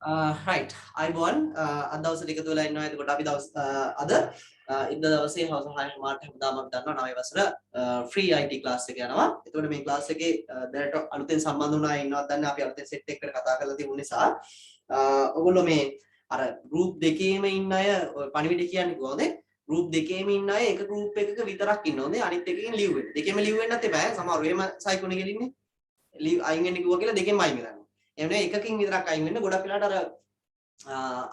right. අයිබෝන් අද දවසේ එකතු වෙලා ඉන්නවා. එතකොට අපි දවස් අද ඉන්න දවසේ හවස 6 මාට හැමදාම අපි දන්නවා 9 වසර ෆ්‍රී IT ක්ලාස් එක යනවා. එතකොට මේ ක්ලාස් එකේ දැනට අලුතෙන් සම්බන්ධ වුණා අය ඉන්නවත් දන්නේ අපි අලුතෙන් සෙට් එකකට කතා කරලා තිබුණ නිසා ඔයගොල්ලෝ මේ අර ගෲප් දෙකේම ඉන්න අය පණිවිඩ කියන්නේ කොහොමද? ගෲප් දෙකේම ඉන්න අය එක ගෲප් එකක විතරක් ඉන්න ඕනේ. අනිත් එකකින් ලිව් වෙන්න. දෙකෙම ලිව් වෙන්නත් එපා. සමහරව එහෙම සයිකෝනේ ගෙලින්නේ. ලිව් අයින් වෙන්න කිව්වා කියලා දෙකෙන්ම අයින් වෙනවා. එන්නේ එකකින් විතරක් අයින් වෙන්න. ගොඩක් වෙලාට අර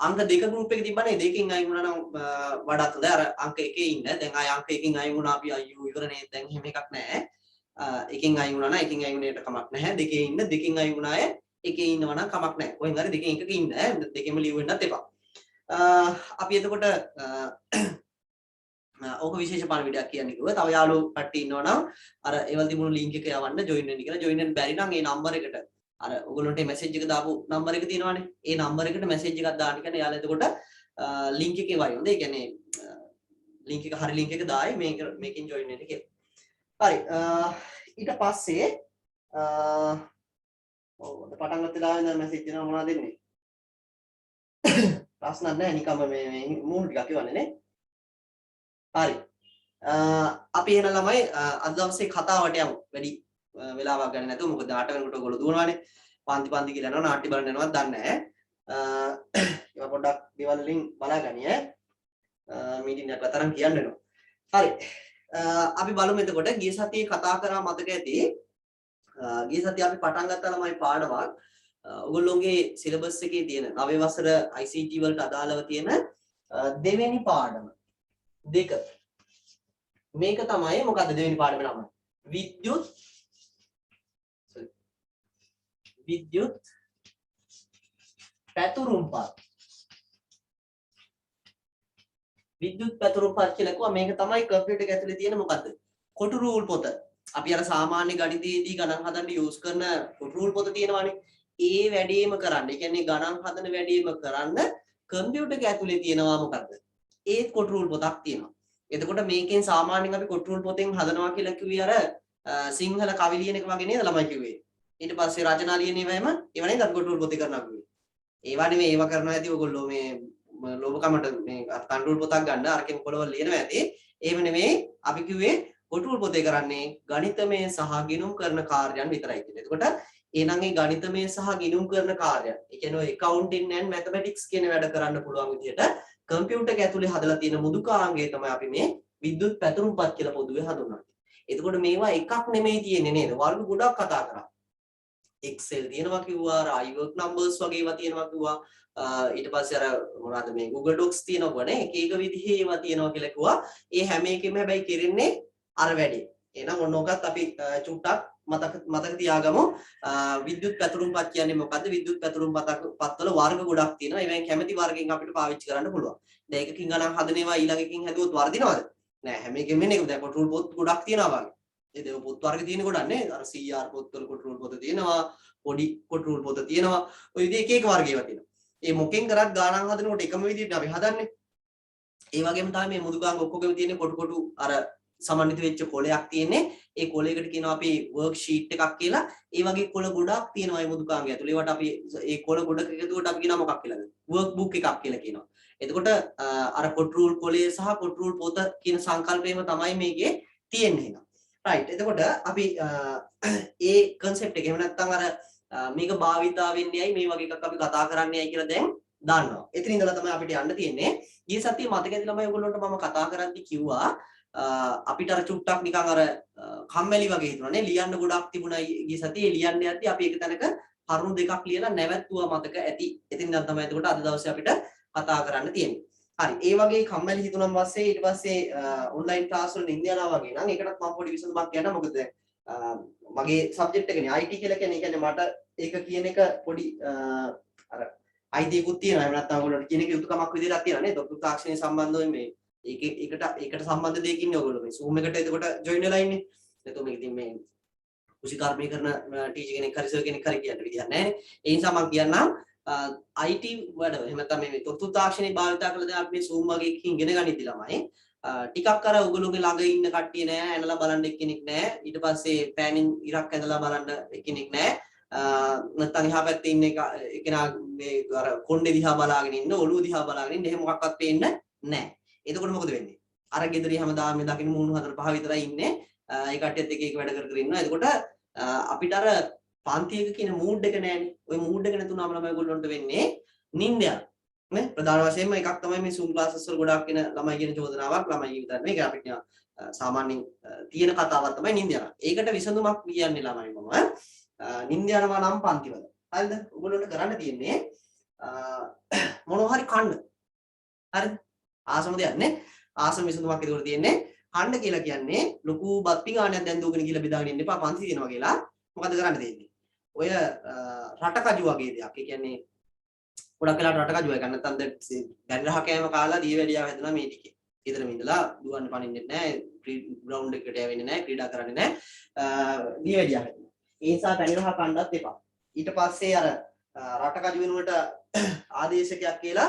අංක දෙක ගෲප් එකේ තිබ්බනේ දෙකකින් අයින් වුණා නම් වඩාත් හොඳයි. අර අංක එකේ ඉන්න. දැන් ආය අංක එකකින් අයින් වුණා අපි අයියෝ ඉවරනේ. දැන් එහෙම එකක් නැහැ. එකකින් අයින් වුණා නම් එකකින් අයින් වුණේට කමක් නැහැ. දෙකේ ඉන්න දෙකකින් අයින් වුණාය එකේ ඉන්නවා නම් කමක් නැහැ. කොහෙන් හරි දෙකෙන් එකක ඉන්න. දෙකෙම ලිව් වෙන්නත් එපා. අපි එතකොට ඕක විශේෂ පණිවිඩයක් කියන්නේ කිව්වා. තව යාළුවෝ කට්ටිය ඉන්නවා නම් අර ඒවල තිබුණු link එක යවන්න join වෙන්න කියලා. join වෙන්න බැරි නම් ඒ number එකට අර ඔයගොල්ලන්ට message එක දාපු number එක තියෙනවානේ. ඒ number එකට message එකක් දාන්න කියන්නේ යාළුවා එතකොට link එකේ වයි හොඳ. ඒ කියන්නේ link එක හරි link එක දායි මේකෙන් join වෙන්න කියලා. හරි. ඊට පස්සේ ඔව් පටන් ගත්ත දාගෙන දැන් message දෙනවා මොනවද දෙන්නේ? ප්‍රශ්නක් නැහැ නිකම්ම මේ මූල් ටිකක් කියවන්නේ නේ. හරි. අපි එහෙනම් ළමයි අද දවසේ කතාවට යමු. වැඩි වෙලාවක් ගන්න නැතුව මොකද 8 වෙනකොට ඔයගොල්ලෝ දුවනවානේ. පාන්ති කියලා යනවා නාට්‍ය බලන්න යනවත් දන්නේ නැහැ. ඒවා පොඩ්ඩක් දේවල් වලින් බලාගනිය. මීටින් එකක් අතරන් කියන්න වෙනවා. හරි. අපි බලමු එතකොට ගිය සතියේ කතා කරා මතක ඇති. ගිය සතියේ අපි පටන් ගත්තා ළමයි පාඩමක්. ඔයගොල්ලෝගේ සිලබස් එකේ තියෙන 9 වසර ICT වලට අදාළව තියෙන දෙවෙනි පාඩම දෙක. මේක තමයි මොකද්ද දෙවෙනි පාඩමේ නම? විද්‍යුත් පැතුරුම්පත්. විද්‍යුත් පැතුරුම්පත් කියලා කිව්වා මේක තමයි කම්පියුටර් එක ඇතුලේ තියෙන මොකද්ද? කොටු රූල් පොත. අපි අර සාමාන්‍ය ගණිතයේදී ගණන් හදන්න යූස් කරන කොටු රූල් පොත තියෙනවානේ. ඒ වැඩේම කරන්න. ඒ කියන්නේ ගණන් හදන වැඩේම කරන්න කම්පියුටර් එක ඇතුලේ තියෙනවා මොකද්ද? ඒත් කොටු රූල් පොතක් තියෙනවා. එතකොට මේකෙන් සාමාන්‍යයෙන් අපි කොටු රූල් පොතෙන් හදනවා කියලා කිව්වේ අර සිංහල කවි ලියන එක වගේ නේද ළමයි කිව්වේ. ඊට පස්සේ රචනා ලියන ඒවාම ඒවා නේද අපි කොටු රූල් පොතේ කරනවා කිව්වේ. ඒවා නෙමෙයි ඒවා කරනවා ඇති ඔයගොල්ලෝ මේ ලෝභකමට මේ කන්ට්‍රෝල් පොතක් ගන්න අරකින් පොළවල් ලියනවා ඇති. එහෙම නෙමෙයි අපි කිව්වේ කොටු රූල් පොතේ කරන්නේ ගණිතමය සහ ගිණුම් කරන කාර්යයන් විතරයි කියලා. එතකොට එහෙනම් ඒ ගණිතමය සහ ගිණුම් කරන කාර්යයන්. ඒ කියන්නේ ඔය accounting and mathematics කියන වැඩ කරන්න පුළුවන් විදිහට කම්පියුටර් එක ඇතුලේ හදලා තියෙන මුදුකාංගය තමයි අපි මේ විද්‍යුත් පැතුරුම්පත් කියලා පොදුවේ හඳුන්වන්නේ. එතකොට මේවා එකක් නෙමෙයි තියෙන්නේ නේද? වර්ග ගොඩක් කතා කරා. Excel තියෙනවා කිව්වා, iWork numbers වගේ ඒවා තියෙනවා කිව්වා. ඊට පස්සේ අර මොනවද මේ Google Docs තියෙනවා නේ. එක එක විදිහේ ඒවා තියෙනවා කියලා කිව්වා. ඒ හැම එකෙම හැබැයි කෙරෙන්නේ අර වැඩේ. එහෙනම් ඔන්න ඔකත් අපි චුට්ටක් මතක තියාගමු. විද්‍යුත් පැතුරුම්පත් කියන්නේ මොකද්ද? විද්‍යුත් පැතුරුම්පත්වල වර්ග ගොඩක් තියෙනවා. ඒවෙන් කැමැති වර්ගයෙන් අපිට පාවිච්චි කරන්න පුළුවන්. දැන් එකකින් ගණන් හදන ඒවා ඊළඟකින් හැදුවොත් වර්ධිනවද? නෑ හැම එකෙම වෙන්නේ ඒක. දැන් කොටුල් පොත් ගොඩක් තියෙනවා වගේ. ඒ දේ පොත් වර්ග තියෙන ගොඩක් නේ. අර CR පොත්වල කොටුල් පොත තියෙනවා. පොඩි කොටුල් පොත තියෙනවා. ඔය විදිහේ එක එක වර්ග ඒවා තියෙනවා. ඒ මොකෙන් කරත් ගණන් හදනකොට එකම විදිහට අපි හදන්නේ. ඒ වගේම තමයි මේ මුදුගාංග ඔක්කොගෙම තියෙන කොටු අර සමන්විත වෙච්ච කොලයක් තියෙන්නේ. ඒ කොලයකට කියනවා අපි වර්ක්ෂීට් එකක් කියලා. ඒ වගේ කොල ගොඩක් තියෙනවා මේ මුදුකාංගය ඇතුළේ. ඒවට අපි ඒ කොල ගොඩක එකතුවට අපි කියනවා මොකක් කියලාද? වර්ක් බුක් එකක් කියලා කියනවා. එතකොට අර කොටු රූල් කොලේ සහ කොටු රූල් පොත කියන සංකල්පයම තමයි මේකේ තියෙන්නේ නේද? රයිට්. එතකොට අපි ඒ concept එක එහෙම නැත්නම් අර මේක භාවිතා වෙන්නේ ඇයි මේ වගේ එකක් අපි කතා කරන්නේ ඇයි කියලා දැන් දන්නවා. එතන ඉඳලා තමයි අපිට යන්න තියෙන්නේ. ඊයේ සතියේ මතක ඇති ළමයි ඔයගොල්ලන්ට මම කතා කරද්දි කිව්වා අපිට අර චුට්ටක් නිකන් අර කම්මැලි වගේ හිතුණා නේ. ලියන්න ගොඩක් තිබුණා ඊයේ සතියේ ලියන්න යද්දි අපි එක තැනක කරුණු දෙකක් ලියලා නැවැත්තුවා මතක ඇති. එතෙන් ඉඳන් තමයි එතකොට අද දවසේ අපිට කතා කරන්න තියෙන්නේ. හරි. ඒ වගේ කම්මැලි හිතුණාන් පස්සේ ඊට පස්සේ ඔන්ලයින් ක්ලාස් වල නින්ද යනවා වගේ නම් ඒකටත් මම පොඩි විසඳුමක් කියන්නම්. මොකද දැන් මගේ සබ්ජෙක්ට් එකනේ IT කියලා කියන්නේ මට ඒක කියන එක පොඩි අර අයිතියකුත් තියෙනවා. එහෙම නැත්නම් ඔයගොල්ලන්ට කියන එක යුතුයකමක් විදිහට තියෙනවා නේද? දොස්තර තාක්ෂණය සම්බන්ධව මේ ඒකට සම්බන්ධ දෙයක් ඉන්නේ ඔයගොල්ලෝ මේ Zoom එකට එතකොට join වෙලා ඉන්නේ. එතකොට මේක ඉතින් මේ කුෂිකාර්මී කරන ටීචර් කෙනෙක් හරි සර් කෙනෙක් හරි කියන්න විදියක් නැහැ නේ. ඒ නිසා මම කියන්නම් IT වැඩ එහෙම නැත්නම් මේ තොත්තු තාක්ෂණي භාවිතා කළ දැන් අපි මේ Zoom වගේ එකකින් ඉගෙන ගනිද්දි ළමයි ටිකක් අර ඔයගොල්ලෝගේ ළඟ ඉන්න කට්ටිය නෑ ඇනලා බලන්න එක්කෙනෙක් නෑ ඊට පස්සේ පෑනින් ඉරක් ඇඳලා බලන්න එක්කෙනෙක් නෑ නැත්නම් එහා පැත්තේ ඉන්න කෙනා මේ අර කොණ්ඩේ දිහා බලාගෙන ඉන්න ඔළුව දිහා බලාගෙන ඉන්න එහෙම මොකක්වත් පේන්නේ නැහැ. එතකොට මොකද වෙන්නේ? අර ගෙදරේ හැමදාම මේ දකින්න මූණු 4 5 විතරයි ඉන්නේ. ඒ කට්ටියත් එක එක වැඩ කර කර ඉන්නවා. එතකොට අපිට අර පන්තියක කියන මූඩ් එක නැහැනේ. ওই මූඩ් එක නැතුනම ළමයි ගොල්ලන්ට වෙන්නේ නිින්ද යනවා. නේ? ප්‍රධාන වශයෙන්ම එකක් තමයි මේ Zoom classes වල ගොඩාක් එන ළමයි කියන චෝදනාවක් ළමයි විතර නෙවෙයි. ඒක අපිට සාමාන්‍යයෙන් තියෙන කතාවක් තමයි නිින්ද යනවා. ඒකට විසඳුමක් කියන්නේ ළමයි මම නිින්ද යනවා නම් පන්තිවල. හරිද? ඔයගොල්ලන්ට කරන්න තියෙන්නේ මොනවා හරි කන්න. හරිද? ආසම දෙයක් නේ. ආසම විසඳුමක් ඒකට තියෙන්නේ කන්න කියලා කියන්නේ ලොකු බත් පිඟානයක් දැන් දුවගෙන ගිහලා බෙදාගෙන ඉන්න එපා පන්ති දිනවා කියලා. මොකද කරන්න තියෙන්නේ? ඔය රටකජු වගේ දෙයක්. ඒ කියන්නේ ගොඩක් වෙලාවට රටකජු එක නැත්නම් දැන් බැරිරහ කෑම කාලා දියවැඩියාව හැදුනා මේ ටිකේ. ඊතරම ඉඳලා දුවන්න පනින්නෙත් නැහැ, ග්‍රවුන්ඩ් එකට යවෙන්නේ නැහැ, ක්‍රීඩා කරන්නේ නැහැ. දියවැඩියාව හැදුනා. ඒ නිසා පැණිරහ කන්නත් එපා. ඊට පස්සේ අර රටකජු වෙනුවට ආදේශකයක් කියලා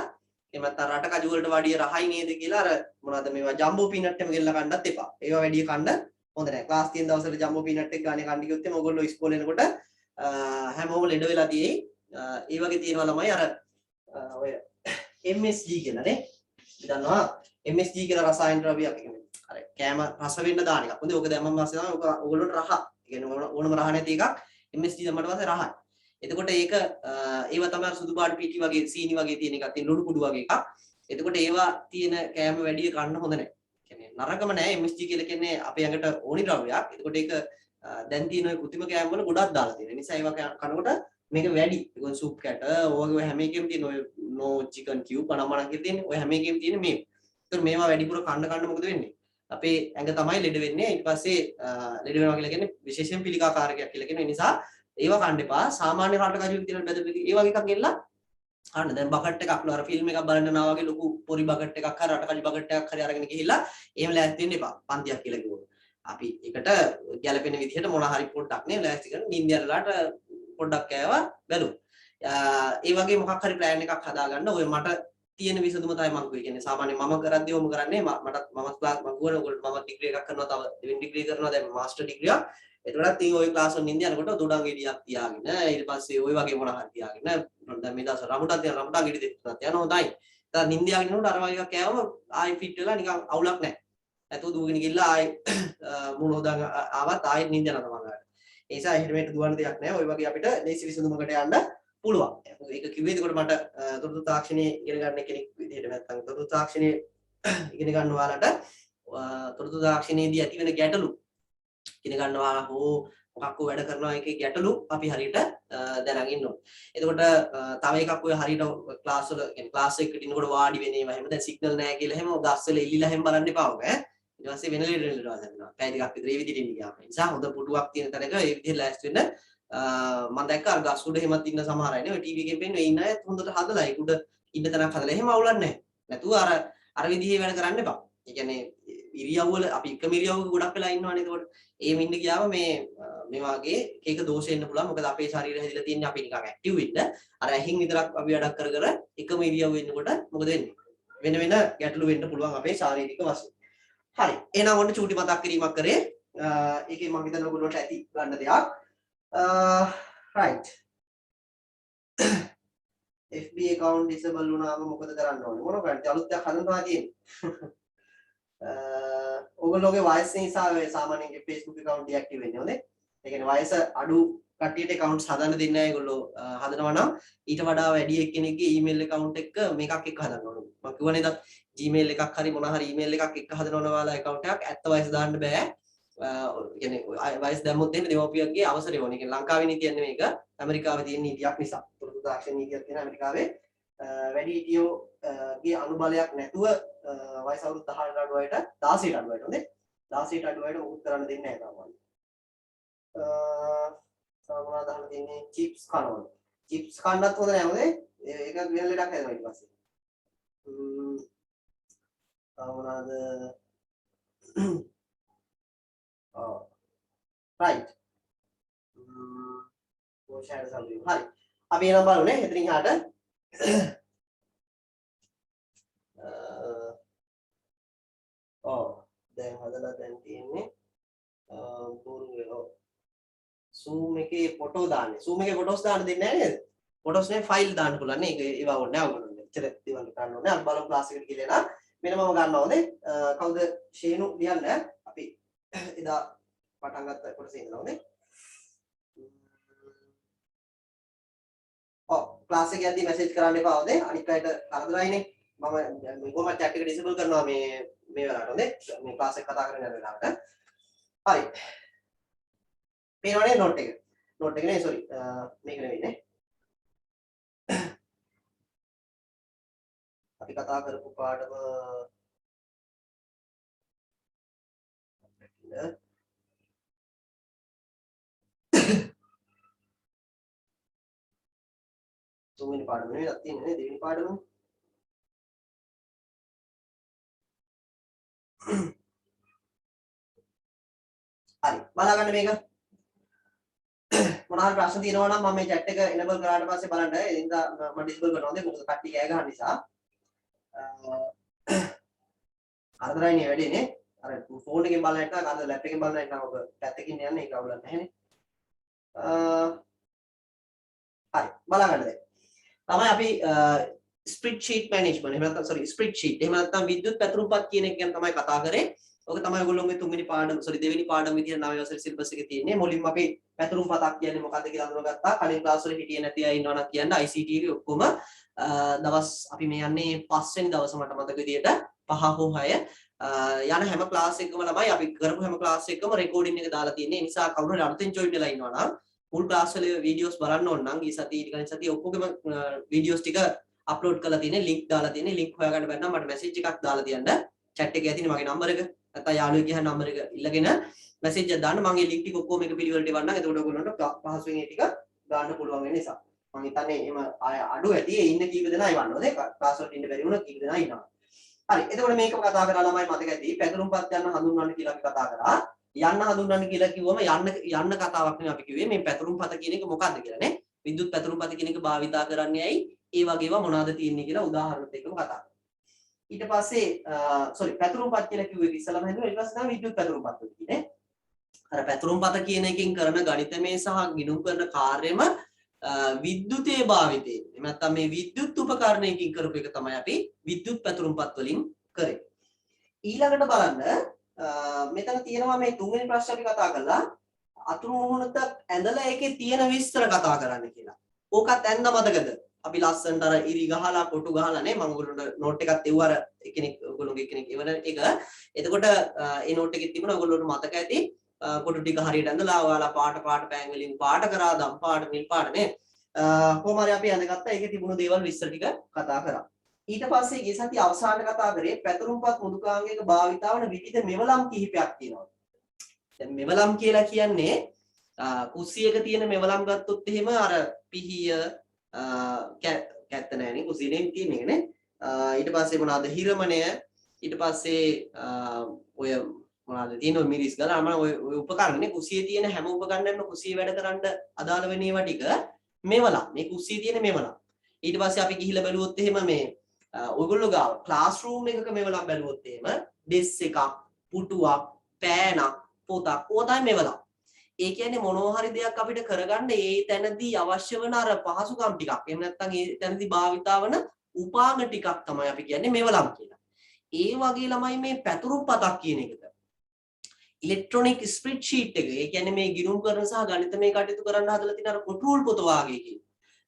එහෙම නැත්නම් රටකජු වලට වැඩිය රහයි නේද කියලා අර මොනවද මේවා ජම්බෝ පීනට් එකම ගෙල්ල කන්නත් එපා. ඒවා වැඩිය කන්න හොඳ නැහැ. ක්ලාස් තියෙන දවසට ජම්බෝ පීනට් එක ගානේ කන්න කිව්වොත් එම ඔයගොල්ලෝ ඉස්කෝලේ එනකොට හැමෝම ලෙඩ වෙලා තියෙයි. ඒ වගේ තියෙනවා ළමයි අර ඔය MSG කියලා නේ. අපි දන්නවා MSG කියලා රසායන ද්‍රව්‍යයක් කියන්නේ. අර කෑම රස වෙන්න දාන එකක්. හොඳේ ඕක දැම්මම පස්සේ තමයි ඕක ඔයගොල්ලෝට රහ. ඒ කියන්නේ ඕනම රහ නැති එකක් MSG දැම්මට පස්සේ රහයි. එතකොට ඒක ඒවා තමයි සුදු පාට පීටි වගේ සීනි වගේ තියෙන එකක් තියෙන ලුණු කුඩු වගේ එකක්. එතකොට ඒවා තියෙන කෑම වැඩි කන්න හොඳ නැහැ. කියන්නේ නරකම නැහැ MSG කියලා කියන්නේ අපේ ඇඟට ඕනි ද්‍රව්‍යයක්. එතකොට ඒක දැන් තියෙන ඔය කෘත්‍රිම කෑම වල ගොඩක් දාලා තියෙනවා. ඒ නිසා ඒවා කනකොට මේක වැඩි. ඒක සූප් කැට ඔය හැම එකෙම තියෙන ඔය no chicken cube අනම්මනම් කියලා තියෙන ඔය හැම එකෙම තියෙන මේ. ඒතකොට මේවා වැඩිපුර කන්න මොකද වෙන්නේ? අපේ ඇඟ තමයි ලෙඩ වෙන්නේ. ඊට පස්සේ ලෙඩ වෙනවා කියලා කියන්නේ විශේෂයෙන් පිළිකාකාරකයක් කියලා කියන නිසා ඒවා කන්න එපා. සාමාන්‍ය රටකජු විදිහට බෙදපු ඒ වගේ එකක් ගෙල්ලා අන්න දැන් බකට් එකක් නෝ අර ෆිල්ම් එකක් බලන්න නා වගේ ලොකු පොරි බකට් එකක් හරි රටකජු බකට් එකක් හරි අරගෙන ගිහිල්ලා එහෙම ලෑස්ති වෙන්න එපා. පන්තියක් කියලා කිව්වොත්. අපි එකට ගැළපෙන විදිහට මොන හරි පොඩ්ඩක් නේ ලෑස්ති කරන නිින්ද යනලාට පොඩ්ඩක් කෑවා බැලුවා. ඒ වගේ මොකක් හරි ප්ලෑන් එකක් හදාගන්න. ඔය මට තියෙන විසඳුම තමයි මම කියන්නේ. සාමාන්‍යයෙන් මම කරද්දී ඔම කරන්නේ මම ක්ලාස් මම ගුණ ඔයගොල්ලෝ මම ඩිග්‍රී එකක් කරනවා තව දෙවෙනි ඩිග්‍රී කරනවා දැන් මාස්ටර් ඩිග්‍රියක්. එතකොටත් ඉතින් ওই ක්ලාස් වල නින්ද යනකොට දොඩම් ගෙඩියක් තියාගෙන ඊට පස්සේ ওই වගේ මොනවා හරි තියාගෙන දැන් මේ දවස් රමුටක් තියන රමුටක් ගෙඩි දෙකක් යනවා හොඳයි. දැන් නින්ද යගෙන යනකොට අර වගේ එකක් කෑවම ආයි ෆිට වෙලා නිකන් අවුලක් නැහැ. නැතුව දුවගෙන ගිහලා ආයි මුණ හොදාගෙන ආවත් ආයි නින්ද යනවා තමයි. ඒ නිසා එහෙට මෙහෙට දුවන්න දෙයක් නැහැ. ওই වගේ අපිට ලේසි විසඳුමකට යන්න පුළුවන්. ඒක කිව්වේ එතකොට මට තොරතුරු තාක්ෂණයේ ඉගෙන ගන්න කෙනෙක් විදිහට නැත්නම් තොරතුරු තාක්ෂණයේ ඉගෙන ගන්න ඔයාලට තොරතුරු තාක්ෂණයේදී ඇති වෙන ගැටලු ඉගෙන ගන්නවා හෝ මොකක් වැඩ කරනවා එකේ ගැටලු අපි හරියට දැනගෙන ඉන්න ඕනේ. එතකොට තව එකක් ඔය හරියට ක්ලාස් වල يعني ක්ලාස් එකකට ඉන්නකොට වාඩි වෙන ඒවා හැම දැන් සිග්නල් නැහැ කියලා හැම ගස් වල එල්ලිලා හැම බලන්න එපා ඔක ඈ. ඊට පස්සේ වෙන ලෙඩ හදනවා. පැය දෙකක් විතර ඒ විදිහට ඉන්න ගියාම. ඒ නිසා හොඳ පුටුවක් තියෙන තැනක ඒ විදිහට ලෑස්ති වෙන්න මම දැක්ක අර ගස් උඩ එහෙමත් ඉන්න සමහර අය නේ ඔය ටීවී එකෙන් පෙන්නේ ඉන්න අයත් හොඳට හදලා ඒක උඩ ඉන්න තැනක් හදලා එහෙම අවුලක් නැහැ. නැතුව අර විදිහේ වැඩ කරන්න එපා. ඒ කියන්නේ ඉරියව් වල අපි එකම ඉරියව්වක ගොඩක් වෙලා ඉන්නවනේ එතකොට එහෙම ඉන්න ගියාම මේ වාගේ එක දෝෂ එන්න පුළුවන්. මොකද අපේ ශරීරය හැදිලා තියෙන්නේ අපි නිකන් ඇක්ටිව් වෙන්න. අර ඇහින් විතරක් අපි වැඩක් කර කර එකම ඉරියව්වේ ඉන්නකොට මොකද වෙන්නේ? වෙන ගැටලු වෙන්න පුළුවන් අපේ ශාරීරික වශයෙන්. හරි. එහෙනම් ඔන්න චූටි මතක් කිරීමක් කරේ. ඒකේ මම හිතනවා ඔයගොල්ලෝට ඇති ගන්න දෙයක්. right. FB account disable වුණාම මොකද කරන්න ඕනේ? මොන කරන්නේ? අලුත් දෙයක් හදනවා තියෙන්නේ. ඔයගොල්ලෝගේ වයස නිසා ඔය සාමාන්‍යයෙන් Facebook account deactive වෙන්නේ හොඳේ. ඒ කියන්නේ වයස අඩු කට්ටියට accounts හදන්න දෙන්නේ නැහැ ඒගොල්ලෝ හදනවා නම් ඊට වඩා වැඩි එක්කෙනෙක්ගේ email account එක මේකක් එක්ක හදන්න ඕනේ. මම කිව්වනේ දත් Gmail එකක් හරි මොන හරි email එකක් එක්ක හදනවන ඔයාලා account එකක් ඇත්ත වයස දාන්න බෑ. කියන්නේ වයස දැම්මොත් එහෙම දෙමව්පියන්ගේ අවසරය ඕනේ. කියන්නේ ලංකාවේ නීතියක් නෙමෙයි ඒක. ඇමරිකාවේ තියෙන නීතියක් නිසා. තොරතුරු තාක්ෂණ නීතියක් තියෙන ඇමරිකාවේ වැඩිහිටියෝගේ අනුබලයක් නැතුව වයස අවුරුදු 18ට අඩු අයට 16ට අඩු අයට හොඳේ 16ට අඩු අයට මොකුත් කරන්න දෙන්නේ නැහැ තාම. සාමාන්‍යයෙන් අහලා තියෙන්නේ චිප්ස් කනවා. චිප්ස් කන්නත් හොඳ නැහැ හොඳේ. ඒක වෙන ලෙඩක් හැදෙනවා ඊට පස්සේ. සාමාන්‍යයෙන් right. කොහොමද සම්බන්ධ හරි. අපි එනම් බලන්නේ එතනින් හාට දැන් හදලා දැන් තියෙන්නේ zoom එකේ ෆොටෝ දාන්නේ. zoom එකේ ෆොටෝස් දාන්න දෙන්නේ නැහැ නේද? ෆොටෝස් නේ ෆයිල් දාන්න පුළුවන් නේ. ඒවා ඕනේ නැහැ ඔයගොල්ලෝ. මෙච්චර දේවල් කරන්න ඕනේ. අපි බලමු ක්ලාස් එකට ගිහලා මෙන්න මම ගන්නවා හොඳේ. කවුද ශේනු ලියන්න අපි එදා පටන් ගත්ත කොටසේ ඉඳලා හොඳේ. ඔව් ක්ලාස් එක යද්දී මැසේජ් කරන්න එපා හොඳේ. අනිත් අයට කරදරයිනේ. මම කොහොමද chat එක disable කරනවා මේ වෙලාවට හොඳේ. මේ ක්ලාස් එක කතා කරගෙන යන වෙලාවට. හරි. පේනවනේ නෝට් එක. නෝට් එක නේ sorry. මේක නෙවෙයි නේ. අපි කතා කරපු පාඩම තුන්වෙනි පාඩම නෙවෙයි අත් තියෙන්නේ නේ දෙවෙනි පාඩම. හරි බලාගන්න මේක. මොනවා හරි ප්‍රශ්න තියෙනවා නම් මම මේ chat එක enable කරාට පස්සේ බලන්න. එදින්ද මම disable කරනවා හොඳේ. මොකද කට්ටිය කෑ ගහන නිසා. කරදරයිනේ වැඩේ නේ. අර ෆෝන් එකෙන් බලන එක අර ලැප් එකෙන් බලන එක ඔබ පැත්තකින් යන්නේ ඒක අවුලක් නැහැ නේ. හරි බලාගන්න දැන්. තමයි අපි ස්ප්‍රෙඩ්ෂීට් මැනේජ්මන්ට් එහෙම නැත්නම් sorry ස්ප්‍රෙඩ්ෂීට් එහෙම නැත්නම් විද්‍යුත් පැතුරුම්පත් කියන එක ගැන තමයි කතා කරේ. ඔක තමයි ඔයගොල්ලෝගේ තුන්වෙනි පාඩම sorry දෙවෙනි පාඩම විදිහට 9 වසරේ සිලබස් එකේ තියෙන්නේ. මුලින්ම අපි පැතුරුම්පතක් කියන්නේ මොකක්ද කියලා අඳුනගත්තා. කලින් ක්ලාස් වල හිටියේ නැති අය ඉන්නවා නම් කියන්න ICT එකේ ඔක්කොම දවස් අපි මේ යන්නේ 5 වෙනි දවස මට මතක විදිහට 5 හෝ 6 යන හැම ක්ලාස් එකකම ළමයි අපි කරපු හැම ක්ලාස් එකකම රෙකෝඩින් එක දාලා තියෙන්නේ. ඒ නිසා කවුරු හරි අලුතෙන් ජොයින් වෙලා ඉන්නවා නම් මුල් ක්ලාස් වල වීඩියෝස් බලන්න ඕන නම් ඊ සතියේ ඊට කලින් සතියේ ඔක්කොගෙම වීඩියෝස් ටික අප්ලෝඩ් කරලා තියෙන්නේ. ලින්ක් දාලා තියෙන්නේ. ලින්ක් හොයාගන්න බැන්නම් මට මැසේජ් එකක් දාලා තියන්න. chat එකේ ඇතිනේ මගේ නම්බර එක. නැත්නම් යාළුවෙක් ගියා නම්බර එක ඉල්ලගෙන මැසේජ් එකක් දාන්න. මම ඒ ලින්ක් ටික ඔක්කොම එක පිළිවෙලට එවන්නම්. එතකොට ඔයගොල්ලන්ට පහසුවෙන් ඒ ටික ගන්න පුළුවන් වෙන නිසා. මම හිතන්නේ එහෙම අඩු ඇති ඒ ඉන්න කීප දෙනා ඉවන්නෝ නේ. ක්ලාස් වලට ඉන්න බැරි වුණා කීප දෙනා ඉන්නවා. හරි. එතකොට මේක කතා කරලා ළමයි මතක ඇති. පැතුරුම්පත් යන හඳුන්වන්න කියලා අපි කතා කරා. යන්න හඳුන්වන්න කියලා කිව්වම යන්න කතාවක් නෙවෙයි අපි කිව්වේ මේ පැතුරුම්පත කියන එක මොකක්ද කියලා නේ. විද්‍යුත් පැතුරුම්පත කියන එක භාවිතා කරන්නේ ඇයි? ඒ වගේව මොනවද තියෙන්නේ කියලා උදාහරණත් එක්කම කතා කරමු. ඊට පස්සේ sorry පැතුරුම්පත් කියලා කිව්වේ ඉස්සලම හඳුනන ඊට පස්සේ තමයි විද්‍යුත් පැතුරුම්පත් කියන්නේ. අර පැතුරුම්පත කියන එකෙන් කරන ගණිතමය සහ ගිණුම් කරන කාර්යම විද්‍යුතේ භාවිතයෙන් එහෙම නැත්නම් මේ විද්‍යුත් උපකරණයකින් කරපු එක තමයි අපි විද්‍යුත් පැතුරුම්පත් වලින් කරේ. ඊළඟට බලන්න මෙතන තියෙනවා මේ තුන්වෙනි ප්‍රශ්න අපි කතා කළා අතුරු මුහුණට ඇඳලා ඒකේ තියෙන විස්තර කතා කරන්න කියලා. ඕකත් ඇඳ මතකද? අපි ලස්සනට අර ඉරි ගහලා කොටු ගහලා නේ මම ඔයගොල්ලන්ට නෝට් එකක් දෙව්වා අර එකිනෙක ඔයගොල්ලෝගේ එකිනෙක එවන එක. එතකොට ඒ නෝට් එකේ තිබුණා ඔයගොල්ලන්ට මතක ඇති කොටු ටික හරියට ඇඳලා ඔයාලා පාට පෑන් වලින් පාට කරා දම් පාට නිල් පාට නේ. කොහොම හරි අපි ඇඳගත්තා. ඒකේ තිබුණු දේවල් විස්තර ටික කතා කරා. ඊට පස්සේ ඊයේ සතිය අවසාන කතා කරේ පැතුරුම්පත් මෘදුකාංගයක භාවිතා වන විවිධ මෙවලම් කිහිපයක් තියෙනවා. දැන් මෙවලම් කියලා කියන්නේ කුස්සියක තියෙන මෙවලම් ගත්තොත් එහෙම අර පිහිය කැත්ත නැහැනේ කුස්සියේ තියෙන එක නේ. ඊට පස්සේ මොනවාද හිරමණය ඊට පස්සේ ඔය මොනවාද තියෙන ඔය මිරිස් ගල අම ඔය උපකරණනේ කුස්සියේ තියෙන හැම උපකරණයක්ම කුස්සිය වැඩ කරන්න අදාළ වෙන ඒවා ටික මෙවලම්. මේ කුස්සියේ තියෙන මෙවලම්. ඊට පස්සේ අපි ගිහිල්ලා බැලුවොත් එහෙම මේ ඔයගොල්ලෝ ගාව ක්ලාස් රූම් එකක මෙවලම් බැලුවොත් එහෙම ඩෙස් එකක් පුටුවක් පෑනක් පොතක් ඕතයි මෙවලම්. ඒ කියන්නේ මොනවා හරි දෙයක් අපිට කරගන්න ඒ තැනදී අවශ්‍ය වෙන අර පහසුකම් ටිකක් එහෙම නැත්නම් ඒ තැනදී භාවිතා වන උපාංග ටිකක් තමයි අපි කියන්නේ මෙවලම් කියලා. ඒ වගේ ළමයි මේ පැතුරුම්පතක් කියන එකද ඉලෙක්ට්‍රොනික ස්ප්‍රෙඩ්ෂීට් එක. ඒ කියන්නේ මේ ගිණුම් කරන සහ ගණිතමය කටයුතු කරන්න හදලා තියෙන අර කොටුල් පොත වාගේ කියන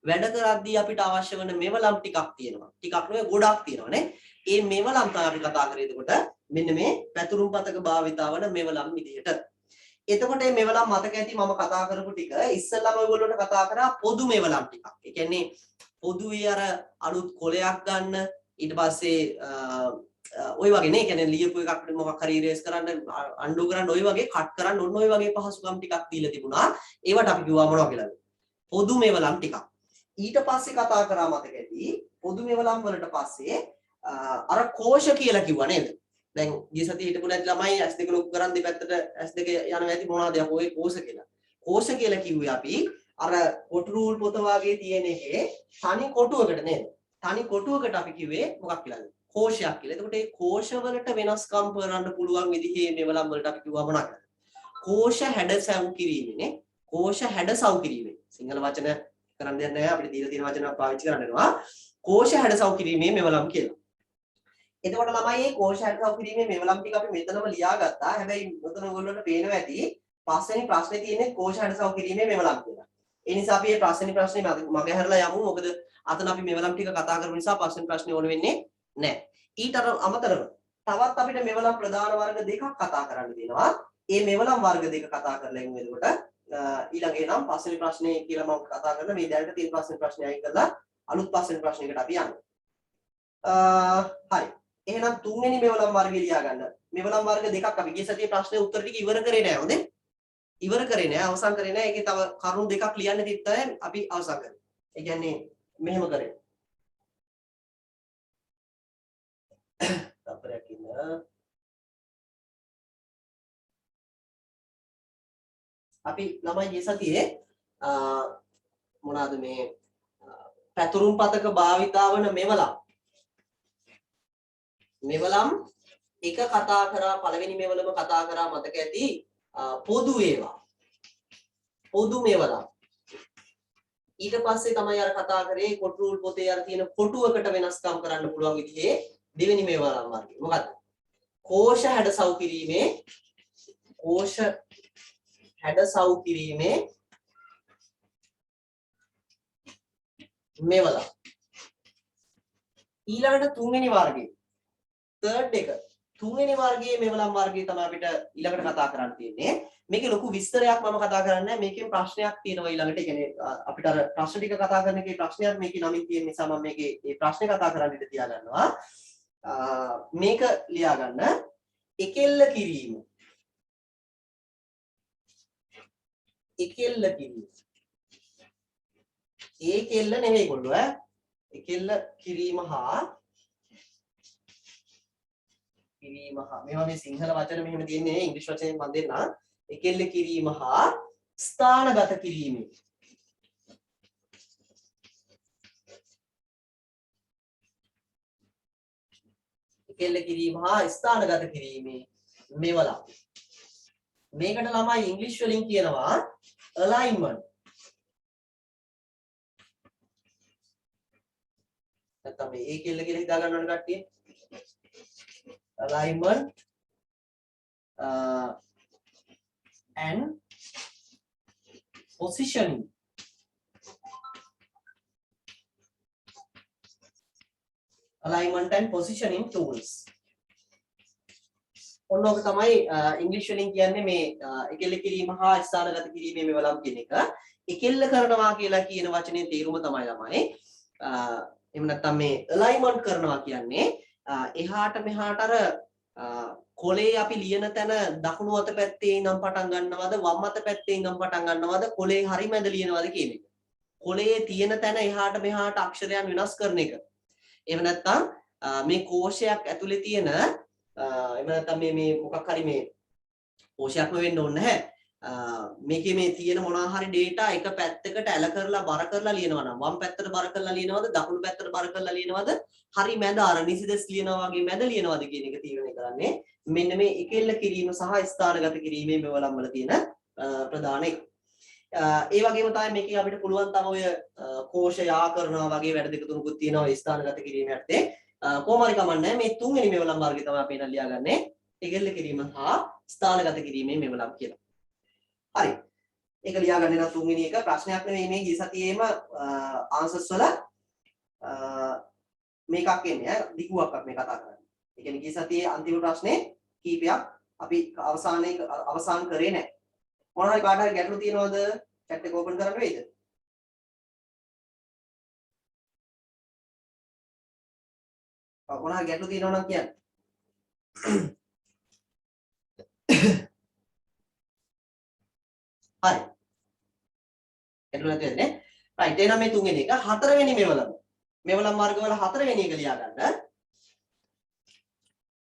වැඩ කරද්දී අපිට අවශ්‍ය වෙන මෙවලම් ටිකක් තියෙනවා. ටිකක් නෙවෙයි ගොඩක් තියෙනවා නේ. ඒ මෙවලම් තමයි අපි කතා කරේ. එතකොට මෙන්න මේ පැතුරුම්පතක භාවිතා වන මෙවලම් විදිහට. එතකොට මේ මෙවලම් මතක ඇති මම කතා කරපු ටික ඉස්සෙල්ලාම ඔයගොල්ලන්ට කතා කරා පොදු මෙවලම් ටිකක්. ඒ කියන්නේ පොදුවේ අර අලුත් කොලයක් ගන්න ඊට පස්සේ ඔය වගේ නේ කියන්නේ ලියපු එකක් මොකක් හරි ඉරේස් කරන්න අන්ඩු කරන්න ඔය වගේ කට් කරන්න ඔන්න ඔය වගේ පහසුකම් ටිකක් දීලා තිබුණා. ඒවට අපි කිව්වා මොනවා කියලාද? පොදු මෙවලම් ටිකක්. ඊට පස්සේ කතා කරා මතක ඇති පොදු මෙවලම් වලට පස්සේ අර කෝෂ කියලා කිව්වා නේද? දැන් ගිය සතියේ හිටපු නැති ළමයි S2 ලොකු කරන් දෙපැත්තට S2 යනවා ඇති මොනවද ඔය කෝෂ කියලා. කෝෂ කියලා කිව්වේ අපි අර කොටු රූල් පොත වාගේ තියෙන එකේ තනි කොටුවකට නේද? තනි කොටුවකට අපි කිව්වේ මොකක් කියලාද? කෝෂයක් කියලා. එතකොට මේ කෝෂ වලට වෙනස්කම් කරන්න පුළුවන් විදිහේ මෙවලම් වලට අපි කිව්වා මොනවද? කෝෂ හැඩසැව් කිරීමනේ. කෝෂ හැඩසව් කිරීමේ. සිංහල වචන කරන්න දෙයක් නැහැ අපිට දීලා තියෙන වචන පාවිච්චි කරන්න වෙනවා. කෝෂ හැඩසව් කිරීමේ මෙවලම් කියලා. එතකොට ළමයි මේ කෝෂ හැඩසව් කිරීමේ මෙවලම් ටික අපි මෙතනම ලියාගත්තා. හැබැයි මෙතන ඔයගොල්ලන්ට පේනවා ඇති පස්වෙනි ප්‍රශ්නේ තියෙන්නේ කෝෂ හැඩසව් කිරීමේ මෙවලම් කියලා. ඒ නිසා අපි මේ පස්වෙනි ප්‍රශ්නේ මගේ හැරලා යමු. මොකද අතන අපි මෙවලම් ටික කතා කරපු නිසා පස්වෙනි ප්‍රශ්නේ ඕන වෙන්නේ නැහැ. ඊට අමතරව තවත් අපිට මෙවලම් ප්‍රධාන වර්ග දෙකක් කතා කරන්න තියෙනවා. මේ මෙවලම් වර්ග දෙක කතා කරලා ඉමු එතකොට ඊළඟේ නම් පස්වෙනි ප්‍රශ්නේ කියලා මම කතා කරලා මේ දැනට තියෙන ප්‍රශ්නේ අයින් කරලා අලුත් පස්වෙනි ප්‍රශ්නයකට අපි යනවා. හරි. එහෙනම් තුන්වෙනි මෙවලම් වර්ගය ලියා ගන්න. මෙවලම් වර්ග දෙකක් අපි ගිය සතියේ ප්‍රශ්නේ උත්තර ටික ඉවර කරේ නෑ හොඳේ. ඉවර කරේ නෑ අවසන් කරේ නෑ. ඒකේ තව කරුණු දෙකක් ලියන්න තිබ්බයි අපි අවසන් කරේ. ඒ කියන්නේ මෙහෙම කරේ. තප්පරයක් ඉන්න. අපි ළමයි ගිය සතියේ මොනවාද මේ පැතුරුම් පතක භාවිතා වන මෙවලම් එක කතා කරා පළවෙනි මෙවලම කතා කරා මතක ඇති පොදු ඒවා පොදු මෙවලම් ඊට පස්සේ තමයි අර කතා කරේ කොටු රූල් පොතේ අර තියෙන කොටුවකට වෙනස්කම් කරන්න පුළුවන් විදිහේ දෙවෙනි මෙවලම් වර්ගය මොකක්ද කෝෂ හැඩසව් කිරීමේ මෙවලම් ඊළඟට තුන්වෙනි වර්ගය third එක තුන්වෙනි වර්ගයේ මෙවලම් වර්ගය තමයි අපිට ඊළඟට කතා කරන්න තියෙන්නේ. මේකේ ලොකු විස්තරයක් මම කතා කරන්නේ නැහැ. මේකෙන් ප්‍රශ්නයක් තියෙනවා ඊළඟට. ඒ කියන්නේ අපිට අර ප්‍රශ්න ටික කතා කරන එකේ ප්‍රශ්නයක් මේකේ නමින් තියෙන නිසා මම මේකේ මේ ප්‍රශ්නේ කතා කරන්න ඉඩ තියා ගන්නවා. මේක ලියා ගන්න. එකෙල්ල කිරීම. ඒකෙල්ල නෙමෙයි කොල්ලෝ ඈ. එකෙල්ල කිරීම හා මේවා මේ සිංහල වචන මෙහෙම තියෙන්නේ ඉංග්‍රීසි වචනේ මම දෙන්න. එකෙල්ල කිරීම හා ස්ථානගත කිරීමේ මෙවලම්. මේකට ළමයි ඉංග්‍රීසි වලින් කියනවා alignment. නැත්නම් මේ ඒකෙල්ල කියලා හිතා ගන්න ඕන කට්ටිය. alignment and positioning. Alignment and positioning tools. ඔන්නෝක තමයි ඉංග්‍රීසි වලින් කියන්නේ මේ එකෙල්ල කිරීම හා ස්ථානගත කිරීමේ මෙවලම් කියන එක. එකෙල්ල කරනවා කියලා කියන වචනේ තේරුම තමයි ළමයි. එහෙම නැත්නම් මේ alignment කරනවා කියන්නේ එහාට මෙහාට අර කොලේ අපි ලියන තැන දකුණු අත පැත්තේ ඉඳන් පටන් ගන්නවද වම් අත පැත්තේ ඉඳන් පටන් ගන්නවද කොලේ හරි මැද ලියනවද කියන එක. කොලේ තියෙන තැන එහාට මෙහාට අක්ෂරයන් වෙනස් කරන එක. එහෙම නැත්නම් මේ කෝෂයක් ඇතුලේ තියෙන එහෙම නැත්නම් මේ මොකක් හරි මේ කෝෂයක්ම වෙන්න ඕනේ නැහැ. මේකේ මේ තියෙන මොනවා හරි data එක පැත්තකට ඇල කරලා බර කරලා ලියනවා නම් වම් පැත්තට බර කරලා ලියනවද දකුණු පැත්තට බර කරලා ලියනවද හරි මැද අර නිසිදස් ලියනවා වගේ මැද ලියනවද කියන එක තීරණය කරන්නේ මෙන්න මේ එකෙල්ල කිරීම සහ ස්ථානගත කිරීමේ මෙවලම් වල තියෙන ප්‍රධාන එක. ඒ වගේම තමයි මේකේ අපිට පුළුවන් තම ඔය කෝෂ යා කරනවා වගේ වැඩ දෙක තුනකුත් තියෙනවා ස්ථානගත කිරීම යටතේ. කොහොම හරි කමන්නේ මේ තුන්වෙනි මෙවලම් වර්ගය තමයි අපි එන ලියාගන්නේ එකෙල්ල කිරීම හා ස්ථානගත කිරීමේ මෙවලම් කියලා. හරි. ඒක ලියාගන්න නම් තුන්වෙනි එක ප්‍රශ්නයක් නෙවෙයි මේ ගිය සතියේම ආන්සර්ස් වල මේකක් එන්නේ ඈ දිගුවක් අපි කතා කරන්නේ. ඒ කියන්නේ ගිය සතියේ අන්තිම ප්‍රශ්නේ කීපයක් අපි අවසන් කරේ නැහැ. මොනවා හරි කාට හරි ගැටලු තියෙනවද? chat එක open කරන්න වෙයිද? මොනවා හරි ගැටලු තියෙනවා නම් කියන්න. හරි. ගැටලු නැති වෙන්නේ. right එහෙනම් මේ තුන්වෙනි එක හතරවෙනි මෙවලම් වර්ග වල හතරවෙනි එක ලියා ගන්න.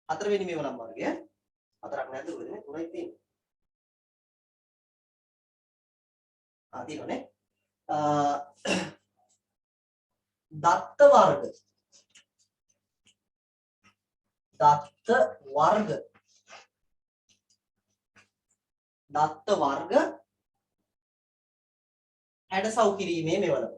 හතරවෙනි මෙවලම් වර්ගය හතරක් නැද්ද ඔය දෙන්නේ තුනයි තියෙන්නේ. තියෙනනේ. දත්ත වර්ග හැඩසව් කිරීමේ මෙවලම.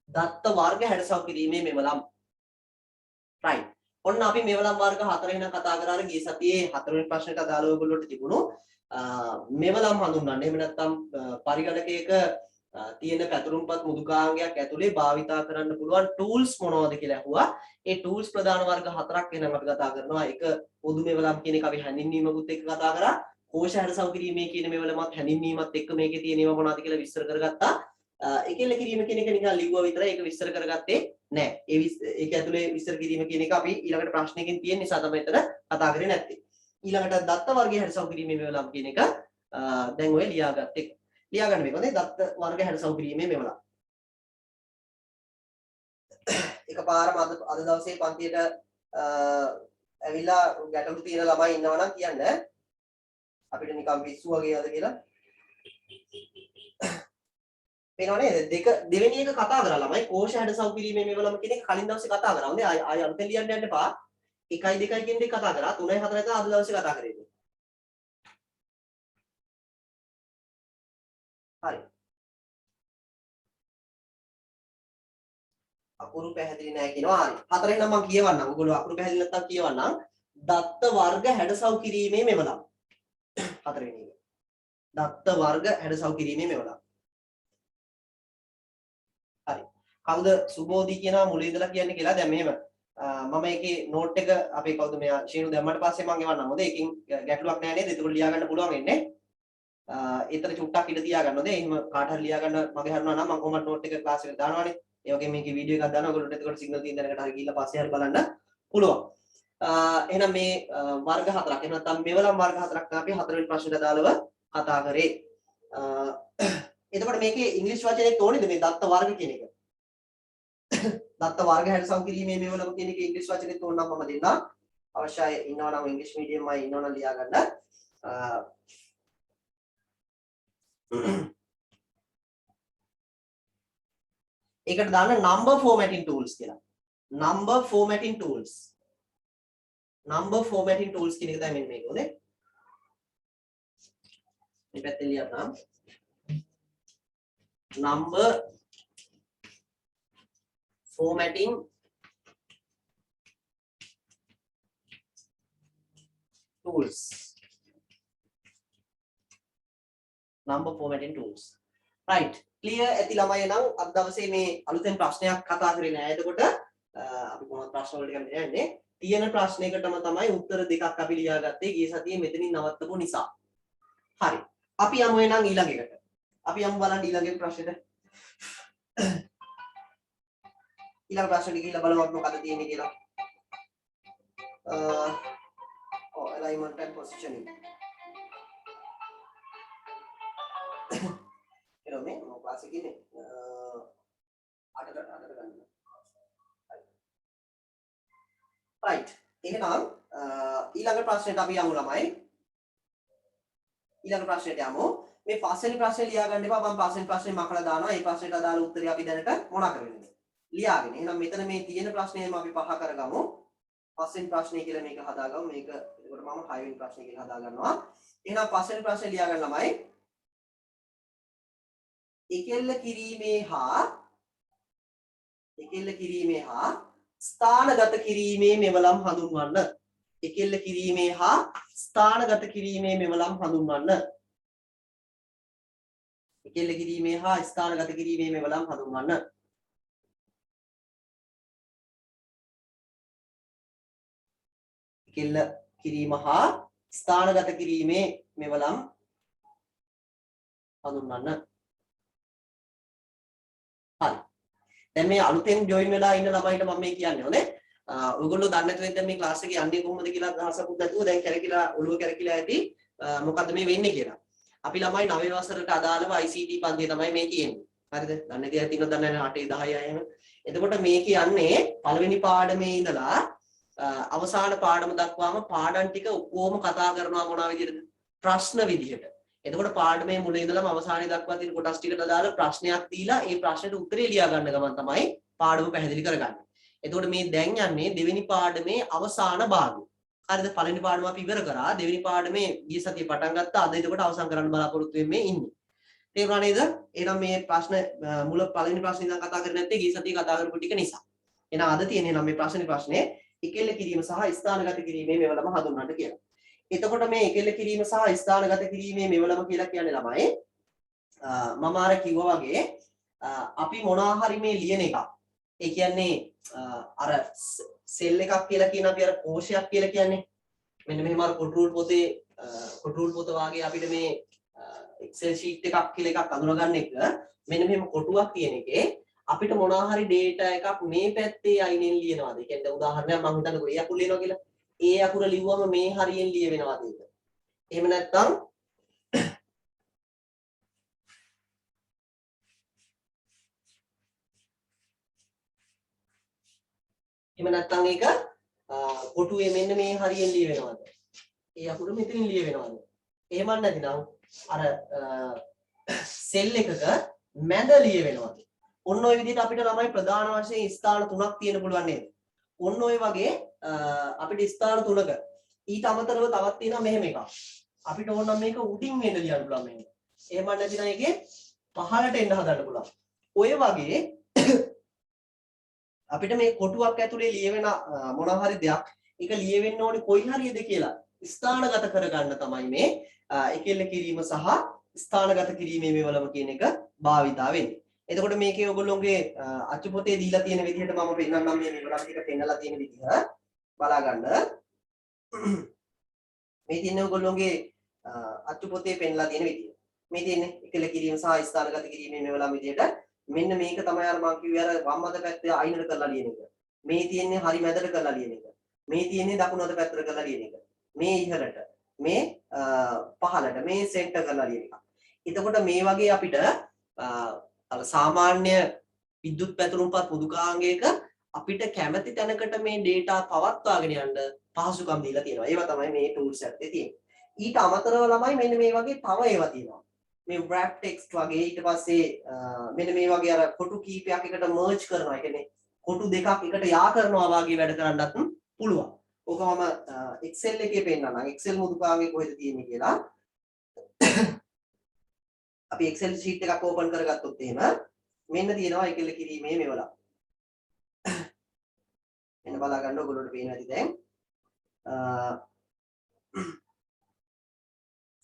දත්ත වර්ග හැඩසව් කිරීමේ මෙවලම්. right. ඔන්න අපි මෙවලම් වර්ග 4 වෙන කතා කරාර ගිය සතියේ 4 වෙනි ප්‍රශ්නෙට අදාළව ඔයගොල්ලෝට තිබුණු මෙවලම් හඳුන්වන්න. එහෙම නැත්නම් පරිගණකයක තියෙන පැතුරුම්පත් මුදුකාංගයක් ඇතුලේ භාවිතා කරන්න පුළුවන් tools මොනවද කියලා අහුවා. ඒ tools ප්‍රධාන වර්ග 4ක් වෙනම් අපි කතා කරනවා. එක පොදු මෙවලම් කියන එක අපි හැඳින්වීමකුත් එක්ක කතා කරා. කෝෂ හැඩසව් කිරීමේ කියන මෙවලමත් හැඳින්වීමත් එක්ක මේකේ තියෙන ඒවා මොනවද කියලා විස්තර කරගත්තා. එකෙල්ල කිරීම කියන එක නිකන් ලිව්වා විතරයි. ඒක විස්තර කරගත්තේ නැහැ. ඒක ඇතුලේ විස්තර කිරීම කියන එක අපි ඊළඟට ප්‍රශ්නයකින් තියෙන නිසා තමයි එතන කතා කරේ නැත්තේ. ඊළඟට දත්ත වර්ගයේ හැඩසව් කිරීමේ මෙවලම් කියන එක දැන් ඔය ලියාගත්තේ. ලියා ගන්න මේක. හොඳයි. දත්ත වර්ග හැඩසව් කිරීමේ මෙවලම්. එකපාරම අද දවසේ පන්තියට ඇවිල්ලා ගැටලු තියෙන ළමයි ඉන්නවා නම් කියන්න. අපිට නිකන් පිස්සු වගේ යද කියලා. පේනවනේ දෙවෙනි එක කතා කරා ළමයි කෝෂ හැඩසව් කිරීමේ මෙවලම කියන එක කලින් දවසේ කතා කරා. හොඳේ ආය අලුතෙන් ලියන්න යන්න එපා. 1යි 2යි කියන දේ කතා කරා. 3යි 4යි තමයි අද දවසේ කතා කරේ. හරි. අකුරු පැහැදිලි නැහැ කියනවා. හරි. 4ෙන් නම් මම කියවන්නම්. ඔයගොල්ලෝ අකුරු පැහැදිලි නැත්තම් කියවන්නම්. දත්ත වර්ග හැඩසව් කිරීමේ මෙවලම්. 4 වෙනි එක. දත්ත වර්ග හැඩසව් කිරීමේ මෙවලම්. හරි. කවුද සුබෝධි කියනවා මුලින් ඉඳලා කියන්නේ කියලා. දැන් මෙහෙම මම මේකේ නෝට් එක අපේ කවුද මෙයා ශීනු දැම්මට පස්සේ මම එවන්නම්. හොඳේ. ඒකෙන් ගැටලුවක් නැහැ නේද? ඒක ලියා ගන්න පුළුවන් වෙන්නේ. ඒතර චුට්ටක් ඉඳ තියා ගන්න. හොඳේ. එහෙම කාට හරි ලියා ගන්න මගේ හරුණා නම් මම කොහොමද නෝට් එක ක්ලාස් එකට දානවානේ. ඒ වගේ මේකේ වීඩියෝ එකක් දානවා. ඔයගොල්ලන්ට එතකොට සිග්නල් තියෙන දැනකට හරි ගිහිල්ලා පස්සේ හරි බලන්න පුළුවන්. එහෙනම් මේ වර්ග හතරක්. එහෙම නැත්නම් මෙවලම් වර්ග හතරක් තමයි අපි 4 වෙනි ප්‍රශ්නෙට අදාළව කතා කරේ. එතකොට මේකේ ඉංග්‍රීසි වචනේ තෝරන්නේද මේ දත්ත වර්ග කියන එක? දත්ත වර්ග හැඩසව් කිරීමේ මෙවලම කියන එක ඉංග්‍රීසි වචනේ තෝරනම් මම දෙන්නම්. අවශ්‍යයි ඉන්නවා නම් ඉංග්‍රීසි මීඩියම් අය ඉන්නවා නම් ලියා ගන්න. ඒකට දාන්න number formatting tools කියලා. number formatting tools. number formatting tools කියන එක තමයි මෙන්න මේක. හොඳේ. මේ පැත්තෙන් ලියන්න. number formatting tools. number formatting tools. right. clear ඇති ළමයි නම් අද දවසේ මේ අලුතෙන් ප්‍රශ්නයක් කතා කරේ නෑ. එතකොට අපි කොහොමද ප්‍රශ්න වලට යන්නේ? තියෙන ප්‍රශ්නයකටම තමයි උත්තර දෙකක් අපි ලියාගත්තේ ගිය සතියේ මෙතනින් නවත්තපු නිසා. හරි. අපි යමු එහෙනම් ඊළඟ එකට. අපි යමු බලන්න ඊළඟ ප්‍රශ්නෙට. ඊළඟ ප්‍රශ්නෙට ගිහිල්ලා බලමු මොකද තියෙන්නේ කියලා. alignment and positioning. එනවා මේ ක්ලාස් එකේ ඉන්නේ. අඩට ගන්න. right. එහෙනම් ඊළඟ ප්‍රශ්නෙට අපි යමු ළමයි. ඊළඟ ප්‍රශ්නෙට යමු. මේ පස්වෙනි ප්‍රශ්නේ ලියා ගන්න එපා. මම පස්වෙනි ප්‍රශ්නේ මකලා දානවා. ඒ ප්‍රශ්නෙට අදාළ උත්තරය අපි දැනට මොනා කරන්නේ? ලියාගෙන. එහෙනම් මෙතන මේ තියෙන ප්‍රශ්නේම අපි පහ කරගමු. පස්වෙනි ප්‍රශ්නේ කියලා මේක හදාගමු. මේක එතකොට මම 6 වෙනි ප්‍රශ්නේ කියලා හදා ගන්නවා. එහෙනම් පස්වෙනි ප්‍රශ්නේ ලියා ගන්න ළමයි. එකෙල්ල කිරීමේ හා ස්ථානගත කිරීමේ මෙවලම් හඳුන්වන්න. එකෙල්ල කිරීමේ හා ස්ථානගත කිරීමේ මෙවලම් හඳුන්වන්න. එකෙල්ල කිරීමේ හා ස්ථානගත කිරීමේ මෙවලම් හඳුන්වන්න. එකෙල්ල කිරීම හා ස්ථානගත කිරීමේ මෙවලම් හඳුන්වන්න. හරි. දැන් මේ අලුතෙන් ජොයින් වෙලා ඉන්න ළමයිට මම මේ කියන්නේ හොඳේ. ඔයගොල්ලෝ දන්නේ නැතුව දැන් මේ ක්ලාස් එකේ යන්නේ කොහොමද කියලා අදහසකුත් නැතුව දැන් කැරකිලා ඔළුව කැරකිලා ඇති මොකද්ද මේ වෙන්නේ කියලා. අපි ළමයි 9 වසරට අදාළව ICT පන්තිය තමයි මේ කියන්නේ. හරිද? දන්නේ තියා තිනු දන්නේ නැහැ 8 10 අය එහෙම. එතකොට මේ කියන්නේ පළවෙනි පාඩමේ ඉඳලා අවසාන පාඩම දක්වාම පාඩම් ටික ඔක්කොම කතා කරනවා මොනවා විදිහටද? ප්‍රශ්න විදිහට. එතකොට පාඩමේ මුල ඉඳලම අවසානයේ දක්වා තියෙන කොටස් ටිකට අදාළ ප්‍රශ්නයක් දීලා ඒ ප්‍රශ්නෙට උත්තරේ ලියා ගන්න ගමන් තමයි පාඩම පැහැදිලි කරගන්නේ. එතකොට මේ දැන් යන්නේ දෙවෙනි පාඩමේ අවසාන භාගය. හරිද? පළවෙනි පාඩම අපි ඉවර කරා. දෙවෙනි පාඩමේ ගිය සතියේ පටන් ගත්තා. අද එතකොට අවසන් කරන්න බලාපොරොත්තු වෙන්නේ ඉන්නේ. තේරුණා නේද? එහෙනම් මේ ප්‍රශ්න මුල පළවෙනි ප්‍රශ්නේ ඉඳන් කතා කරන්නේ නැත්තේ ගිය සතියේ කතා කරපු ටික නිසා. එහෙනම් අද තියෙන්නේ නම් මේ ප්‍රශ්නේ ඉකෙල්ල කිරීම සහ ස්ථානගත කිරීමේ මෙවලම හඳුන්වන්න කියලා. එතකොට මේ ඉකෙල්ල කිරීම සහ ස්ථානගත කිරීමේ මෙවලම කියලා කියන්නේ ළමයි මම අර කිව්වා වගේ අපි මොනවා හරි මේ ලියන එකක්. ඒ කියන්නේ අර සෙල් එකක් කියලා කියන අපි අර කෝෂයක් කියලා කියන්නේ. මෙන්න මෙහෙම අර කොටරූල් පොත වාගේ අපිට මේ Excel sheet එකක් කියලා එකක් අඳුනගන්න එක මෙන්න මෙහෙම කොටුවක් තියෙන එකේ අපිට මොනවා හරි data එකක් මේ පැත්තේ අයිනෙන් ලියනවාද? ඒ කියන්නේ උදාහරණයක් මම හිතන්නකෝ ඒ අකුර ලියනවා කියලා. ඒ අකුර ලිව්වම මේ හරියෙන් ලියවෙනවාද ඒක? එහෙම නැත්නම් ඒක කොටුවේ මෙන්න මේ හරියෙන් ලියවෙනවද? ඒ අකුර මෙතනින් ලියවෙනවද? එහෙම නැතිනම් අර සෙල් එකක මැද ලියවෙනවද? ඔන්න ඔය විදිහට අපිට ළමයි ප්‍රධාන වශයෙන් ස්ථාන තුනක් තියෙන්න පුළුවන් නේද? ඔන්න ඔය වගේ අපිට ස්ථාන තුනක ඊට අමතරව තවත් තියෙනවා මෙහෙම එකක්. අපිට ඕන නම් මේක උඩින් එන්න ලියන්න පුළුවන් මෙහෙම. එහෙම නැතිනම් ඒකේ පහළට එන්න හදන්න පුළුවන්. ඔය වගේ අපිට මේ කොටුවක් ඇතුලේ ලියවෙන මොනවා හරි දෙයක් ඒක ලියවෙන්න ඕනේ කොයි හරියද කියලා ස්ථානගත කරගන්න තමයි මේ එකෙල්ල කිරීම සහ ස්ථානගත කිරීමේ මෙවලම කියන එක භාවිතා වෙන්නේ. එතකොට මේකේ ඔයගොල්ලෝගේ අච්චු පොතේ දීලා තියෙන විදිහට මම පෙන්නන්නම් මේ මෙවලම් ටික පෙන්නලා තියෙන විදිහ බලා ගන්න. මේ තියෙන ඔයගොල්ලෝගේ අච්චු පොතේ පෙන්නලා තියෙන විදිහ. මේ තියෙන්නේ එකෙල්ල කිරීම සහ ස්ථානගත කිරීමේ මෙවලම් විදිහට මෙන්න මේක තමයි අර මම කිව්වේ අර වම් අත පැත්තේ අයිනට කරලා ලියන එක. මේ තියෙන්නේ හරි මැදට කරලා ලියන එක. මේ තියෙන්නේ දකුණු අත පැත්තට කරලා ලියන එක. මේ ඉහළට, මේ පහළට, මේ සෙන්ටර් කරලා ලියන එක. එතකොට මේ වගේ අපිට අර සාමාන්‍ය විද්‍යුත් පැතුරුම්පත් මුදුකාංගයක අපිට කැමති තැනකට මේ data පවත්වාගෙන යන්න පහසුකම් දීලා තියෙනවා. ඒවා තමයි මේ tools එකේ තියෙන්නේ. ඊට අමතරව ළමයි මෙන්න මේ වගේ තව ඒවා තියෙනවා. මේ wrap text වගේ ඊට පස්සේ මෙන්න මේ වගේ අර කොටු කීපයක් එකට merge කරනවා. ඒ කියන්නේ කොටු දෙකක් එකට යා කරනවා වගේ වැඩ කරන්නත් පුළුවන්. ඕක මම Excel එකේ පෙන්නන්නම්. Excel මුදුකාංගේ කොහෙද තියෙන්නේ කියලා. අපි Excel sheet එකක් open කරගත්තොත් එහෙම මෙන්න තියෙනවා එකෙල්ල කිරීමේ මෙවලම්. මෙන්න බලා ගන්න ඔයගොල්ලෝට පේනවා ඇති දැන්.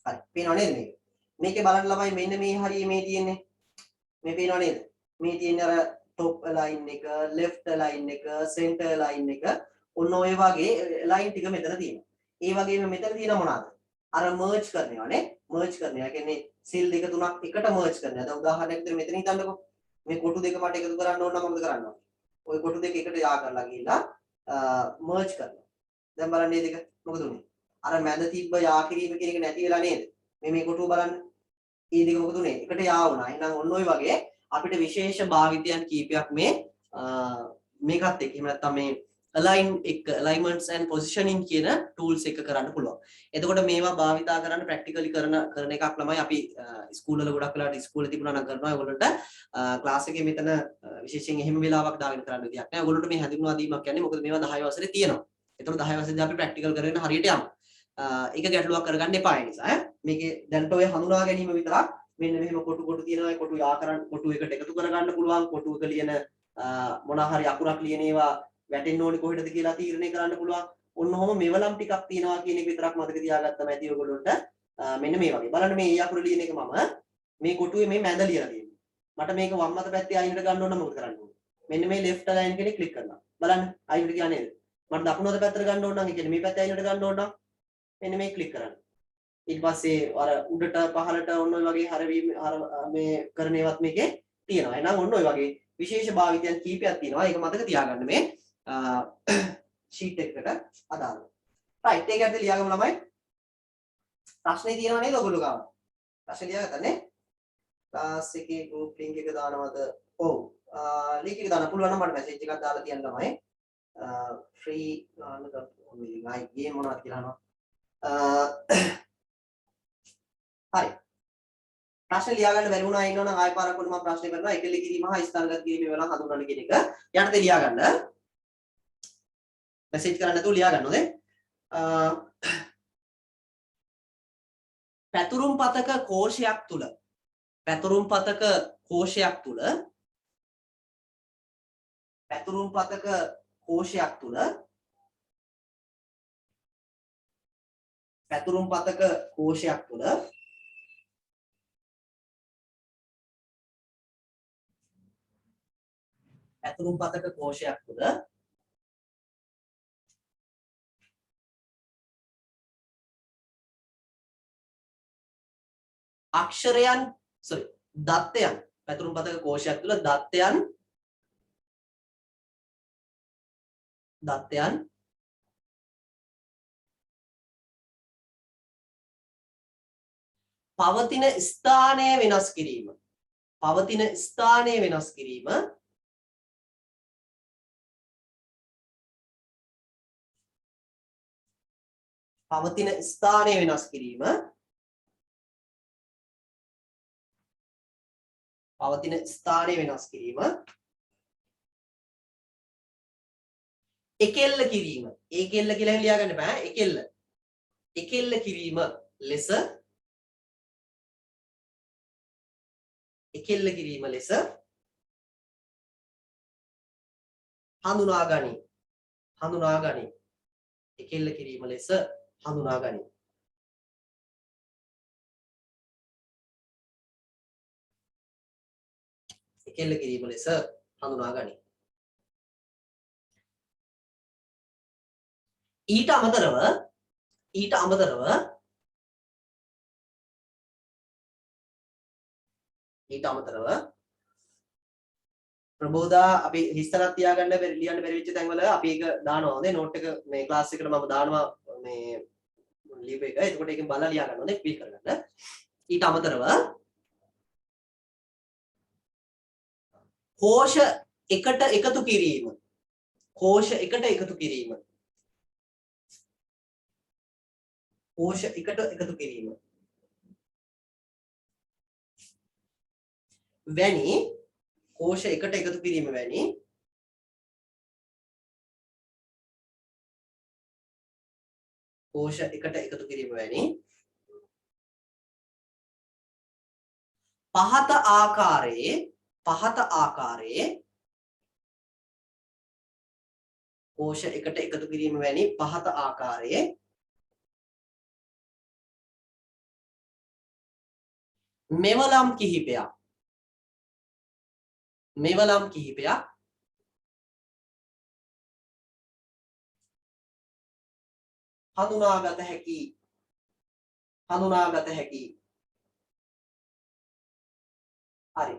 හරි පේනව නේද මේක? මේකේ බලන්න ළමයි මෙන්න මේ හරිය මේ තියෙන්නේ. මේ පේනව නේද? මේ තියෙන්නේ අර top line එක, left line එක, center line එක. ඔන්න ඔය වගේ line ටික මෙතන තියෙනවා. ඒ වගේම මෙතන තියෙන මොනවාද? අර merge කරනවා නේ. merge කරනවා. ඒ කියන්නේ සෙල් දෙක තුනක් එකට merge කරනවා. දැන් උදාහරණයක් විදිහට මෙතන හිතන්නකෝ. මේ කොටු දෙක මට එකතු කරන්න ඕන නම් මොකද කරන්න ඕනේ? ওই කොටු දෙක එකට යා කරලා ගිහිල්ලා merge කරනවා. දැන් බලන්න මේ දෙක මොකද උනේ? අර මැද තිබ්බ යා කිරීම කියන එක නැති වෙලා නේද? මේ කොටුව බලන්න. මේ දෙක මොකද උනේ? එකට යා වුණා. එහෙනම් ඔන්න ඔය වගේ අපිට විශේෂ භාවිතයන් කීපයක් මේ මේකත් එක්ක එහෙම නැත්නම් මේ alignments and positioning කියන tools එක කරන්න පුළුවන්. එතකොට මේවා භාවිතා කරන්න practically කරන එකක් ළමයි අපි ස්කූල් වල ගොඩක් වෙලාවට ඉස්කෝලේ තිබුණා නම් කරනවා. ඒගොල්ලන්ට ක්ලාස් එකේ මෙතන විශේෂයෙන් එහෙම වෙලාවක් දාගෙන කරන්න විදියක් නැහැ. ඒගොල්ලන්ට මේ හැඳින්වා දීමක් කියන්නේ මොකද මේවා 10 වසරේ තියෙනවා. එතකොට 10 වසරේදී අපි practical කරගෙන හරියට යමු. ඒක ගැටලුවක් කරගන්න එපා ඒ නිසා. මේකේ දැන්ට ඔය හඳුනා ගැනීම විතරක් මෙන්න මෙහෙම කොටු තියෙනවා. ඒ කොටු යා කරන්න කොටු එකට එකතු කරගන්න පුළුවන්. කොටුවක ලියන මොනවා හරි අකුරක් ලියන ඒවා වැටෙන්න ඕනේ කොහෙටද කියලා තීරණය කරන්න පුළුවන්. ඔන්න ඔහොම මෙවලම් ටිකක් තියෙනවා කියන එක විතරක් මතක තියාගත්තම ඇති ඔයගොල්ලන්ට. මෙන්න මේ වගේ. බලන්න මේ අකුර ලියන එක මම මේ කොටුවේ මේ මැද ලියලා තියෙනවා. මට මේක වම් අත පැත්තේ අයිනට ගන්න ඕන නම් මොකද කරන්න ඕනේ? මෙන්න මේ left line කෙනේ ක්ලික් කරනවා. බලන්න අයිනට ගියා නේද? මට දකුණු අත පැත්තට ගන්න ඕන නම් ඒ කියන්නේ මේ පැත්තේ අයිනට ගන්න ඕන නම් මෙන්න මේ ක්ලික් කරන්න. ඊට පස්සේ අර උඩට පහළට ඔන්න ඔය වගේ හරවීම මේ කරන ඒවත් මේකේ තියෙනවා. එහෙනම් ඔන්න ඔය වගේ විශේෂ භාවිතයන් කීපයක් තියෙනවා. ඒක මතක තියාගන්න මේ sheet එකකට අදාළව. right ඒක ඇතුලේ ලියාගමු ළමයි. ප්‍රශ්නේ තියෙනව නේද ඔයගොල්ලෝ ගාව? ප්‍රශ්නේ ලියාගත්තා නේ? class එකේ group link එක දානවද? ඔව්. link එක දාන්න පුළුවන් නම් මට message එකක් දාලා තියන්න ළමයි. free ගන්න ගමු. game මොනවද කියලා අහනවා. හරි. ප්‍රශ්න ලියා ගන්න බැරි වුණා ඉන්නවනම් ආයෙ පාරක් වුණ මම ප්‍රශ්න කරනවා එකල කිරීම හා ස්ථානගත කිරීම වෙලා හඳුන්වන්න කියන එක යටතේ ලියා ගන්න. මෙසේජ් කරන්න නැතුව ලියා ගන්න ඕනේ. පැතුරුම් පතක කෝෂයක් තුල පැතුරුම් පතක කෝෂයක් තුල පැතුරුම් පතක කෝෂයක් තුල පැතුරුම් පතක කෝෂයක් තුල පැතුරුම් පතක කෝෂයක් තුල අක්ෂරයන් දත්තයන් පැතුරුම් පතක කෝෂයක් තුල දත්තයන් පවතින ස්ථානය වෙනස් කිරීම පවතින ස්ථානය වෙනස් කිරීම පවතින ස්ථානය වෙනස් කිරීම පවතින ස්ථානය වෙනස් කිරීම එකෙල්ල කිරීම ඒකෙල්ල කියලා ලියා ගන්න බෑ එකෙල්ල කිරීම ලෙස එකෙල්ල කිරීම ලෙස හඳුනා ගනි එකෙල්ල කිරීම ලෙස හඳුනා ගනි එකෙල්ල කිරීම ලෙස හඳුනා ගනි ඊට අමතරව ප්‍රබෝධා අපි හිස්තරක් තියාගන්න ලියන්න බැරි වෙච්ච තැන්වල අපි ඒක දානවා හොඳේ නෝට් එක මේ ක්ලාස් එකට මම දානවා මේ ලියපු එක. එතකොට ඒකෙන් බලලා ලියා ගන්න හොඳේ ක්ලික් කරගන්න. ඊට අමතරව කෝෂ එකට එකතු කිරීම වැනි කෝෂ එකට එකතු කිරීම වැනි පහත ආකාරයේ කෝෂ එකට එකතු කිරීම වැනි පහත ආකාරයේ මෙවලම් කිහිපයක් හඳුනාගත හැකි හරි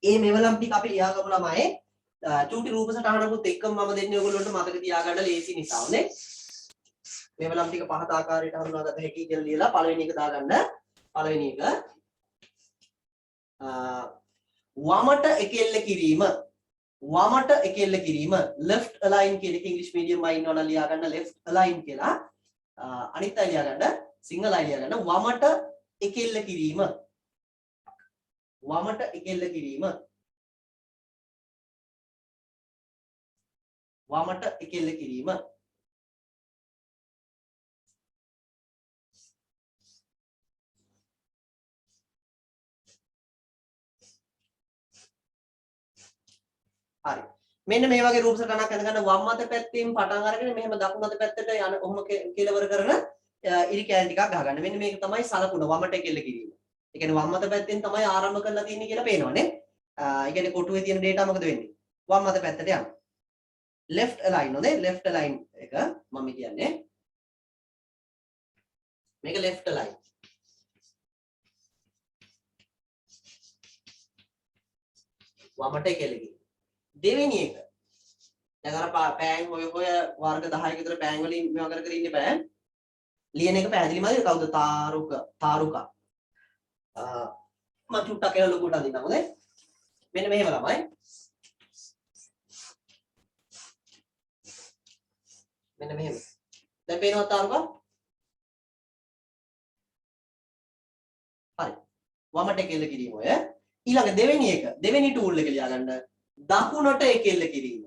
ඒ මෙවලම් ටික අපි ලියාගමු ළමයි චූටි රූප සටහනකුත් එක්කම මම දෙන්නේ ඔයගොල්ලන්ට මතක තියාගන්න ලේසි නිසා නේ මෙවලම් ටික පහත ආකාරයට හඳුනාගත හැකි කියලා ලියලා පළවෙනි එක දාගන්න පළවෙනි එක වමට එකෙල්ල කිරීම left align කියන එක ඉංග්‍රීසි මීඩියම් වයින් වල ලියා ගන්න left align කියලා අනිත් අය ලියා ගන්න සිංහල අය ලියා ගන්න වමට එකෙල්ල කිරීම හරි මෙන්න මේ වගේ රූප සටහනක් අඳගන්න වම් අත පැත්තෙන් පටන් අරගෙන මෙහෙම දකුණු අත පැත්තට යන ඔහොම කෙලවර කරන ඉරි කෑලි ටිකක් ගහගන්න. මෙන්න මේක තමයි සලකුණ වමට කෙල්ල කිරීම. ඒ කියන්නේ වම් අත පැත්තෙන් තමයි ආරම්භ කරලා තියෙන්නේ කියලා පේනවනේ. ඒ කියන්නේ කොටුවේ තියෙන data මොකද වෙන්නේ? වම් අත පැත්තට යනවා. left align නෝනේ left align එක මම කියන්නේ. මේක left align. වමට කෙල්ල කිරීම. දෙවෙනි එක දැන් අර පෑන් ඔය වර්ග 10ක විතර පෑන් වලින් මේවා කර ඉන්නේ පෑන් ලියන එක පැහැදිලිමද කවුද තාරුකා මම චුට්ටක් කියලා ලොකුට අදින්නම් හොඳේ මෙන්න මෙහෙම ළමයි මෙන්න මෙහෙම දැන් පේනවද තාරුකා වමට එකෙල්ල කිරීම ඔය ඊළඟ දෙවෙනි ටූල් එක ලියා ගන්න දකුණට එකෙල්ල කිරීම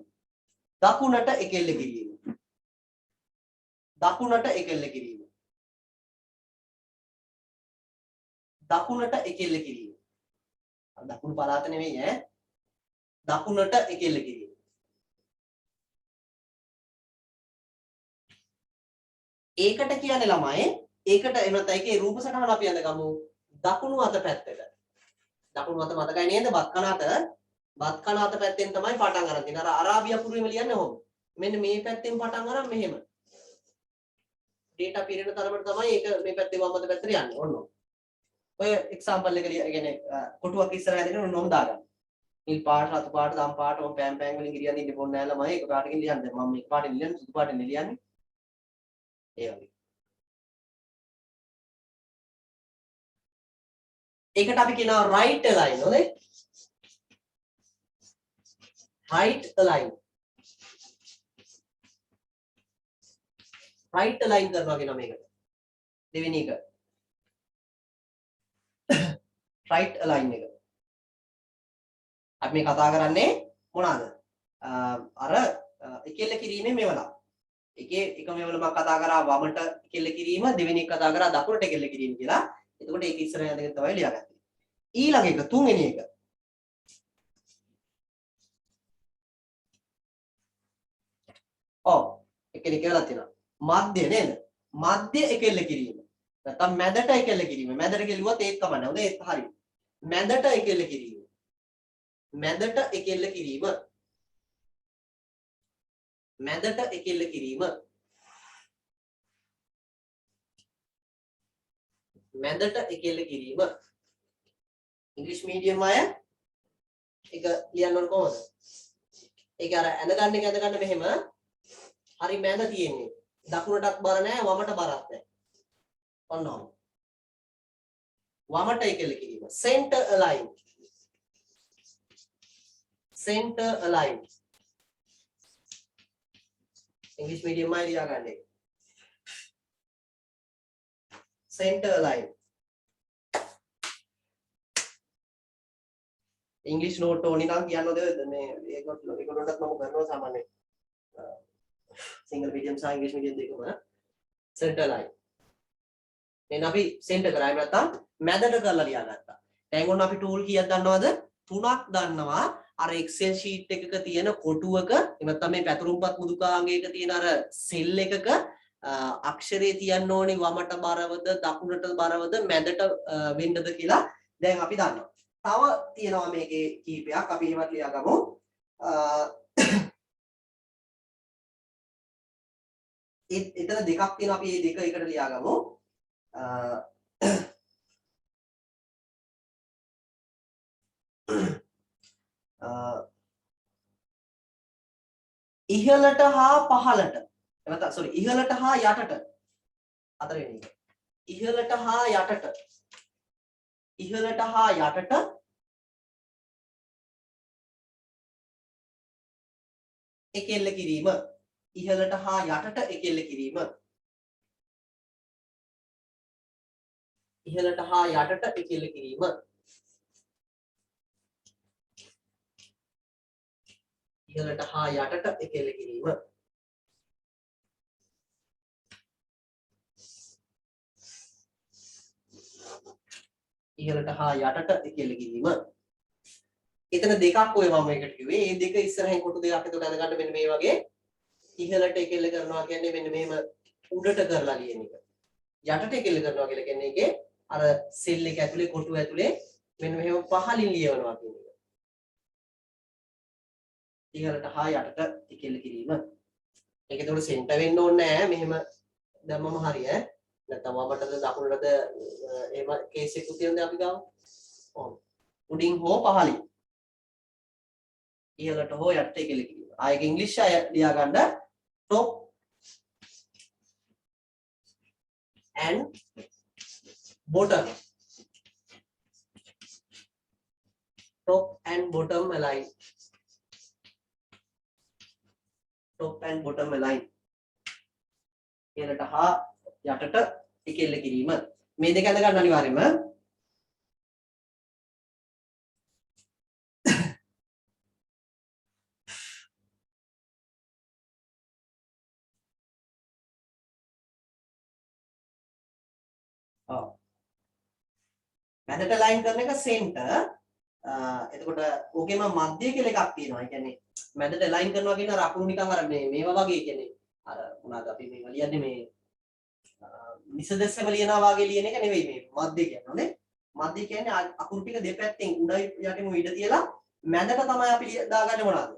දකුණට එකෙල්ල කිරීම දකුණට එකෙල්ල කිරීම දකුණට එකෙල්ල කිරීම දකුණු පළාත නෙවෙයි ඈ දකුණට එකෙල්ල කිරීම ඒකට කියන්නේ ළමයි ඒකට එහෙම නැත්නම් ඒකේ රූප සටහන අපි යන්න ගමු දකුණු අත පැත්තට දකුණු අත මතකයි නේද බත් කන අත පැත්තෙන් තමයි පටන් ගන්න තියෙන්නේ අර අරාබිය පුරුවෙම ලියන්නේ කොහොමද මෙන්න මේ පැත්තෙන් පටන් අරන් මෙහෙම data පිරෙන තරමට තමයි ඒක මේ පැත්තේ වම් අත පැත්තට යන්නේ ඔන්න ඔය එක්සැම්පල් එක කියන්නේ කොටුවක් ඉස්සරහ දෙන ඔන්න ඔහොම දාගන්න නිල් පාට රතු පාට දම් පාට ඔය පෑන් වලින් ගිරියන් ඉන්න පොන්න නැහැ ළමයි එක පාටකින් ලියන්න දැන් මම එක පාටින් ලියන්නේ සුදු පාටින් ලියන්නේ ඒ වගේ ඒකට අපි කියනවා right align හොඳයි right align කරනවා කියන මේකට දෙවෙනි එක right align එක අපි මේ කතා කරන්නේ මොනවාද අර එකෙල්ල කිරීමේ මෙවලා එකේ එක මෙවල මම කතා කරා වමට එකෙල්ල කිරීම දෙවෙනි එක කතා කරා දකුණට එකෙල්ල කිරීම කියලා එතකොට ඒක ඉස්සරහ යනකන් තමයි ලියාගත්තේ ඊළඟ එක තුන්වෙනි එක ඔව් එකෙනෙක් කියලා තියෙනවා මධ්‍ය නේද මධ්‍ය එකෙල්ල කිරීම නැත්නම් මැදට එකෙල්ල කිරීම මැදට කෙලුවත් ඒත් කමන්නේ හොඳ ඒත් හරි මැදට එකෙල්ල කිරීම මැදට එකෙල්ල කිරීම මැදට එකෙල්ල කිරීම මැදට එකෙල්ල කිරීම ඉංග්‍රීසි මීඩියම් අය ඒක ලියන්න ඕන කොහොමද ඒක අර ඇඳ ගන්න මෙහෙම හරි මැද තියෙන්නේ දකුණටත් බර නැහැ වමට බරත් නැහැ ඔන්න ඔහොම වමට එකෙල්ල කිරීම center align ඉංග්‍රීසි මීඩියම් අය ලියා ගන්න එක center align ඉංග්‍රීසි නෝට් ඕනි නම් කියන්නද මේ ඒකටත් මම කරනවා සාමාන්‍යයෙන් සිංගල් මීඩියම් සහ ඉංග්‍රීසි මීඩියම් දෙකම center align දැන් අපි center කරා නැත්තම් මැදට කරලා ලියාගත්තා දැන් ඔන්න අපි ටූල් කීයක් දන්නවද තුනක් දන්නවා අර Excel sheet එකක තියෙන කොටුවක එහෙම නැත්නම් මේ පැතුරුම්පත් මුදුකාංගයක තියෙන අර සෙල් එකක අක්ෂරේ තියන්න ඕනේ වමට බරවද දකුණට බරවද මැදට වෙන්නද කියලා දැන් අපි දන්නවා. තව තියෙනවා මේකේ කීපයක් අපි ඒවත් ලියාගමු. එතන දෙකක් තියෙනවා අපි මේ දෙක එකට ලියාගමු. ඉහළට හා පහළට එතන sorry ඉහළට හා යටට හතරවෙනි එක ඉහළට හා යටට එකෙල්ල කිරීම ඉහළට හා යටට එකෙල්ල කිරීම ඉහළට හා යටට එකෙල්ල කිරීම ඉහළට හා යටට එකෙල්ල කිරීම ඉහළට හා යටට එකෙල්ල කිරීම එතන දෙකක් ඔය මම එකට කිව්වේ මේ දෙක ඉස්සරහින් කොටු දෙකක් එතකොට අඳගන්න මෙන්න මේ වගේ ඉහළට එකෙල්ල කරනවා කියන්නේ මෙන්න මෙහෙම උඩට කරලා ලියන එක යටට එකෙල්ල කරනවා කියලා කියන්නේ ඒකේ අර සෙල් එක ඇතුලේ කොටුව ඇතුලේ මෙන්න මෙහෙම පහලින් ලියවනවා කියන එක ඉහළට හා යටට එකෙල්ල කිරීම. ඒක එතකොට සෙන්ටර් වෙන්න ඕනේ නැහැ. මෙහෙම දැම්මම හරිය ඈ. නැත්නම් වමටද දකුණටද එහෙම කේස් එකක් තියෙනද අපි ගාව. ඔව්. උඩින් හෝ පහලින්. ඉහළට හෝ යටට එකෙල්ල කිරීම. ආයෙක ඉංග්‍රීසි අය ලියා ගන්න top and bottom. top and bottom align. top and bottom align ඉහළට හා යටට එකෙල්ල කිරීම මේ දෙක අඳ ගන්න අනිවාර්යයෙන්ම ඔව් මැදට ලයින් කරන එක සෙන්ටර් එතකොට ඕකේම මධ්‍ය කියලා එකක් තියෙනවා. ඒ කියන්නේ මැදට ලයින් කරනවා කියන අර අකුරු නිකන් අර මේවා වගේ කියන්නේ අර මොනවාද අපි මේවා ලියන්නේ මේ නිසදස්සම ලියනවා වගේ ලියන එක නෙවෙයි මේ මධ්‍ය කියන්නේ නේ. මධ්‍ය කියන්නේ අකුරු ටික දෙපැත්තෙන් උඩයි යටින් ඉඩ තියලා මැදට තමයි අපි දාගන්නේ මොනවාද?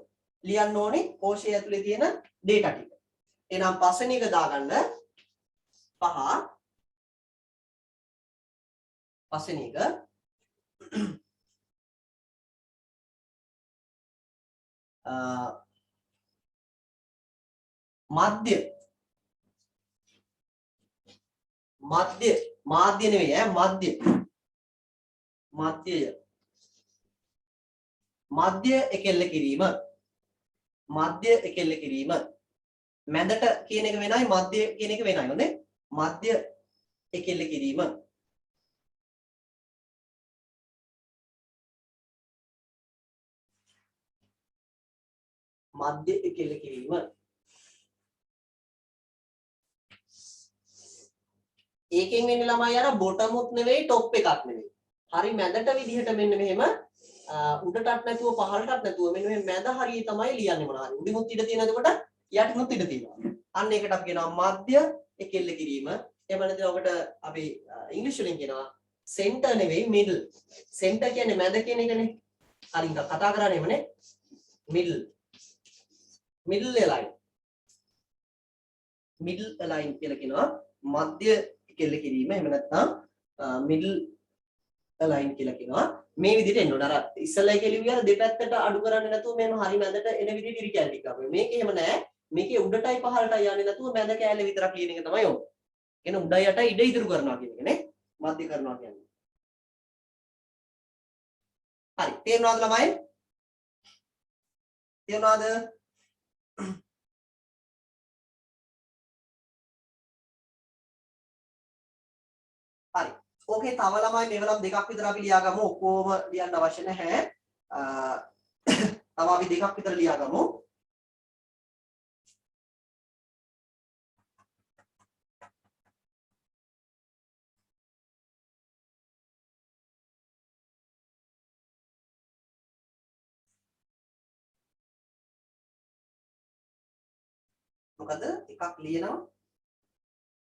ලියන්න ඕනේ කෝෂය ඇතුලේ තියෙන data ටික. එහෙනම් පස්වෙනි එක දාගන්න 5 පස්වෙනි එක මධ්‍ය මාධ්‍ය නෙවෙයි මධ්‍ය එකෙල්ල කිරීම මැදට කියන එක වෙනයි මධ්‍ය කියන එක වෙනයි නේද මධ්‍ය එකෙල්ල කිරීම මධ්‍ය එකෙල්ල කිරීම ඒකෙන් වෙන්නේ ළමයි අර බොටම් උත් නෙවෙයි টොප් එකක් නෙවෙයි. හරි මැදට විදිහට මෙන්න මෙහෙම උඩටත් නැතුව පහළටත් නැතුව මෙන්න මේ මැද හරිය තමයි ලියන්නේ මොනවා හරි. උඩිමුත් ඉඳ තියෙන එතකොට යටිමුත් ඉඳ තියෙනවා. අන්න ඒකට අපි කියනවා මධ්‍ය එකෙල්ල කිරීම. එහෙම නැත්නම් ඔකට අපි ඉංග්‍රීසි වලින් කියනවා සෙන්ටර් නෙවෙයි මිඩල්. සෙන්ටර් කියන්නේ මැද කියන එකනේ. කලින් කතා කරානේමනේ. Middle. Middle line. Middle line කියලා කියනවා මධ්‍ය කෙල්ල කිරීම එහෙම නැත්නම් මිඩල් ලයින් කියලා කියනවා මේ විදිහට එන්න ඕන අර ඉස්සල්ලා කෙලිවිය අර දෙපැත්තට අඩු කරන්නේ නැතුව මෙහෙම හරි මැදට එන විදිහට ඉරි කැලි ටික අපේ මේක එහෙම නෑ මේකේ උඩටයි පහළටයි යන්නේ නැතුව මැද කැලේ විතරක් ලියන එක තමයි ඕක එන උඩයි යටයි ඉඩ ඉදිරි කරනවා කියන එක නේ මධ්‍ය කරනවා කියන්නේ හරි තේරෙනවද ළමයි තේරෙනවද හරි. ඕකේ තව ළමයි මෙවලම් දෙකක් විතර අපි ලියාගමු. ඔක්කොම ලියන්න අවශ්‍ය නැහැ. තව අපි දෙකක් විතර ලියාගමු. මොකද එකක් ලියනවා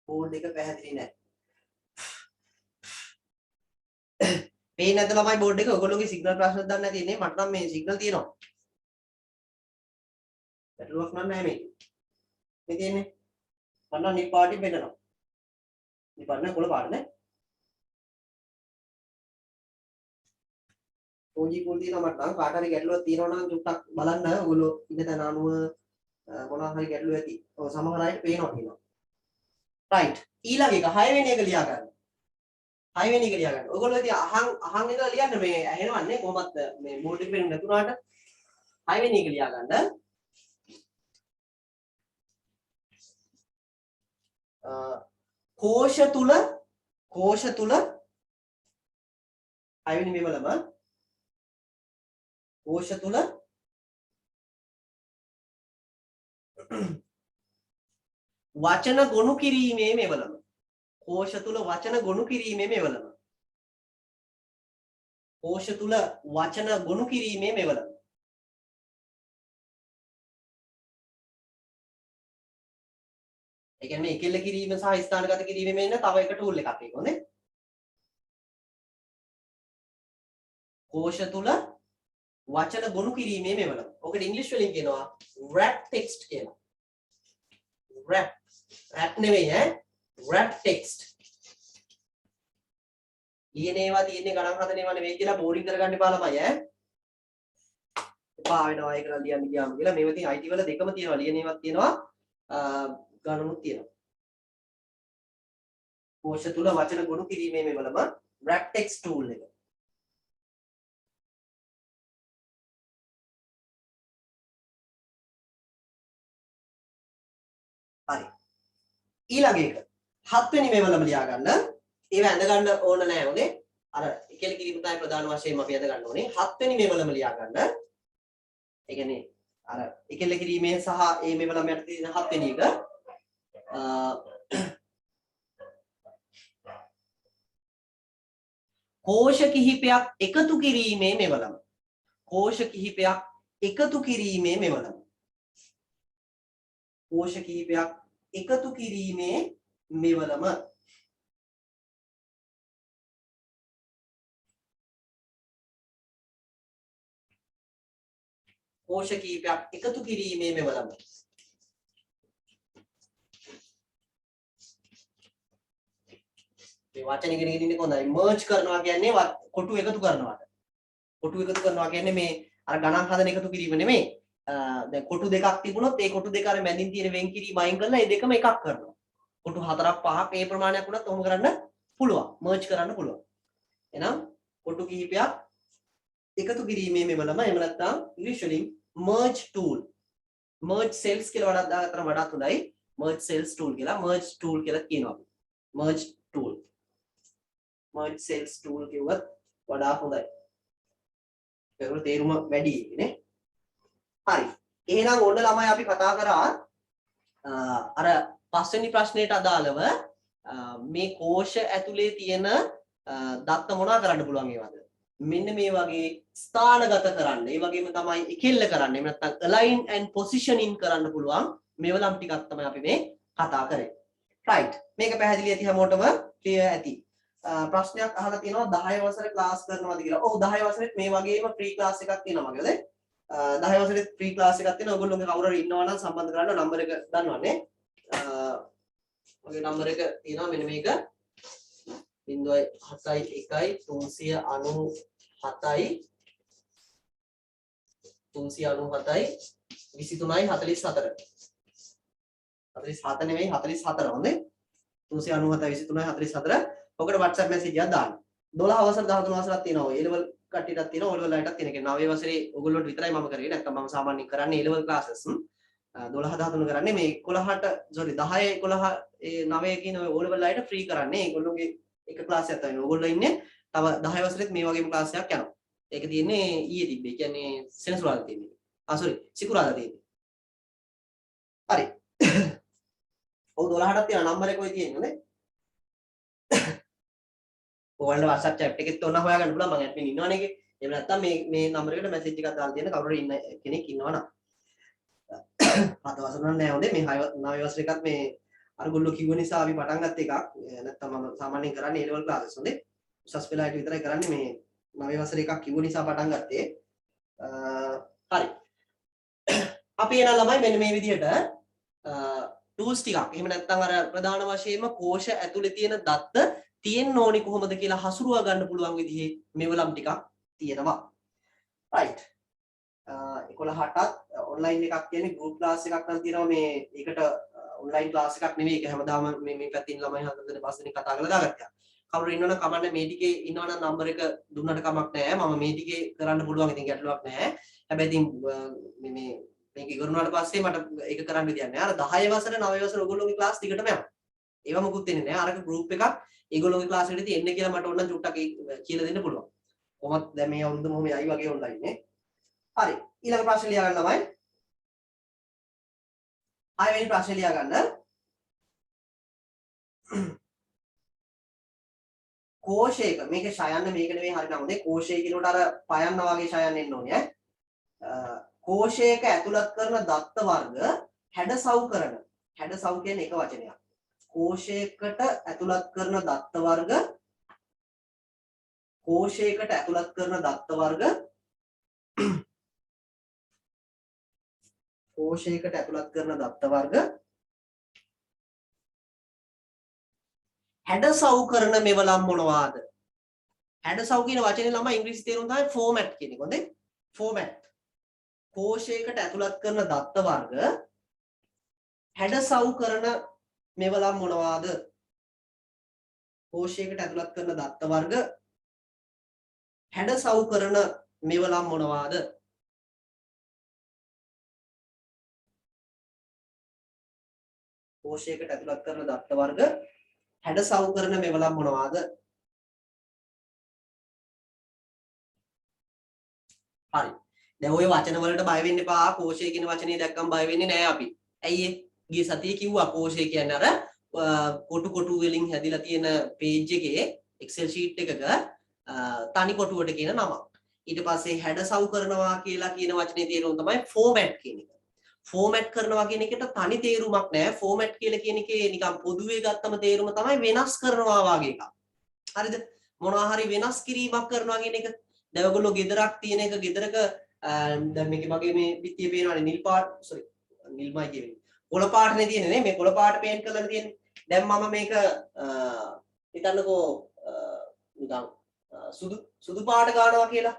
බෝඩ් එක පැහැදිලි නැහැ. පේන්නේ නැද්ද ළමයි බෝඩ් එක? ඔයගොල්ලෝගේ සිග්නල් ප්‍රශ්නයක් දන්නේ නැති ඉන්නේ. මට නම් මේ සිග්නල් තියෙනවා. ගැටලුවක් නැහැ මේක. මේ තියෙන්නේ. මම නම් නිල් පාටින් පෙන්නනවා. නිල් පාට නෑ කොළ පාට නේ. ඕජි කුල් තියෙනවා මට නම් කාට හරි ගැටලුවක් තියෙනවා නම් චුට්ටක් බලන්න. ඔයගොල්ලෝ ඉන්න තැන අනුව මොනවා හරි ගැටලුවක් ඇති. ඔය සමහර අයට පේනවා කියනවා. රයිට්. ඊළඟ එක 6 වෙනි එක ලියා ගන්න. 6 වෙනි එක ලියා ගන්න. ඔයගොල්ලෝ ඉතින් අහන් ඉඳලා ලියන්න මේ ඇහෙනවන්නේ කොහොමද මේ බෝඩ් එක පෙන්නේ නැතුණාට 6 වෙනි එක ලියා ගන්න. කෝෂ තුල 6 වෙනි මෙවලම කෝෂ තුල වචන ගොනු කිරීමේ මෙවලම කෝෂ තුල වචන ගොනු කිරීමේ මෙවලම කෝෂ තුල වචන ගොනු කිරීමේ මෙවලම ඒ කියන්නේ එකෙල්ල කිරීම සහ ස්ථානගත කිරීමේ මෙන්න තව එක ටූල් එකක් ඒක හොඳේ කෝෂ තුල වචන ගොනු කිරීමේ මෙවලම ඔකට ඉංග්‍රීසි වලින් කියනවා wrap text කියලා wrap නෙවෙයි wrap text ලියන ඒවා තියෙන්නේ ගණන් හදන ඒවා නෙවෙයි කියලා බෝඩින් කරගන්න එපා ළමයි එපා වෙනවා ඒක ලියන්න ගියාම කියලා මේවා ඉතින් IT වල දෙකම තියෙනවා ලියන ඒවාත් තියෙනවා ගණනුත් තියෙනවා කෝෂ තුල වචන ගොනු කිරීමේ මෙවලම wrap text tool එක හරි ඊළඟ එක 7 වෙනි මෙවලම ලියා ගන්න ඒව ඇඳ ගන්න ඕන නෑ ඕනේ අර එකල කිරීම තමයි ප්‍රධාන වශයෙන්ම අපි ඇඳ ගන්න ඕනේ 7 වෙනි මෙවලම ලියා ගන්න ඒ කියන්නේ අර එකල කිරීමේ සහ මේ මෙවලම යට තියෙන 7 වෙනි එක කෝෂ කිහිපයක් එකතු කිරීමේ මෙවලම. කෝෂ කිහිපයක් එකතු කිරීමේ මෙවලම. කෝෂ කිහිපයක් එකතු කිරීමේ මෙවලම. කෝෂ කිහිපයක් එකතු කිරීමේ මෙවලම. මේ වචන ඉගෙන ගන්න ඉන්නේ කොහොමද? merge කරනවා කියන්නේ කොටු එකතු කරනවාට. කොටු එකතු කරනවා කියන්නේ මේ අර ගණන් හදන එකතු කිරීම නෙමෙයි. දැන් කොටු දෙකක් තිබුණොත් ඒ කොටු දෙක අර මැදින් තියෙන වෙන් කිරීම අයින් කරලා ඒ දෙකම එකක් කරනවා. කොටු 4ක් 5ක් ඒ ප්‍රමාණයක් වුණත් ඔහොම කරන්න පුළුවන්. merge කරන්න පුළුවන්. එහෙනම් කොටු කිහිපයක් එකතු කිරීමේ මෙවලම එහෙම නැත්නම් ඉංග්‍රීසි වලින් merge tool. merge cells කියලා වඩාත් හොඳයි. merge cells tool කියලා merge tool කියලා කියනවා. merge tool. merge cells tool කිව්වත් වඩා හොඳයි. ඒකවල තේරුම වැඩි නේ. හරි. එහෙනම් ඕන්න ළමයි අපි කතා කරා අර පස්වෙනි ප්‍රශ්නෙට අදාළව මේ කෝෂ ඇතුලේ තියෙන දත්ත මොනවා කරන්න පුළුවන් ඒවද? මෙන්න මේ වගේ ස්ථානගත කරන්න. ඒ වගේම තමයි එකෙල්ල කරන්න. එහෙම නැත්නම් align and positioning කරන්න පුළුවන්. මේවලම් ටිකක් තමයි අපි මේ කතා කරේ. right. මේක පැහැදිලි ඇති හැමෝටම clear ඇති. ප්‍රශ්නයක් අහලා තියෙනවා 10 වසරේ ක්ලාස් කරනවාද කියලා. ඔව් 10 වසරේත් මේ වගේම ෆ්‍රී ක්ලාස් එකක් තියෙනවා මගේද? 10 වසරේ ෆ්‍රී ක්ලාස් එකක් තියෙනවා. ඔයගොල්ලෝගේ කවුරු හරි ඉන්නවා නම් සම්බන්ධ කරන්න නම්බර එක දන්නවනේ. මගේ නම්බර එක තියෙනවා මෙන්න මේක 071 397 23 44 47 නෙවෙයි 44 හොඳේ 397 23 44 ඔකට WhatsApp message එකක් දාන්න 12 වසර 13 වසරක් තියෙනවා A level කට්ටියටත් තියෙනවා O level අයටත් තියෙනවා කියන්නේ 9 වසරේ ඔයගොල්ලෝට විතරයි මම කරේ නැත්නම් මම සාමාන්‍යයෙන් කරන්නේ A level classes 12 13 කරන්නේ මේ 11ට sorry 10 11 ඒ 9 කියන O level අයට free කරන්නේ ඒගොල්ලෝගේ එක ක්ලාස් එකක් තමයි ඕගොල්ලෝ ඉන්නේ තව 10 වසරෙත් මේ වගේම ක්ලාස් එකක් යනවා ඒක තියෙන්නේ ඊයේ තිබ්බේ කියන්නේ සෙනසුරාදා තියෙන්නේ sorry සිකුරාදා තියෙන්නේ හරි ඔව් 12ටත් තියෙන නම්බර එක ඔය තියෙන්නේ නේ ඔයාලට WhatsApp chat එකෙත් ඔන්න හොයාගන්න පුළුවන් මම ඇඩ්මින් ඉන්නවනේ ඒකේ එහෙම නැත්නම් මේ නම්බර එකට මැසේජ් එකක් දාලා දෙන්න කවුරු හරි ඉන්න කෙනෙක් ඉන්නවනම් අත වසරක් නෑ හොඳේ මේ 9 වසර එකත් මේ අරගොල්ලෝ කිව්ව නිසා අපි පටන් ගත්ත එකක් නැත්නම් මම සාමාන්‍යයෙන් කරන්නේ A level classes හොඳේ උසස් වෙලාවට විතරයි කරන්නේ මේ 9 වසර එකක් කිව්ව නිසා පටන් ගත්තේ හරි අපි එන ළමයි මෙන්න මේ විදිහට tools ටිකක් එහෙම නැත්නම් අර ප්‍රධාන වශයෙන්ම කෝෂ ඇතුලේ තියෙන දත්ත තියෙන්න ඕනි කොහොමද කියලා හසුරුවා ගන්න පුළුවන් විදිහේ මෙවලම් ටිකක් තියෙනවා right 11ටත් ඔන්ලයින් එකක් කියන්නේ group class එකක් නම් තියෙනවා මේ ඒකට ඔන්ලයින් class එකක් නෙවෙයි ඒක හැමදාම මේ පැත්තෙන් ළමයි හතර පස්සේ කතා කරලා දාගත්තා. කවුරු ඉන්නවනම් කමන්න මේ ටිකේ ඉන්නවනම් නම්බර එක දුන්නට කමක් නැහැ. මම මේ ටිකේ කරන්න පුළුවන් ඉතින් ගැටලුවක් නැහැ. හැබැයි ඉතින් මේක ඉවරුනාට පස්සේ මට ඒක කරන්න දෙයක් නැහැ. අර 10 වසර 9 වසර ඔයගොල්ලෝගේ class ටිකටම යනවා. ඒවා මොකුත් වෙන්නේ නැහැ. අරක group එකක් ඒගොල්ලෝගේ class එකට ඉතින් එන්න කියලා මට ඕන චුට්ටක් කියලා දෙන්න පුළුවන්. කොහොමද දැන් මේ අවුරුද්ද මොහොම යයි වගේ ඔන්ලයින් නේ. හරි ඊළඟ ප්‍රශ්නේ ලියා ගන්න ළමයි 6 වෙනි ප්‍රශ්නේ ලියා ගන්න කෝෂයක මේක ඡයන්න මේක නෙවෙයි හරියට හොඳේ කෝෂය කියනකොට අර පයන්න වගේ ඡයන්න එන්න ඕනේ ඈ කෝෂයක ඇතුළත් කරන දත්ත වර්ග හැඩසව් කරන හැඩසව් කියන්නේ එක වචනයක් කෝෂයකට ඇතුළත් කරන දත්ත වර්ග කෝෂයකට ඇතුළත් කරන දත්ත වර්ග කෝෂයකට ඇතුළත් කරන දත්ත වර්ග හැඩසව් කරන මෙවලම් මොනවාද? හැඩසව් කියන වචනේ ළමයි ඉංග්‍රීසි තේරුම තමයි ෆෝමැට් කියන එක. හොඳේ? ෆෝමැට්. කෝෂයකට ඇතුළත් කරන දත්ත වර්ග හැඩසව් කරන මෙවලම් මොනවාද? කෝෂයකට ඇතුළත් කරන දත්ත වර්ග හැඩසව් කරන මෙවලම් මොනවාද? කෝෂයකට ඇතුළත් කරන දත්ත වර්ග හැඩසව් කරන මෙවලම් මොනවාද? හරි. දැන් ওই වචන වලට බය වෙන්න එපා. කෝෂය කියන වචනේ දැක්කම බය වෙන්නේ නැහැ අපි. ඇයි ඒ? ගිය සතියේ කිව්වා කෝෂය කියන්නේ අර කොටු කොටු වලින් හැදිලා තියෙන page එකේ Excel sheet එකක තනි කොටුවට කියන නම. ඊට පස්සේ හැඩසව් කරනවා කියලා කියන වචනේ තේරුම තමයි ෆෝමැට් කියන එක. ෆෝමැට් කරනවා කියන එකට තනි තේරුමක් නැහැ. ෆෝමැට් කියලා කියන එකේ නිකන් පොදුවේ ගත්තම තේරුම තමයි වෙනස් කරනවා වගේ එකක්. හරිද? මොනවා හරි වෙනස් කිරීමක් කරනවා කියන එක. දැන් ඔයගොල්ලෝ ගෙදරක් තියෙන එක ගෙදරක දැන් මේකේ මගේ මේ පිටියේ පේනවානේ නිල් පාට නිල්මයි කියන්නේ. කොළ පාටනේ තියෙන්නේ නේ මේ කොළ පාට පේන්ට් කරලා තියෙන්නේ. දැන් මම මේක හිතන්නකෝ නිකන් සුදු පාට ගන්නවා කියලා.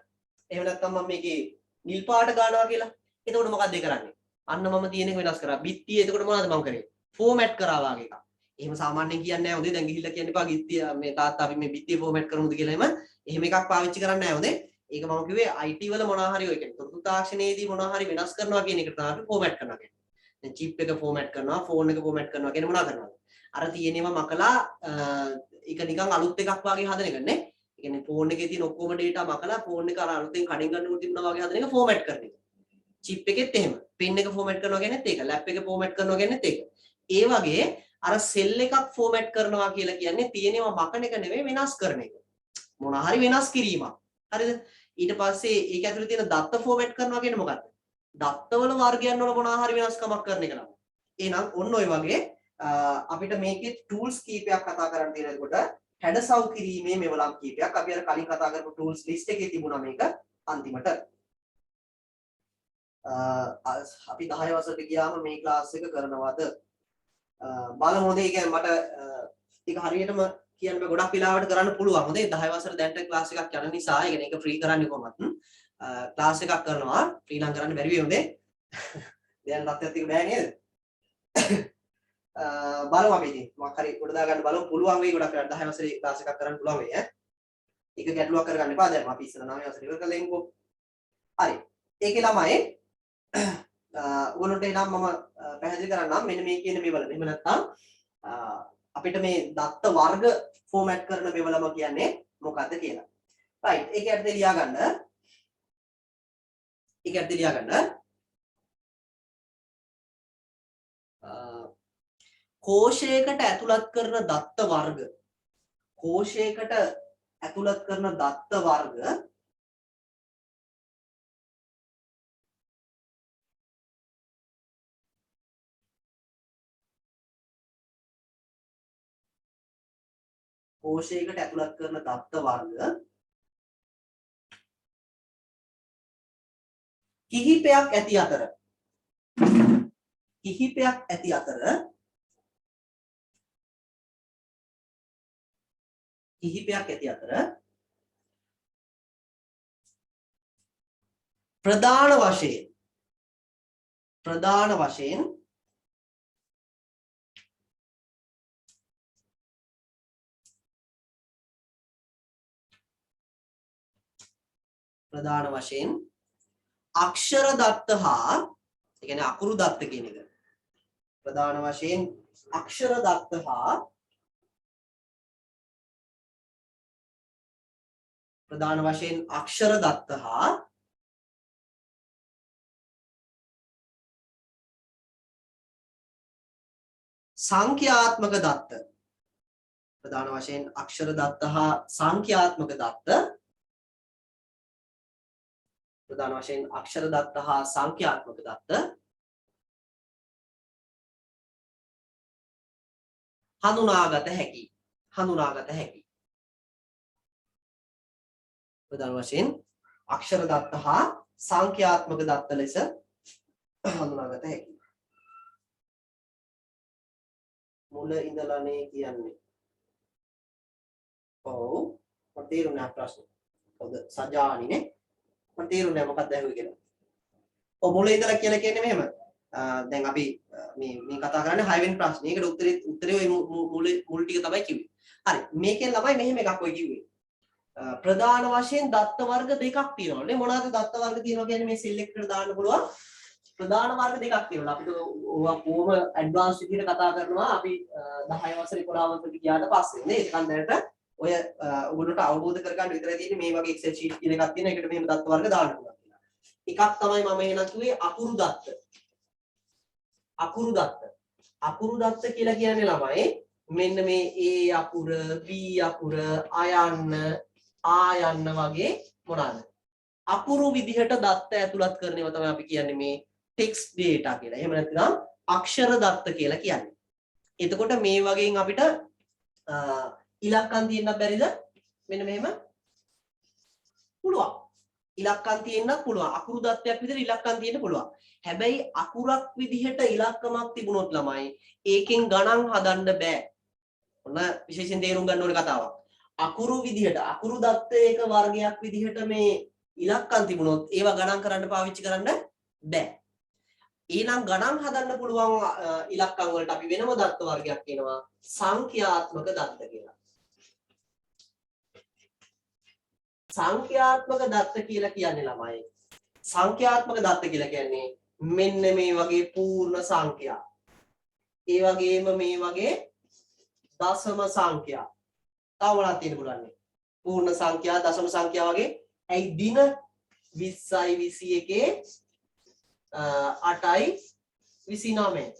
එහෙම නැත්නම් මම මේකේ නිල් පාට ගන්නවා කියලා. එතකොට මොකක්ද කරන්නේ? අන්න මම තියෙන එක වෙනස් කරා. බිත්තිය එතකොට මොනවද මම කරේ? ෆෝමැට් කරා වගේ එකක්. එහෙම සාමාන්‍යයෙන් කියන්නේ නැහැ හොඳේ. දැන් ගිහිල්ලා කියන්න එපා බිත්තිය මේ තාත්තා අපි මේ බිත්තිය ෆෝමැට් කරමුද කියලා එහෙම එකක් පාවිච්චි කරන්නේ නැහැ හොඳේ. ඒක මම කිව්වේ IT වල මොනවා හරි ඔය කියන්නේ තොරතුරු තාක්ෂණයේදී මොනවා හරි වෙනස් කරනවා කියන එක තමයි අපි ෆෝමැට් කරනවා කියන්නේ. දැන් චිප් එක ෆෝමැට් කරනවා, ෆෝන් එක ෆෝමැට් කරනවා කියන්නේ මොනවා කරනවද? අර තියෙනේම මකලා ඒක නිකන් අලුත් එකක් වගේ හදන එක නේ. ඒ කියන්නේ ෆෝන් එකේ තියෙන ඔක්කොම data මකලා ෆෝන් එක අර අලුතෙන් කඩින් ගන්නකොට තිබුණා වගේ හදන එක ෆෝමැට් කරන එක. චිප් එකෙත් එහෙම. පින් එක ෆෝමැට් කරනවා කියන්නේත් ඒක. ලැප් එක ෆෝමැට් කරනවා කියන්නේත් ඒක. ඒ වගේ අර සෙල් එකක් ෆෝමැට් කරනවා කියලා කියන්නේ තියෙනවා මකන එක නෙවෙයි වෙනස් කරන එක. මොනවා හරි වෙනස් කිරීමක්. හරිද? ඊට පස්සේ ඒක ඇතුලේ තියෙන දත්ත ෆෝමැට් කරනවා කියන්නේ මොකක්ද? දත්තවල වර්ගයන් වල මොනවා හරි වෙනස්කමක් කරන එක නම. එහෙනම් ඔන්න ඔය වගේ අපිට මේකේ ටූල්ස් කීපයක් කතා කරන්න තියෙනකොට හැඩසව් කිරීමේ මෙවලම් කීපයක් අපි අර කලින් කතා කරපු ටූල්ස් ලිස්ට් එකේ තිබුණා මේක අන්තිමට. අපි 10 වසරට ගියාම මේ ක්ලාස් එක කරනවද? බලමු හොඳේ. ඒක මට ඒක හරියටම කියන්න බෑ. ගොඩක් වෙලාවට කරන්න පුළුවන්. හොඳේ 10 වසර දැන්ට ක්ලාස් එකක් යන නිසා ඒ කියන්නේ ඒක ෆ්‍රී කරන්නේ කොහොමද? ක්ලාස් එකක් කරනවා ෆ්‍රී නම් කරන්න බැරි වෙයි හොඳේ. දැන් තත්ත්වයක් තිබු බෑ නේද? බලමු අපි ඉතින් මොකක් හරි කොට දා ගන්න බලමු. පුළුවන් වෙයි ගොඩක් වෙලාවට 10 වසරේ ක්ලාස් එකක් කරන්න පුළුවන් වෙයි ඈ. ඒක ගැටලුවක් කරගන්න එපා. දැන් අපි ඉස්සර 9 වසරේ ඉවර කරලා ඉන්නකෝ. හරි. ඒකේ ළමයි ඔයගොල්ලන්ට එනම් මම පැහැදිලි කරන්නම් මෙන්න මේ කියන මේවල. එහෙම නැත්නම් අපිට මේ දත්ත වර්ග ෆෝමැට් කරන මේවලම කියන්නේ මොකක්ද කියලා. රයිට්. ඒක ඇත්තට ලියා ගන්න. ඒක ඇත්තට ලියා ගන්න. කෝෂයකට ඇතුළත් කරන දත්ත වර්ග. කෝෂයකට ඇතුළත් කරන දත්ත වර්ග කෝෂයකට ඇතුළත් කරන දත්ත වර්ග කිහිපයක් ඇති අතර ප්‍රධාන වශයෙන් අක්ෂර දත්ත හා ඒ කියන්නේ අකුරු දත්ත කියන එක. ප්‍රධාන වශයෙන් අක්ෂර දත්ත හා සංඛ්‍යාත්මක දත්ත. ප්‍රධාන වශයෙන් අක්ෂර දත්ත හා සංඛ්‍යාත්මක දත්ත. ප්‍රධාන වශයෙන් අක්ෂර දත්ත හා සංඛ්‍යාත්මක දත්ත හඳුනාගත හැකි. ප්‍රධාන වශයෙන් අක්ෂර දත්ත හා සංඛ්‍යාත්මක දත්ත ලෙස හඳුනාගත හැකි. මුල ඉඳලානේ කියන්නේ. ඔව් මට තේරුණා ප්‍රශ්නේ. ඔව් සජානිනේ මට තේරුණා මොකක්ද ඇහුවේ කියලා. ඔව් මුල ඉඳලා කියලා කියන්නේ මෙහෙම. දැන් අපි මේ කතා කරන්නේ 6 වෙනි ප්‍රශ්නේ. ඒකට උත්තරේ ඔය මුල් ටික තමයි කිව්වේ. හරි. මේකෙන් ළමයි මෙහෙම එකක් ඔය කිව්වේ. ප්‍රධාන වශයෙන් දත්ත වර්ග දෙකක් තියෙනවා නේ. මොනවාද දත්ත වර්ග තියෙනවා කියන්නේ මේ සෙල් එකකට දාන්න පුළුවන්. ප්‍රධාන වර්ග දෙකක් තියෙනවා. අපිට ඕවා කොහොම ඇඩ්වාන්ස් විදිහට කතා කරනවා අපි 10 වසර 11 වසරට ගියාට පස්සේ නේ. ඒකන් දැනට ඔය ඔයගොල්ලෝට අවබෝධ කරගන්න විතරයි තියෙන්නේ මේ වගේ Excel sheet කියන එකක් තියෙන. ඒකට මෙහෙම දත්ත වර්ග දාන්න පුළුවන් කියලා. එකක් තමයි මම එහෙනම් කිව්වේ අකුරු දත්ත. අකුරු දත්ත කියලා කියන්නේ ළමයි මෙන්න මේ A අකුර, B අකුර, අයන්න, ආයන්න වගේ මොනවාද? අකුරු විදිහට දත්ත ඇතුළත් කරනව තමයි අපි කියන්නේ මේ ටෙක්ස්ට් ඩේටා කියලා. එහෙම නැත්නම් අක්ෂර දත්ත කියලා කියන්නේ. එතකොට මේ වගේන් අපිට ඉලක්කම් තියෙන්නත් බැරිද? මෙන්න මෙහෙම පුළුවන්. ඉලක්කම් තියෙන්නත් පුළුවන්. අකුරු දත්තයක් විදිහට ඉලක්කම් තියෙන්න පුළුවන්. හැබැයි අකුරක් විදිහට ඉලක්කමක් තිබුණොත් ළමයි ඒකෙන් ගණන් හදන්න බෑ. ඔන්න විශේෂයෙන් තේරුම් ගන්න ඕනේ කතාවක්. අකුරු විදිහට අකුරු දත්තයක වර්ගයක් විදිහට මේ ඉලක්කම් තිබුණොත් ඒවා ගණන් කරන්න පාවිච්චි කරන්න බෑ. ඊනම් ගණන් හදන්න පුළුවන් ඉලක්කම් වලට අපි වෙනම දත්ත වර්ගයක් කියනවා සංඛ්‍යාත්මක දත්ත කියලා. සංඛ්‍යාත්මක දත්ත කියලා කියන්නේ ළමයි. සංඛ්‍යාත්මක දත්ත කියලා කියන්නේ මෙන්න මේ වගේ පූර්ණ සංඛ්‍යා. ඒ වගේම මේ වගේ දශම සංඛ්‍යා. තව මොනවද තියෙන්න පුළුවන්? පූර්ණ සංඛ්‍යා, දශම සංඛ්‍යා වගේ. ඇයි දින 20යි 21 8යි 29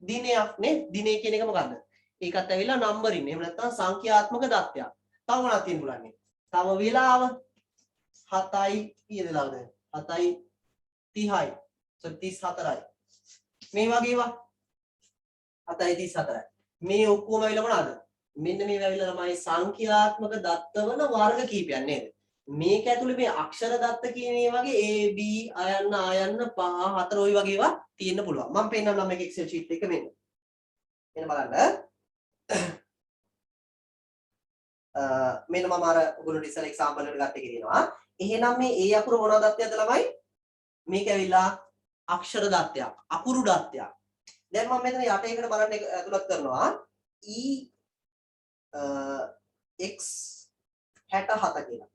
දිනයක් නේ. දිනේ කියන එක මොකද්ද? ඒකත් ඇවිල්ලා නම්බරින්. එහෙම නැත්නම් සංඛ්‍යාත්මක දත්තයක්. තව මොනවද තියෙන්න පුළුවන්? තව වේලාව 7යි කීයද ලාවද? 7යි 30යි. 34යි. මේ වගේ ඒවා 7යි 34යි. මේ ඔක්කොම ඇවිල්ලා මොනවද? මෙන්න මේ ඇවිල්ලා තමයි සංඛ්‍යාත්මක දත්තවල වර්ග කීපයක් නේද? මේක ඇතුලේ මේ අක්ෂර දත්ත කියන ඒ වගේ A B ආයන්න 5 4 ওই වගේ ඒවා තියෙන්න පුළුවන්. මම පෙන්නන්නම් මේක Excel sheet එක මෙන්න. එන්න බලන්න. මෙන්න මම අර ඔයගොල්ලෝ ඉස්සර එක්සැම්පල් එකට ගත්ත එක කියනවා. එහෙනම් මේ A අකුර මොනවද දත්තයක්ද ළමයි? මේක ඇවිල්ලා අක්ෂර දත්තයක්, අකුරු දත්තයක්. දැන් මම මෙතන යට එකට බලන්න ඇතුළත් කරනවා X 67 කියලා.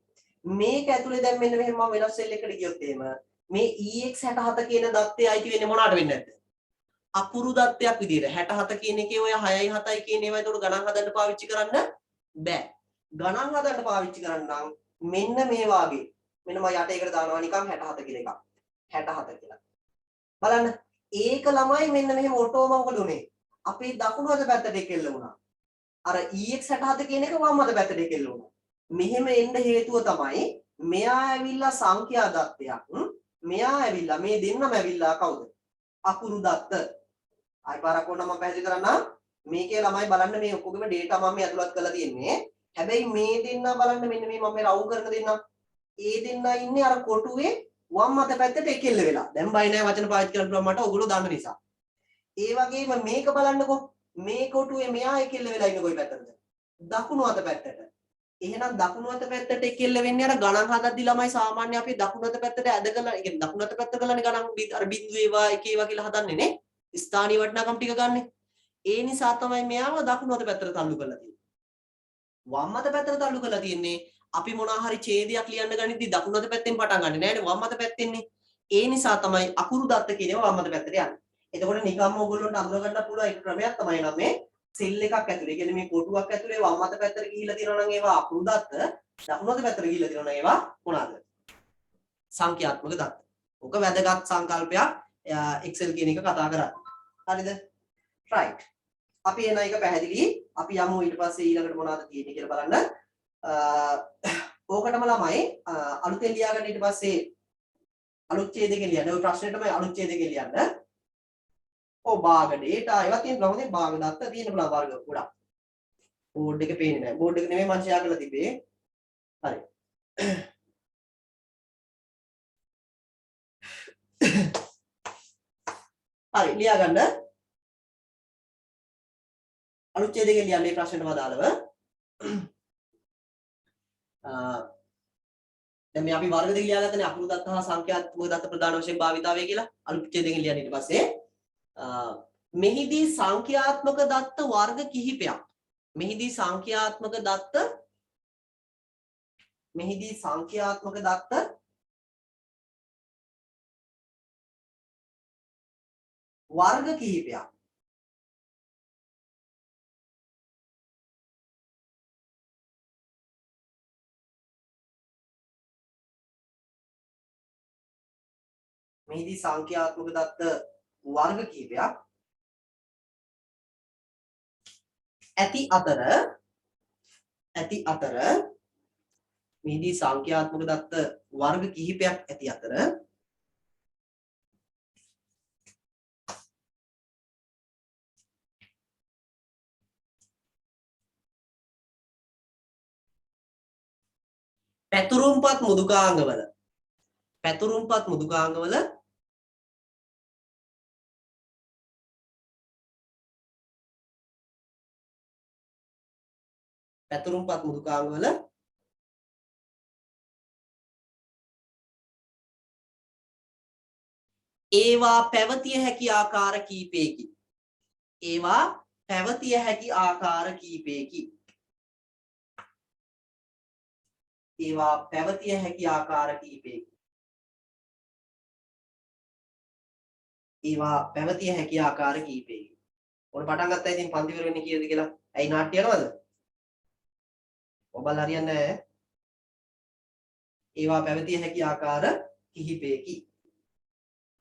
මේක ඇතුලේ දැන් මෙන්න මෙහෙම මම වෙනස් සෙල් එකකට ගියොත් එහෙම මේ EX67 කියන දත්තේ අයිති වෙන්නේ මොනවට වෙන්නේ නැද්ද? අකුරු දත්තයක් විදියට 67 කියන එකේ ඔය 6යි 7යි කියන ඒවා ඒකට ගණන් හදන්න පාවිච්චි කරන්න බෑ. ගණන් හදන්න පාවිච්චි කරන්න නම් මෙන්න මේ වාගේ මෙන්න මම යට එකට දානවා නිකන් 67 කියලා එකක්. 67 කියලා. බලන්න ඒක ළමයි මෙන්න මෙහෙම ඔටෝම මොකද උනේ? අපේ දකුණු අත පැත්තට එක්කෙල්ල වුණා. අර EX67 කියන එක වම් අත පැත්තට එක්කෙල්ල වුණා. මෙහෙම එන්න හේතුව තමයි මෙයා ඇවිල්ලා සංඛ්‍යා දත්තයක්. මෙයා ඇවිල්ලා මේ දෙන්නම ඇවිල්ලා කවුද? අකුරු දත්ත. ආයි පාරක් ඕන මම පැහැදිලි කරන්නම්. මේකේ ළමයි බලන්න මේ ඔක්කොගෙම data මම මේ ඇතුළත් කරලා තියෙන්නේ. හැබැයි මේ දෙන්නා බලන්න මෙන්න මේ මම මේ රවුම් කරන දෙන්නා. ඒ දෙන්නා ඉන්නේ අර කොටුවේ වම් අත පැත්තට එක්කෙල්ල වෙලා. දැන් බයි නෑ වචන පාවිච්චි කරන්න පුළුවන් මට ඔයගොල්ලෝ දන්න නිසා. ඒ වගේම මේක බලන්නකෝ. මේ කොටුවේ මෙයා එක්කෙල්ල වෙලා ඉන්නේ කොයි පැත්තටද? දකුණු අත පැත්තට. එහෙනම් දකුණු අත පැත්තට එක්කෙල්ල වෙන්නේ අර ගණන් හදද්දි ළමයි සාමාන්‍ය අපි දකුණු අත පැත්තට ඇද කරලා ඒ කියන්නේ දකුණු අත පැත්ත කරලානේ ගණන් අර බිංදු ඒවා එක ඒවා කියලා හදන්නේ නේ ස්ථානීය වටිනාකම් ටික ගන්නෙ. ඒ නිසා තමයි මෙයාව දකුණු අත පැත්තට තල්ලු කරලා තියෙන්නේ. වම් අත පැත්තට තල්ලු කරලා තියෙන්නේ අපි මොනවා හරි ඡේදයක් ලියන්න ගනිද්දි දකුණු අත පැත්තෙන් පටන් ගන්නෙ නෑනේ වම් අත පැත්තෙන්නේ. ඒ නිසා තමයි අකුරු දත්ත කියනවා වම් අත පැත්තට යන්නේ. එතකොට නිකම්ම ඕගොල්ලන්ට අඳුර ගන්න පුළුවන් එක ක්‍රමයක් තමයි නම් මේ සෙල් එකක් ඇතුලේ කියන්නේ මේ කොටුවක් ඇතුලේ වම් අත පැත්තට ගිහිල්ලා තියෙනවා නම් ඒවා අකුරු දත්ත දකුණු අත පැත්තට ගිහිල්ලා තියෙනවා නම් ඒවා මොනවාද? සංඛ්‍යාත්මක දත්ත. ඔක වැදගත් සංකල්පයක් Excel කියන එක කතා කරන්නේ. හරිද? right. අපි එන එක පැහැදිලි. අපි යමු ඊට පස්සේ ඊළඟට මොනවද තියෙන්නේ කියලා බලන්න. ඕකටම ළමයි අලුතෙන් ලියාගන්න ඊට පස්සේ අලුත් ඡේදයෙන් ලියන්න. ඔය ප්‍රශ්නෙටම අලුත් ඡේදයෙන් ලියන්න. භාග data ඒවා තියෙන ප්‍රමාණය භාග දත්ත තියෙන බලා වර්ග ගොඩක්. බෝඩ් එකේ පේන්නේ නැහැ. බෝඩ් එක නෙමෙයි මම ෂෙයා කරලා තිබේ. හරි. හරි ලියා ගන්න. අලුත් ඡේදයෙන් ලියන්නේ මේ ප්‍රශ්නෙටම අදාළව. දැන් මේ අපි වර්ග දෙක ලියාගත්තනේ අකුරු දත්ත හා සංඛ්‍යාත්මක දත්ත ප්‍රධාන වශයෙන් භාවිතාවය කියලා. අලුත් ඡේදයෙන් ලියන්න ඊට පස්සේ මෙහිදී සංඛ්‍යාත්මක දත්ත වර්ග කිහිපයක්. මෙහිදී සංඛ්‍යාත්මක දත්ත වර්ග කිහිපයක්. මෙහිදී සංඛ්‍යාත්මක දත්ත වර්ග කිහිපයක් ඇති අතර මේදී සංඛ්‍යාත්මක දත්ත වර්ග කිහිපයක් ඇති අතර පැතුරුම්පත් මුදුකාංගවල පැතුරුම්පත් මුදුකාංගවල ඒවා පැවතිය හැකි ආකාර කීපයකි. ඒවා පැවතිය හැකි ආකාර කීපයකි. ඒවා පැවතිය හැකි ආකාර කීපයකි. ඒවා පැවතිය හැකි ආකාර කීපයකි. ඔන්න පටන් ගත්තා ඉතින් පන්ති ඉවර වෙන්නේ කීයද කියලා. ඇයි නාට්‍ය යනවද? ඔබලා හරියන්නේ නැහැ. ඒවා පැවතිය හැකි ආකාර කිහිපයකි.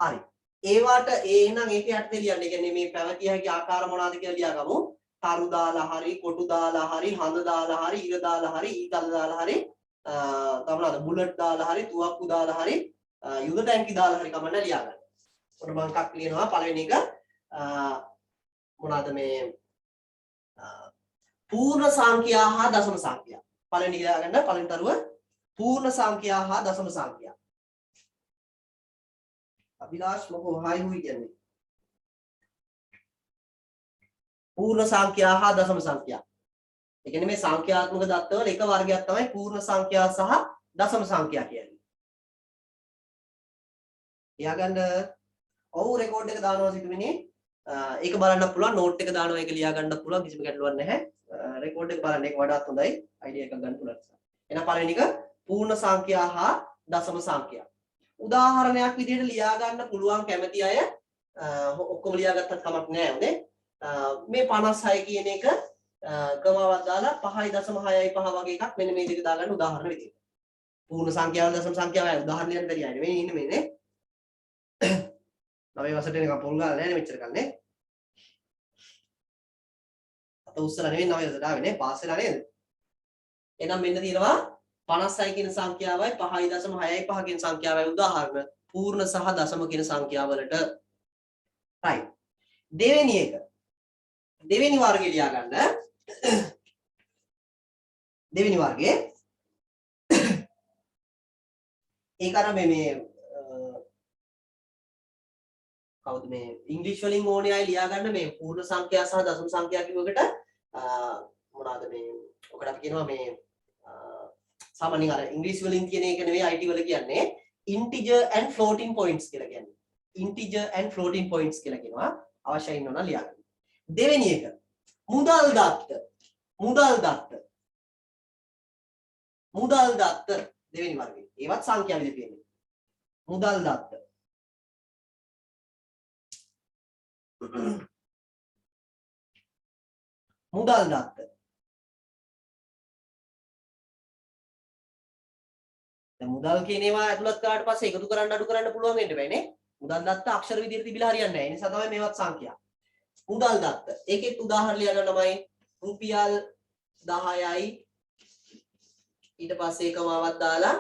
හරි. ඒවට එහෙනම් ඒක යටතේ ලියන්න. ඒ කියන්නේ මේ පැවතිය හැකි ආකාර මොනවාද කියලා ලියාගමු. තරු දාලා හරි, කොටු දාලා හරි, හඳ දාලා හරි, ඉර දාලා හරි, ඊතල දාලා හරි, තමනද බුලට් දාලා හරි, තුවක්කු දාලා හරි, යුද ටැංකි දාලා හරි කමන්න ලියාගන්න. ඔන්න මම එකක් ලියනවා. පළවෙනි එක මොනවාද මේ පූර්ණ සංඛ්‍යා හා දශම සංඛ්‍යා. පළවෙනි ලියාගන්න. පළවෙනි තරුව පූර්ණ සංඛ්‍යා හා දශම සංඛ්‍යා. අභිලාෂ් මොකෝ හායි හුයි කියන්නේ. පූර්ණ සංඛ්‍යා හා දශම සංඛ්‍යා. ඒ කියන්නේ මේ සංඛ්‍යාත්මක දත්තවල එක වර්ගයක් තමයි පූර්ණ සංඛ්‍යා සහ දශම සංඛ්‍යා කියන්නේ. ලියාගන්න. ඔව් රෙකෝඩ් එක දානවා සිටුමිනේ. ඒක බලන්න පුළුවන්. නෝට් එක දානවා ඒක ලියා ගන්න පුළුවන්. කිසිම ගැටලුවක් නැහැ. රෙකෝඩ් එක බලන්න ඒක වඩාත් හොඳයි. අයිඩියා එකක් ගන්න පුළුවන්. එහෙනම් පළවෙනි එක පූර්ණ සංඛ්‍යා හා දශම සංඛ්‍යා. උදාහරණයක් විදිහට ලියා ගන්න පුළුවන් කැමති අය ඔක්කොම ලියාගත්තත් කමක් නැහැ උනේ. මේ 56 කියන එක ක්‍රමාවක් දාලා 5.6.5 වගේ එකක් මෙන්න මේ විදිහට දාගන්න උදාහරණ විදිහට. පූර්ණ සංඛ්‍යාව දශම සංඛ්‍යාවයි උදාහරණයක් බැරි අය නෙමෙයි ඉන්නේ මේ නේ. 9 වසරට එනකම් පොල් ගාලා නැහැ නේ මෙච්චර කල් නේ. අත උස්සලා නෙමෙයි 9 වසරට ආවේ නේ පාස් වෙලා නේද? එහෙනම් මෙන්න තියෙනවා 56 කියන සංඛ්‍යාවයි 5.65 කියන සංඛ්‍යාවයි උදාහරණ පූර්ණ සහ දශම කියන සංඛ්‍යාවලට. right. දෙවෙනි එක. දෙවෙනි වර්ගය ලියා ගන්න. දෙවෙනි වර්ගයේ ඒක අර මේ කවුද මේ ඉංග්‍රීසි වලින් ඕනේ අය ලියා ගන්න මේ පූර්ණ සංඛ්‍යා සහ දශම සංඛ්‍යා කියවකට මොනවාද මේ ඔකට අපි කියනවා මේ සාමාන්‍යයෙන් අර ඉංග්‍රීසි වලින් කියන එක නෙවෙයි IT වල කියන්නේ integer and floating points කියලා කියන්නේ. integer and floating points කියලා කියනවා. අවශ්‍යයි නෝනා ලියා ගන්න. දෙවෙනි එක මුදල් දත්ත. මුදල් දත්ත. මුදල් දත්ත දෙවෙනි වර්ගයේ. ඒවත් සංඛ්‍යා විදිහට තියෙනවා. මුදල් දත්ත. මුදල් දත්ත. දැන් මුදල් කියන ඒවා ඇතුළත් කරාට පස්සේ එකතු කරන්න අඩු කරන්න පුළුවන් වෙන්න බෑ නේ. මුදල් දත්ත අක්ෂර විදිහට තිබිලා හරියන්නේ නැහැ. ඒ නිසා තමයි මේවත් සංඛ්‍යා. මුදල් දත්ත. ඒකෙත් උදාහරණ ලියන්න තමයි රුපියල් 10යි ඊට පස්සේ එකමාවක් දාලා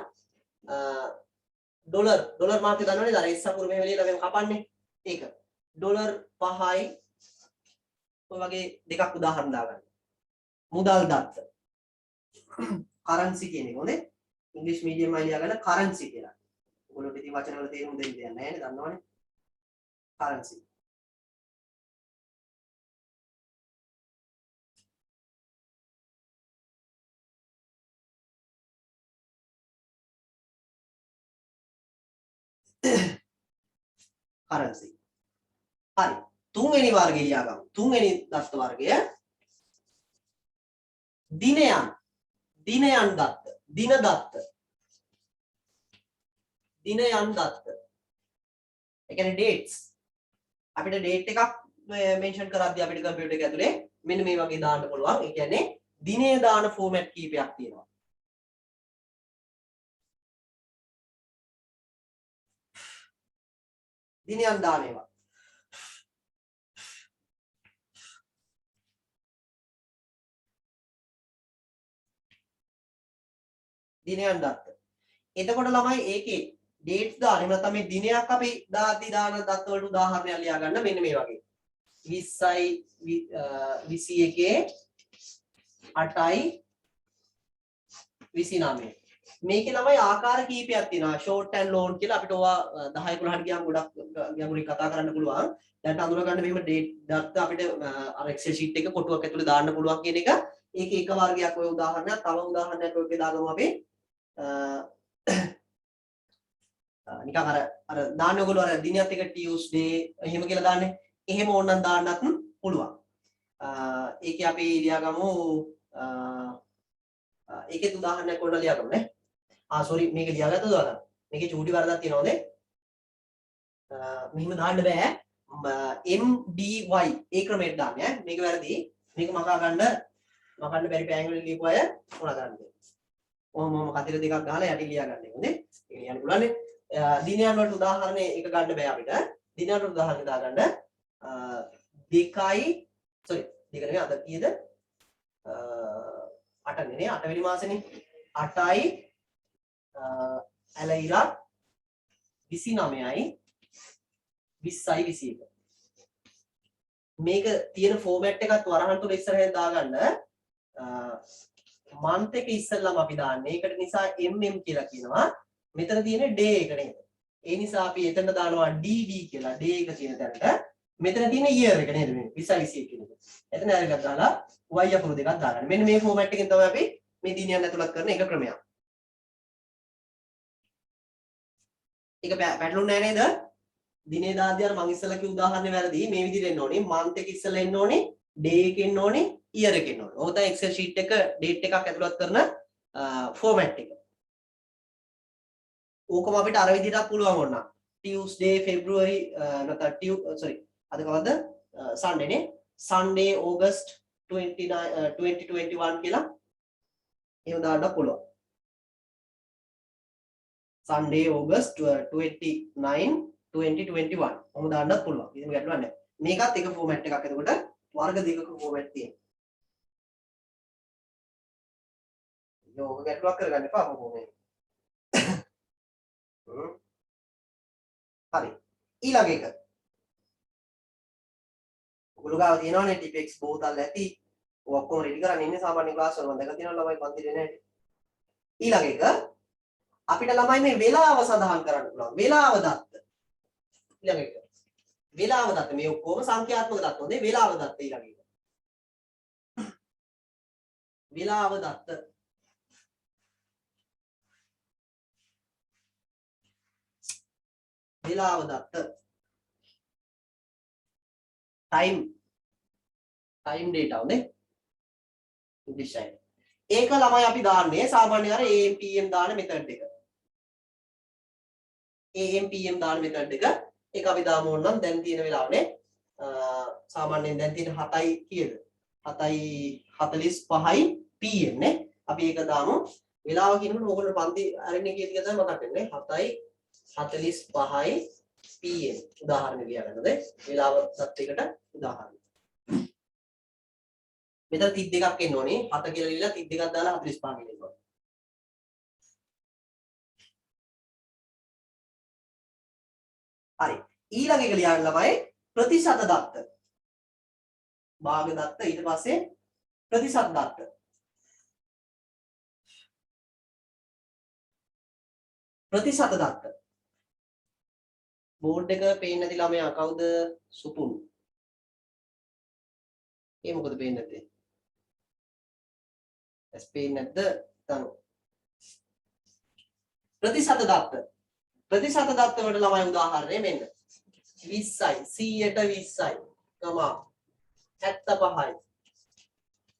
ඩොලර් මාර්කේ දන්නවනේ අර එස් අකුරු මෙහෙම ලියලා මෙහෙම කපන්නේ. ඒක. ඩොලර් 5යි ඔය වගේ දෙකක් උදාහරණ දාගන්න. මුදල් දත්ත. කරන්සි කියන එක හොඳේ. ඉංග්‍රීසි මීඩියම් අය ලියා ගන්න කරන්සි කියලා. ඔයගොල්ලෝ ඉතින් වචන වල තේරුම් දෙන්න දෙයක් නැහැ නේ දන්නවනේ. කරන්සි. කරන්සි. හරි. තුන්වෙනි වර්ගය ලියාගමු. තුන්වෙනි දත්ත වර්ගය දිනයන්. දිනයන් දත්ත. දින දත්ත. දිනයන් දත්ත. ඒ කියන්නේ dates. අපිට date එකක් මෙන්ෂන් කරද්දී අපිට කම්පියුටර් එක ඇතුලේ මෙන්න මේ වගේ දාන්න පුළුවන්. ඒ කියන්නේ දිනේ දාන ෆෝමැට් කීපයක් තියෙනවා. දිනයන් දාන ඒවා. දිනයන් දත්ත. එතකොට ළමයි ඒකේ dates දාන්න. එහෙම නැත්නම් මේ දිනයක් අපි දාද්දි දාන දත්ත වලට උදාහරණයක් ලියා ගන්න මෙන්න මේ වගේ. 20යි 21 8යි 29. මේකේ ළමයි ආකාර කීපයක් තියෙනවා. short and long කියලා අපිට ඕවා 10 11ට ගියාම ගොඩක් ගැඹුරින් කතා කරන්න පුළුවන්. දැන් අඳුර ගන්න මෙහෙම date දත්ත අපිට අර excel sheet එක කොටුවක් ඇතුලේ දාන්න පුළුවන් කියන එක. ඒකේ එක වර්ගයක් ඔය උදාහරණයක්. තව උදාහරණයක් ඔයකේ දාගමු අපි. නිකන් අර දාන්න ඕගොල්ලෝ අර දිනයත් එක Tuesday එහෙම කියලා දාන්නේ. එහෙම ඕනනම් දාන්නත් පුළුවන්. ඒකේ අපි ලියාගමු ඒකේ උදාහරණයක් ඕන ලියාගමු නේ. sorry මේක ලියාගත්තද ඔයාලා? මේකේ චූටි වරදක් තියෙනවද? මෙහෙම දාන්න බෑ. MDY ඒ ක්‍රමයට දාන්න ඈ. මේක වැරදි. මේක මකන්න බැරි පෑන්වල ලියපු අය මොනවද කරන්නේ? ඔහොම කතිර දෙකක් ගහලා යටින් ලියා ගන්න ඕනේ. ඒක ලියන්න පුළුවන් නේ. දිනයන් වලට උදාහරණ එක ගන්න බෑ අපිට. දිනයන් වලට උදාහරණ දාගන්න 2යි sorry 2 නෙවෙයි අද කීයද? 8 නේ 8 වෙනි මාසෙනේ. 8යි ඇලයිලා 29යි 20යි 21. මේක තියෙන ෆෝමැට් එකත් වරහන් තුල ඉස්සරහින් දාගන්න. month එක ඉස්සෙල්ලාම අපි දාන්නේ. ඒකට නිසා mm කියලා කියනවා. මෙතන තියෙන day එක නේද? ඒ නිසා අපි එතන දානවා dd කියලා day එක කියන තැනට. මෙතන තියෙන year එක නේද මේ 20 21 කියන එක. එතන අරගෙන දාලා y අකුරු දෙකක් දාගන්න. මෙන්න මේ ෆෝමැට් එකෙන් තමයි අපි මේ දිනයන් ඇතුළත් කරන එක ක්‍රමයක්. ඒක පැටලුන්නේ නැහැ නේද? දිනේ දාද්දී අර මම ඉස්සෙල්ලා කිව්ව උදාහරණේ වැරදි. මේ විදිහට එන්න ඕනේ. month එක ඉස්සෙල්ලා එන්න ඕනේ. day එක එන්න ඕනේ. year එක එන්න ඕනේ. ඕක තමයි excel sheet එක date එකක් ඇතුළත් කරන format එක. ඕකම අපිට අර විදිහටත් පුළුවන් වුණා. Tuesday February නැත්නම් sorry අද කවද්ද? Sunday නේ. Sunday August 2021 කියලා එහෙම දාන්න පුළුවන්. Sunday August 29 2021 ඔහොම දාන්නත් පුළුවන්. ඉතින් ගැටලුවක් නැහැ. මේකත් එක ෆෝමැට් එකක්. එතකොට වර්ග දෙකක ෆෝමැට් තියෙනවා. යෝග ගැටලුවක් කරගන්න එපා කොහොමද? හරි. ඊළඟ එක. ඔයගොල්ලෝ ගාව තියෙනවනේ ටිපෙක්ස් බෝතල් ඇති. ඔය ඔක්කොම රෙඩි කරන් ඉන්නේ සාමාන්‍ය ක්ලාස් වල මම දැකලා තියෙනවා ළමයි පන්තිලේ නැහැ. ඊළඟ එක අපිට ළමයි මේ වේලාව සඳහන් කරන්න පුළුවන්. වේලාව දත්ත. ඊළඟ එක. වේලාව දත්ත මේ ඔක්කොම සංඛ්‍යාත්මක දත්ත හොඳේ වේලාව දත්ත ඊළඟ එක. වේලාව දත්ත. වේලාව දත්ත. time data හොඳේ. ඉංග්‍රීසි අය. ඒක ළමයි අපි දාන්නේ සාමාන්‍ය අර AM PM දාන මෙතඩ් එක. AM PM දාන මෙතඩ් එක. ඒක අපි දාමු ඕනනම් දැන් තියෙන වෙලාවනේ සාමාන්‍යයෙන් දැන් තියෙන 7යි කීයද? 7:45යි PM නේ. අපි ඒක දාමු. වෙලාව කියනකොට ඕගොල්ලෝ පන්ති අරින්නේ කීයද කියලා තමයි මතක් වෙන්නේ. 7:45යි PM උදාහරණ ලියගන්නද? වෙලාව දත් එකට උදාහරණ. මෙතන 32ක් එන්න ඕනේ. 7 කියලා ලියලා 32ක් දාලා 45 කියලා එන්න ඕනේ. හරි. ඊළඟ එක ලියන්න ළමයි ප්‍රතිශත දත්ත. භාග දත්ත ඊට පස්සේ ප්‍රතිශත දත්ත. ප්‍රතිශත දත්ත. බෝඩ් එක පේන්නේ නැති ළමයා කවුද? සුපුන්. ඒ මොකද පේන්නේ නැත්තේ? ඇස් පේන්නේ නැද්ද? තනු. ප්‍රතිශත දත්ත. ප්‍රතිශත දත්ත වලට ළමයි උදාහරණය මෙන්න. 20යි 100ට 20යි. කමා 75යි.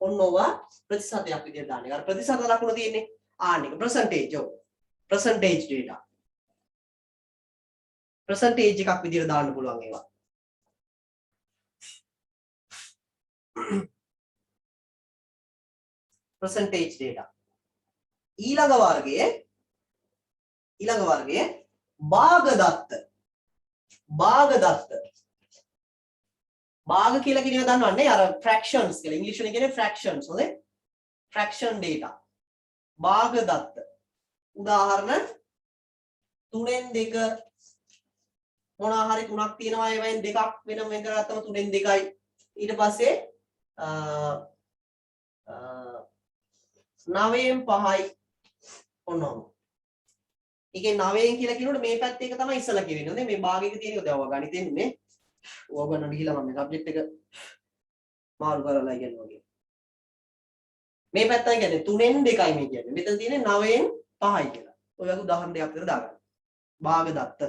ඔන්නවා ප්‍රතිශතයක් විදිහට දාන්නේ. අර ප්‍රතිශත ලකුණ තියෙන්නේ. ආන්නක percentage ඔව්. percentage data. percentage එකක් විදිහට දාන්න පුළුවන් ඒවා. percentage data. ඊළඟ වර්ගයේ භාග දත්ත. භාග දත්ත. භාග කියලා කියන එක දන්නවන්නේ අර fractions කියලා ඉංග්‍රීසි වලින් කියන්නේ fractions හොඳේ fraction data. භාග දත්ත. උදාහරණ 3න් 2 මොනවා හරි තුනක් තියෙනවා ඒවෙන් දෙකක් වෙනම වෙන් කරගත්තම 3න් 2යි ඊට පස්සේ 9න් 5යි ඔන්නෝම. ඒකේ 9න් කියලා කියනකොට මේ පැත්තේ එක තමයි ඉස්සලා කියවෙන්නේ. හොඳේ මේ භාගයක තියෙන එක දැන් ඔය ගණිතෙන්නේ නේ. ඕක ගන්න ගිහිල්ලා මම මේ සබ්ජෙක්ට් එක මාරු කරලා ඉගෙනුවා වගේ. මේ පැත්තයි කියන්නේ 3න් 2යි මේ කියන්නේ. මෙතන තියෙන්නේ 9න් 5යි කියලා. ඔය වගේ උදාහරණ දෙකක් විතර දාගන්න. භාග දත්ත.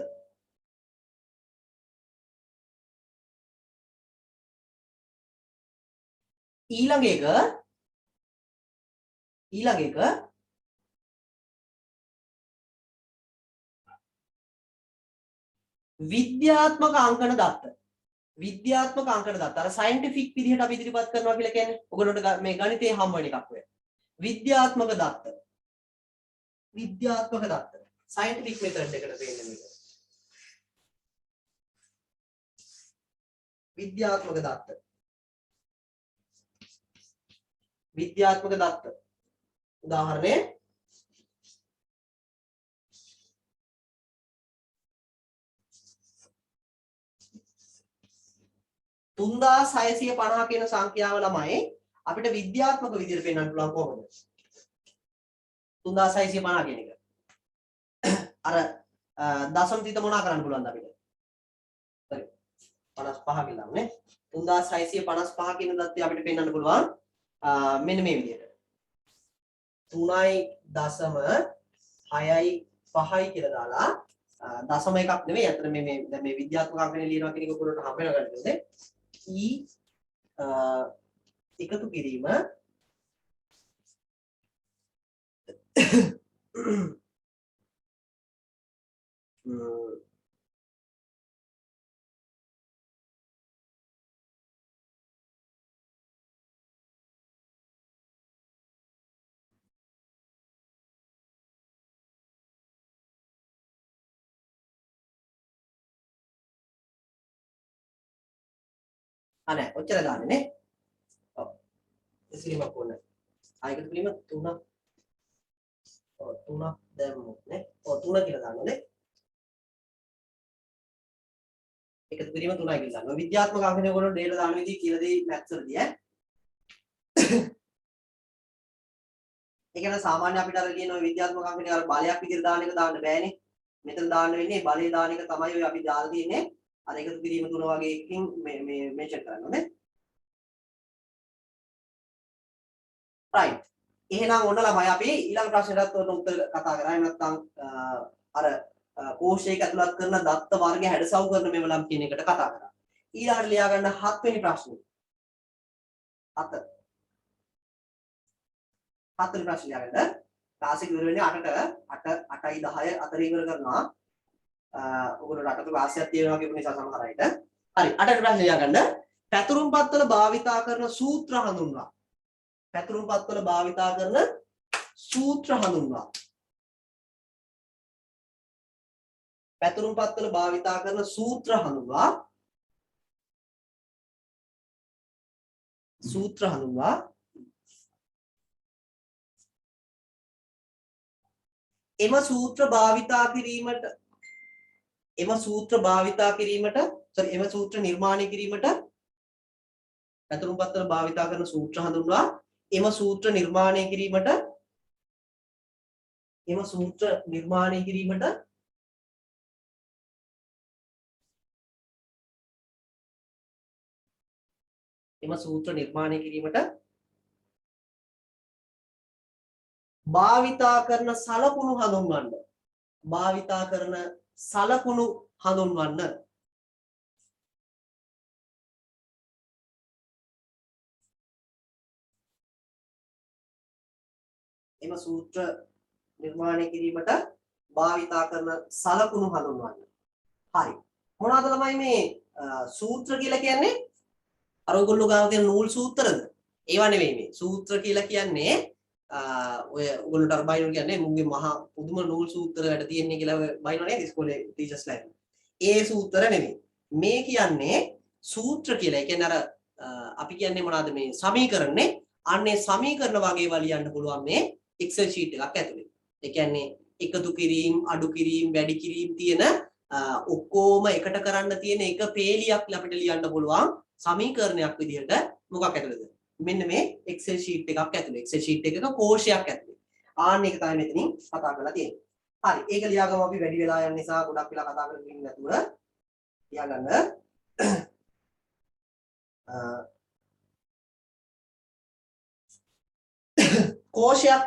ඊළඟ එක විද්‍යාත්මක අංකන දත්ත. විද්‍යාත්මක අංකන දත්ත. අර සයන්ටිෆික් විදිහට අපි ඉදිරිපත් කරනවා කියලා කියන්නේ. ඔයගොල්ලන්ට මේ ගණිතයේ හම් වෙන එකක් ඔය. විද්‍යාත්මක දත්ත. විද්‍යාත්මක දත්ත. සයන්ටිෆික් මෙතඩ් එකට දෙන්නේ මේක. විද්‍යාත්මක දත්ත. විද්‍යාත්මක දත්ත. උදාහරණය 3650 කියන සංඛ්‍යාව ළමයි අපිට විද්‍යාත්මක විදිහට පෙන්වන්න පුළුවන් කොහොමද? 3650 කියන එක. අර දශම තිත මොනා කරන්න පුළුවන්ද අපිට? හරි. 55 කියලා නේ. 3655 කියන දත්තේ අපිට පෙන්වන්න පුළුවන් මෙන්න මේ විදිහට. 3.6යි 5යි කියලා දාලා දශම එකක් නෙවෙයි. අතන මේ දැන් මේ විද්‍යාත්මක අංකනේ ලියනවා කියන එක ඔයගොල්ලන්ට හම්බ වෙනවා නේද? එකතු කිරීම අනේ ඔච්චර ගන්න නේ. ඔව්. ඉතිරිමක් ඕනේ. ආයකට පිළිම 3ක්. ඔව් 3ක් දැම්මොත් නේ. ඔව් 3 කියලා දාන්නනේ. එකතු කිරීම 3යි කියලා දානවා. විද්‍යාත්මක අංකනේ ඔයගොල්ලෝ දෙලා දාන විදිහ කියලා දෙයි මැත්ස් වලදී ඈ. ඒ කියන්නේ සාමාන්‍ය අපිට අර කියන විද්‍යාත්මක අංකනේ අර බලයක් විදිහට දාන එක දාන්න බෑනේ. මෙතන දාන්න වෙන්නේ බලය දාන එක තමයි ඔය අපි දාලා තියෙන්නේ. අර එකතු කිරීම 3 වගේ එකකින් මේ මෙන්ෂන් කරනවා නේ. right. එහෙනම් ඔන්න ළමයි අපි ඊළඟ ප්‍රශ්නෙටත් ඔන්න උත්තර කතා කරා. එහෙම නැත්නම් අර කෝෂයක ඇතුළත් කරන දත්ත වර්ග හැඩසව් කරන මෙවලම් කියන එකට කතා කරා. ඊළඟට ලියා ගන්න 7 වෙනි ප්‍රශ්නේ. 7 වෙනි ප්‍රශ්නේ ලියා ගන්න. ක්ලාස් එක ඉවර වෙන්නේ 8ට 8යි 10 අතර ඉවර කරනවා. ඔයගොල්ලෝ 8ට ක්ලාස් එකක් තියෙනවා කියපු නිසා සමහර අයට. හරි 8 වෙනි ප්‍රශ්නේ ලියා ගන්න. පැතුරුම්පත් වල භාවිතා කරන සූත්‍ර හඳුන්වා. පැතුරුම්පත් වල භාවිතා කරන සූත්‍ර හඳුන්වා. පැතුරුම්පත් වල භාවිතා කරන සූත්‍ර හඳුන්වා. සූත්‍ර හඳුන්වා. එම සූත්‍ර භාවිතා කිරීමට එම සූත්‍ර නිර්මාණය කිරීමට පැතුරුම්පත් වල භාවිතා කරන සූත්‍ර හඳුන්වා. එම සූත්‍ර නිර්මාණය කිරීමට එම සූත්‍ර නිර්මාණය කිරීමට භාවිතා කරන සලකුණු හඳුන්වන්න. භාවිතා කරන සලකුණු හඳුන්වන්න. එම සූත්‍ර නිර්මාණය කිරීමට භාවිතා කරන සලකුණු හඳුන්වන්න. හරි. මොනවාද ළමයි මේ සූත්‍ර කියලා කියන්නේ? අර ඔයගොල්ලෝ ගාව තියෙන නූල් සූත්‍රද? ඒවා නෙවෙයි මේ. සූත්‍ර කියලා කියන්නේ ඔය ඔයගොල්ලෝට අර බයිනෝ කියන්නේ මුන්ගේ මහා පුදුම නූල් සූත්‍ර වැඩ තියෙන්නේ කියලා බයිනෝ නේද ඉස්කෝලේ ටීචර්ස්ලා. ඒ සූත්‍ර නෙවෙයි. මේ කියන්නේ සූත්‍ර කියලා. ඒ කියන්නේ අර අපි කියන්නේ මොනවද මේ සමීකරණනේ? අන්නේ සමීකරණ වගේ ඒවා ලියන්න පුළුවන් මේ Excel sheet එකක් ඇතුලේ. ඒ කියන්නේ එකතු කිරීම, අඩු කිරීම, වැඩි කිරීම තියෙන ඔක්කොම එකට කරන්න තියෙන එක පේලියක් අපිට ලියන්න පුළුවන් සමීකරණයක් විදිහට මොකක් ඇතුළේද? මෙන්න මේ Excel sheet එකක් ඇතුළේ. Excel sheet එකක කෝෂයක් ඇතුළේ. ආන්න එක තමයි මෙතනින් කතා කරලා තියෙන්නේ. හරි. ඒක ලියාගමු අපි වැඩි වෙලා යන නිසා ගොඩක් වෙලා කතා කරගෙන ඉන්න නැතුව ලියාගන්න. කෝෂයක්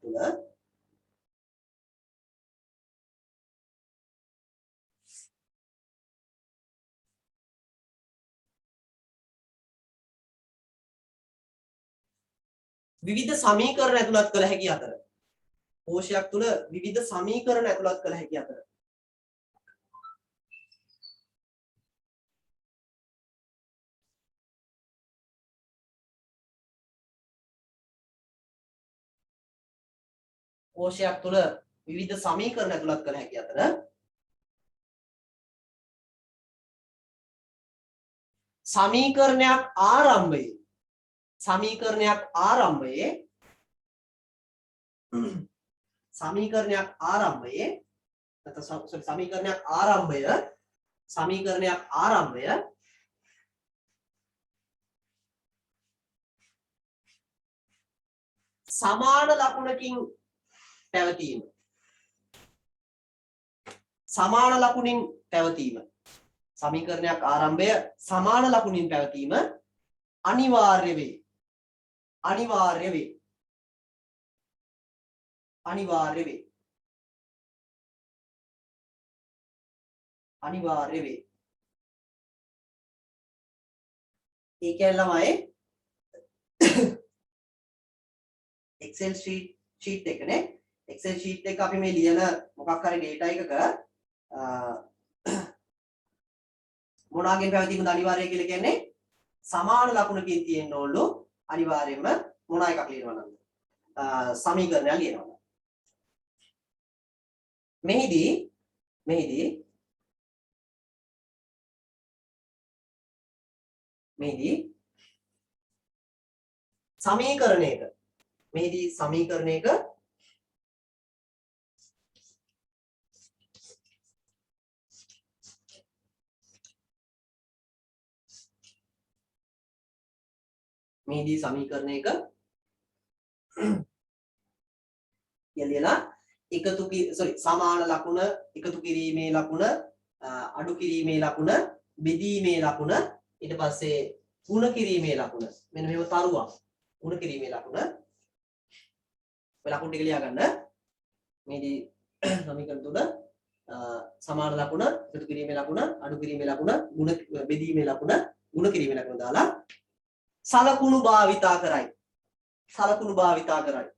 තුල විවිධ සමීකරණ ඇතුළත් කළ හැකි අතර කෝෂයක් තුල විවිධ සමීකරණ ඇතුළත් කළ හැකි අතර කෝෂයක් තුල විවිධ සමීකරණ ඇතුළත් කළ හැකි අතර සමීකරණයක් ආරම්භයේ සමාන ලකුණකින් පැවතීම සමීකරණයක් ආරම්භය සමාන ලකුණින් පැවතීම අනිවාර්ය වේ. ඒ කියන්නේ ළමයි Excel sheet එකනේ. Excel sheet එක අපි මේ ලියන මොකක් හරි data එකක මොනවාගෙන් පැවතීමද අනිවාර්යය කියලා කියන්නේ සමාන ලකුණකින් තියෙන්න ඕනලු අනිවාර්යයෙන්ම මොන එකක් ලියනවා නේද? සමීකරණයක් ලියනවා. මෙහිදී සමීකරණයක යලියලා සමාන ලකුණ එකතු කිරීමේ ලකුණ අඩු කිරීමේ ලකුණ බෙදීමේ ලකුණ ඊට පස්සේ ಗುಣ කිරීමේ ලකුණ මෙන්න මේව තරුවක් ಗುಣ කිරීමේ ලකුණ ඔය ලකුණු ටික ලියා ගන්න මේදී සමීකරණ තුන සමාන ලකුණ එකතු කිරීමේ ලකුණ අඩු කිරීමේ ලකුණ ಗುಣ බෙදීමේ ලකුණ ಗುಣ කිරීමේ ලකුණ දාලා සලකුණු භාවිතා කරයි සලකුණු භාවිතා කරයි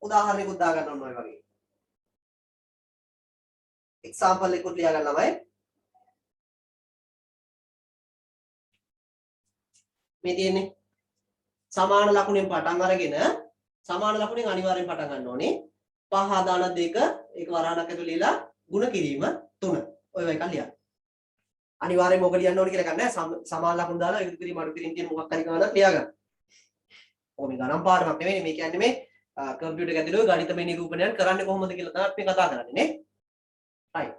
උදාහරණයක් දා ගන්න ඕන ඔය වගේ එක්සැම්පල් එකක් ලියා ගන්න ළමයි මේ තියෙන්නේ සමාන ලකුණෙන් පටන් අරගෙන සමාන ලකුණෙන් අනිවාර්යෙන් පටන් ගන්න ඕනේ 5 දාන 2 ඒක වරහණක් ඇතුළේ ලියලා ಗುಣ කිරීම 3 ඔය වගේ එකක් ලියන්න අනිවාර්යෙන්ම ඔක ලියන්න ඕනේ කියලා ගන්න සමාන ලකුණු දාලා එකතු කිරීම අඩු කිරීම කියන මොකක් හරි ගානක් ලියා ගන්න ඔක මේ ගණන් පාඩමක් නෙවෙයි මේ කියන්නේ මේ කම්පියුටර් එක ඇතුළේ ගණිතමය නිරූපණයක් කරන්නේ කොහොමද කියලා තමයි අපි කතා කරන්නේ නේ right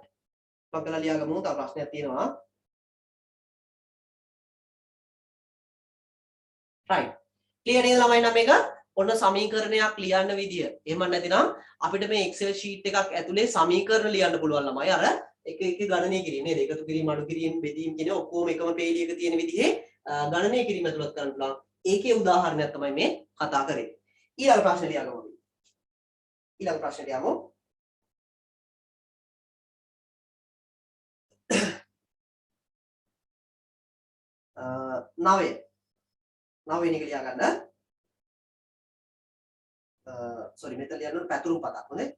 පොඩ්ඩක් ලියාගමු තව ප්‍රශ්නයක් තියෙනවා right clear නේද ළමයි නම් මේක ඔන්න සමීකරණයක් ලියන්න විදිය එහෙම නැතිනම් අපිට මේ Excel sheet එකක් ඇතුලේ සමීකරණ ලියන්න පුළුවන් ළමයි අර එක එක ගණනය කිරීම නේද එකතු කිරීම අඩු කිරීම බෙදීම කියන ඔක්කොම එකම පේලියක තියෙන විදිහේ ගණනය කිරීම ඇතුළත් කරන්න පුළුවන් ඒකේ උදාහරණයක් තමයි මේ කතා කරේ ඊළඟ ප්‍රශ්නේ ලියගමු ඊළඟ ප්‍රශ්නේ ලියමු නවවෙනි එක ලියා ගන්න sorry මෙතන ලියන්න ඕන පැතුරුම් පතක් හොඳේ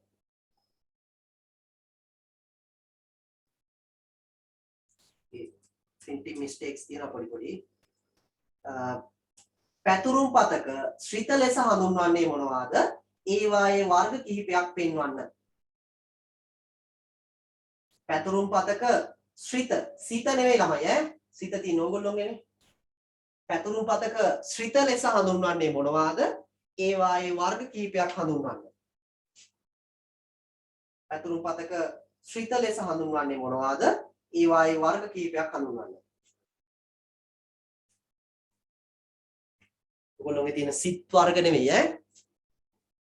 printing mistakes තියෙනවා පොඩි පොඩි. පැතුරුම් පතක ශ්‍රිත ලෙස හඳුන්වන්නේ මොනවාද? ඒවායේ වර්ග කිහිපයක් පෙන්වන්න. පැතුරුම් පතක ශ්‍රිත සිත නෙවෙයි ළමයි ඈ. සිත තියෙන ඕගොල්ලෝගේනේ. පැතුරුම් පතක ශ්‍රිත ලෙස හඳුන්වන්නේ මොනවාද? ඒවායේ වර්ග කිහිපයක් හඳුන්වන්න. පැතුරුම් පතක ශ්‍රිත ලෙස හඳුන්වන්නේ මොනවාද? ඒවායේ වර්ග කිහිපයක් හඳුන්වන්න. ඔයගොල්ලෝගේ තියෙන සිත් වර්ග නෙවෙයි ඈ.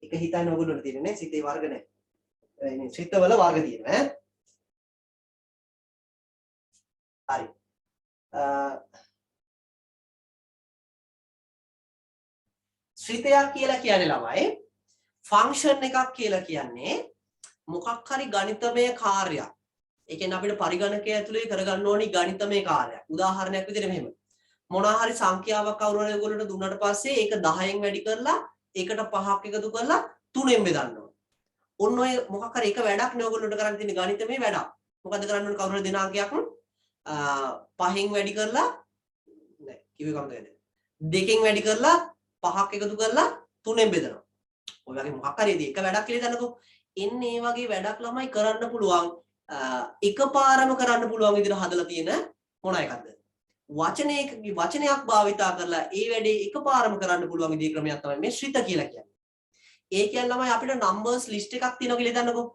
එක හිතන්න ඔයගොල්ලෝට තියෙන නේ සිතේ වර්ග නැහැ. මේ සිතවල වර්ග තියෙනවා ඈ. හරි. ශ්‍රිතයක් කියලා කියන්නේ ළමයි ෆන්ක්ෂන් එකක් කියලා කියන්නේ මොකක් හරි ගණිතමය කාර්යයක්. ඒ කියන්නේ අපිට පරිගණකය ඇතුලේ කරගන්න ඕනි ගණිතමය කාර්යයක්. උදාහරණයක් විදිහට මෙහෙම. මොනවා හරි සංඛ්‍යාවක් කවුරු හරි ඔයගොල්ලන්ට දුන්නාට පස්සේ ඒක 10න් වැඩි කරලා ඒකට 5ක් එකතු කරලා 3ෙන් බෙදන්න ඕන. ඔන්න ඔය මොකක් හරි එක වැඩක් නේ ඔයගොල්ලන්ට කරන්න තියෙන ගණිතමය වැඩක්. මොකද කරන්න ඕන කවුරු හරි දෙන අංකයක් 5න් වැඩි කරලා නෑ කිව්වේ කොහොමද? 2කින් වැඩි කරලා 5ක් එකතු කරලා 3ෙන් බෙදනවා. ඔය වගේ මොකක් හරි එක වැඩක් කියලා දන්නකෝ. එන්නේ මේ වගේ වැඩක් ළමයි කරන්න පුළුවන්. එකපාරම කරන්න පුළුවන් විදිහට හදලා තියෙන මොන එකක්ද? වචනයක් භාවිතා කරලා ඒ වැඩේ එකපාරම කරන්න පුළුවන් විදිහේ ක්‍රමයක් තමයි මේ ශ්‍රිත කියලා කියන්නේ. ඒ කියන්නේ ළමයි අපිට numbers list එකක් තියෙනවා කියලා දන්නකෝ.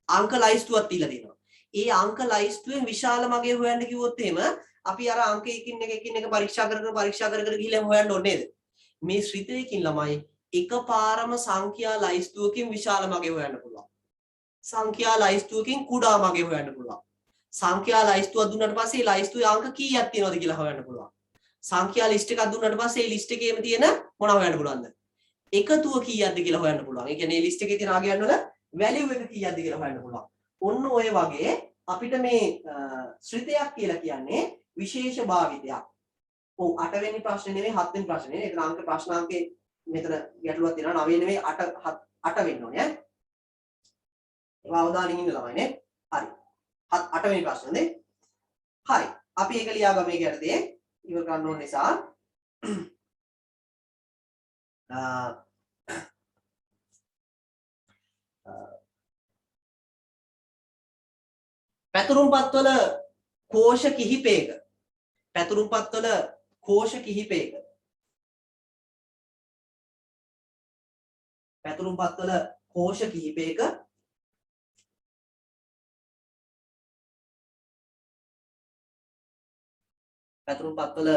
අංක ලයිස්තුවක් තියලා තියෙනවා. ඒ අංක ලයිස්තුවෙන් විශාල මගේ හොයන්න කිව්වොත් එහෙම අපි අර අංක එකින් එක පරීක්ෂා කර ගිහිල්ලා හොයන්න ඕනේ නේද? මේ ශ්‍රිතයකින් ළමයි එකපාරම සංඛ්‍යා ලයිස්තුවකින් විශාල මගේ හොයන්න පුළුවන්. සංඛ්‍යා ලයිස්තුවකින් කුඩා මගේ හොයන්න පුළුවන්. සංඛ්‍යා ලයිස්තුවක් දුන්නාට පස්සේ ලයිස්තුවේ අංක කීයක් තියෙනවද කියලා හොයන්න පුළුවන්. සංඛ්‍යා ලිස්ට් එකක් දුන්නාට පස්සේ ඒ ලිස්ට් එකේම තියෙන මොනව හොයන්න පුළුවන්ද? එකතුව කීයක්ද කියලා හොයන්න පුළුවන්. ඒ කියන්නේ ලිස්ට් එකේ තියෙන ආගයන් වල වැලියු එක කීයක්ද කියලා හොයන්න පුළුවන්. ඔන්න ඔය වගේ අපිට මේ ශ්‍රිතයක් කියලා කියන්නේ විශේෂ භාවිතයක්. ඔව් 8 වෙනි ප්‍රශ්නේ නෙවෙයි 7 වෙනි ප්‍රශ්නේ. ඒක අංක ප්‍රශ්නාංකේ මෙතන ගැටලුවක් තියෙනවා 9 නෙවෙයි 8 වෙන්න ඕනේ ඈ. ඒවා අවධානයෙන් ඉන්න ළමයි නේ. හරි. 8 වෙනි ප්‍රශ්නේ. හරි. අපි ඒක ලියාගමු යටතේ ඉවර කරන්න ඕන නිසා පැතුරුම්පත්වල කෝෂ කිහිපයක පැතුරුම්පත්වල කෝෂ කිහිපයක පැතුරුම්පත්වල කෝෂ කිහිපයක පැතුරුම්පත්වල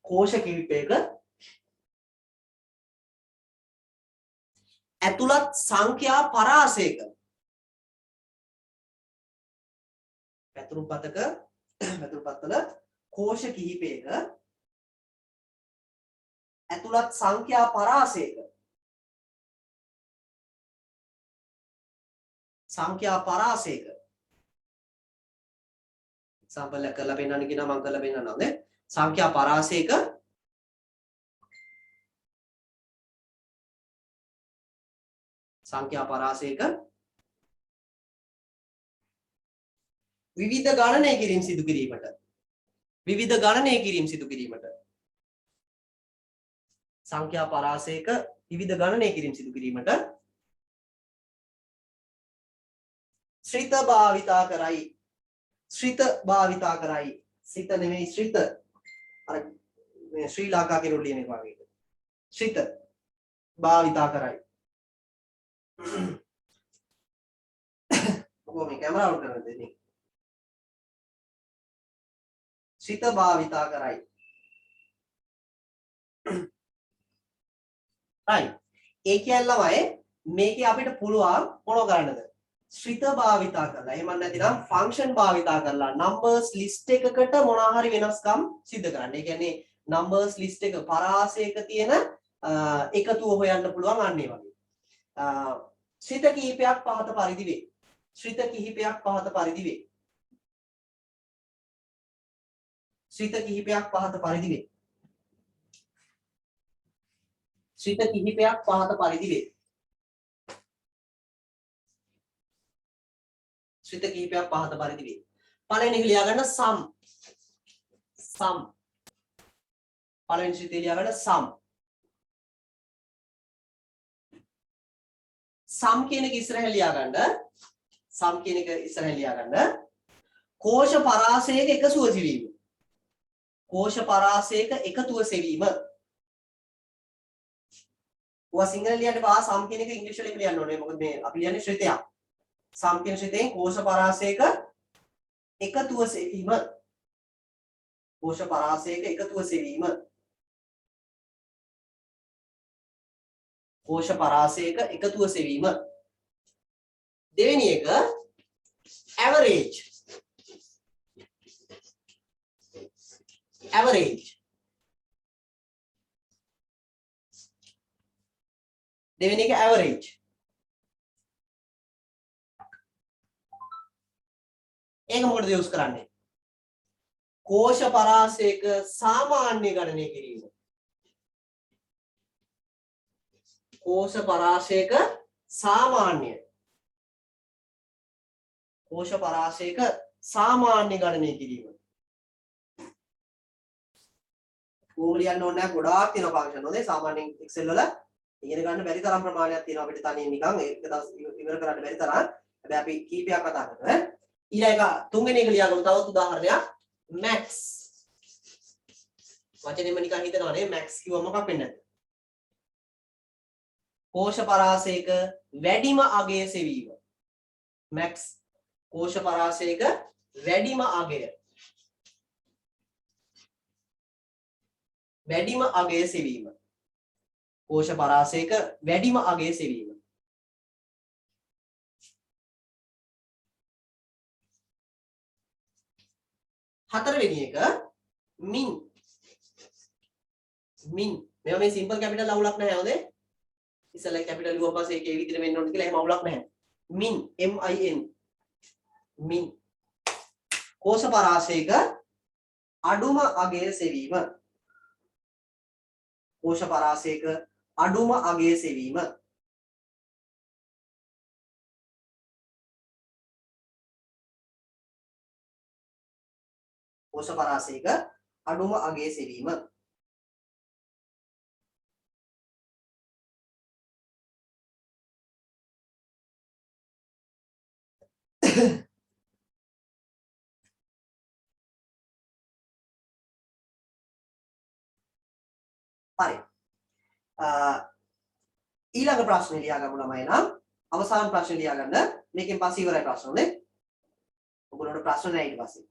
කෝෂ කිහිපයක ඇතුළත් සංඛ්‍යා පරාසයක පැතුරුම්පත්වල කෝෂ කිහිපයක ඇතුළත් සංඛ්‍යා පරාසයක එක්සැම්පල් එක කරලා පෙන්නන්න කියනවා මම කරලා පෙන්නනවා නේ සංඛ්‍යා පරාසයක විවිධ ගණනය කිරීම සිදු කිරීමට සංඛ්‍යා පරාසයක විවිධ ගණනය කිරීම සිදු කිරීමට ශ්‍රිත භාවිතා කරයි සිත නෙමෙයි ශ්‍රිත අර මේ ශ්‍රී ලංකා කෙනෙක් ලියන එක වගේ ශ්‍රිත භාවිතා කරයි ඔබ මේ කැමරාව කරන දෙන්නේ ශ්‍රිත භාවිතා කරයි right ඒ කියන්නේ ළමයි මේකේ අපිට පුළුවන් මොනව කරන්නද ශ්‍රිත භාවිතා කරලා එහෙම නැත්නම් ෆන්ක්ෂන් භාවිතා කරලා numbers list එකකට මොනවා හරි වෙනස්කම් සිදු කරන්න. ඒ කියන්නේ numbers list එක පරාසයක තියෙන එකතුව හොයන්න පුළුවන් අන්න ඒ වගේ. ශ්‍රිත කිහිපයක් පහත පරිදි වේ. ශ්‍රිත කිහිපයක් පහත පරිදි වේ. ශ්‍රිත කිහිපයක් පහත පරිදි වේ. ශ්‍රිත කිහිපයක් පහත පරිදි වේ. ශ්‍රිත කිහිපයක් පහත පරිදි වේ. පළවෙනි එක ලියා ගන්න sum පළවෙනි ශ්‍රිතේ ලියා ගන්න sum කියන එක ඉස්සරහ ලියා ගන්න sum කියන එක ඉස්සරහ ලියා ගන්න කෝෂ පරාසයක එකතුව සෙවීම කෝෂ පරාසයක එකතුව සෙවීම ඔයා සිංහල ලියන්න බා sum කියන එක ඉංග්‍රීසි වලින් ලියන්න ඕනේ මොකද මේ අපි ලියන්නේ ශ්‍රිතයක් sum කියන ශ්‍රිතයෙන් කෝෂ පරාසයක එකතුව සෙවීම කෝෂ පරාසයක එකතුව සෙවීම කෝෂ පරාසයක එකතුව සෙවීම දෙවෙනි එක average දෙවෙනි එක average ඒක මොකටද යූස් කරන්නේ කෝෂ පරාසයක සාමාන්‍ය ගණනය කිරීම කෝෂ පරාසයක සාමාන්‍ය ගණනය කිරීම ඕක ලියන්න ඕනේ නැහැ ගොඩාක් තියෙනවා ෆන්ක්ෂන් හොඳේ සාමාන්‍යයෙන් Excel වල ඉගෙන ගන්න බැරි තරම් ප්‍රමාණයක් තියෙනවා අපිට තනියෙන් නිකන් ඒක දවස් ඉවර කරන්න බැරි තරම් හැබැයි අපි කීපයක් කතා කරනවා ඊළඟ තුන්වෙනි එක ලියාගමු තවත් උදාහරණයක් max වචනේම නිකන් හිතනවා නේ max කිව්ව මොකක් වෙන්නේ නැද්ද කෝෂ පරාසයක වැඩිම අගය සෙවීම max කෝෂ පරාසයක වැඩිම අගය සෙවීම කෝෂ පරාසයක වැඩිම අගය සෙවීම හතරවෙනි එක min මේවා මේ සිම්පල් කැපිටල් අවුලක් නැහැ හොඳේ ඉස්සෙල්ලා කැපිටල් ලියුවා පස්සේ ඒකේ විදිහට වෙන්න ඕනේ කියලා එහෙම අවුලක් නැහැ min min කෝෂ පරාසයක අඩුම අගය සෙවීම කෝෂ පරාසයක අඩුම අගය සෙවීම කෝෂ පරාසයක අඩුම අගය සෙවීම හරි ඊළඟ ප්‍රශ්නේ ලියාගමු ළමයි නම් අවසාන ප්‍රශ්නේ ලියාගන්න මේකෙන් පස්සේ ඉවරයි ප්‍රශ්නේ ඔයගොල්ලෝට ප්‍රශ්න නැහැ ඊට පස්සේ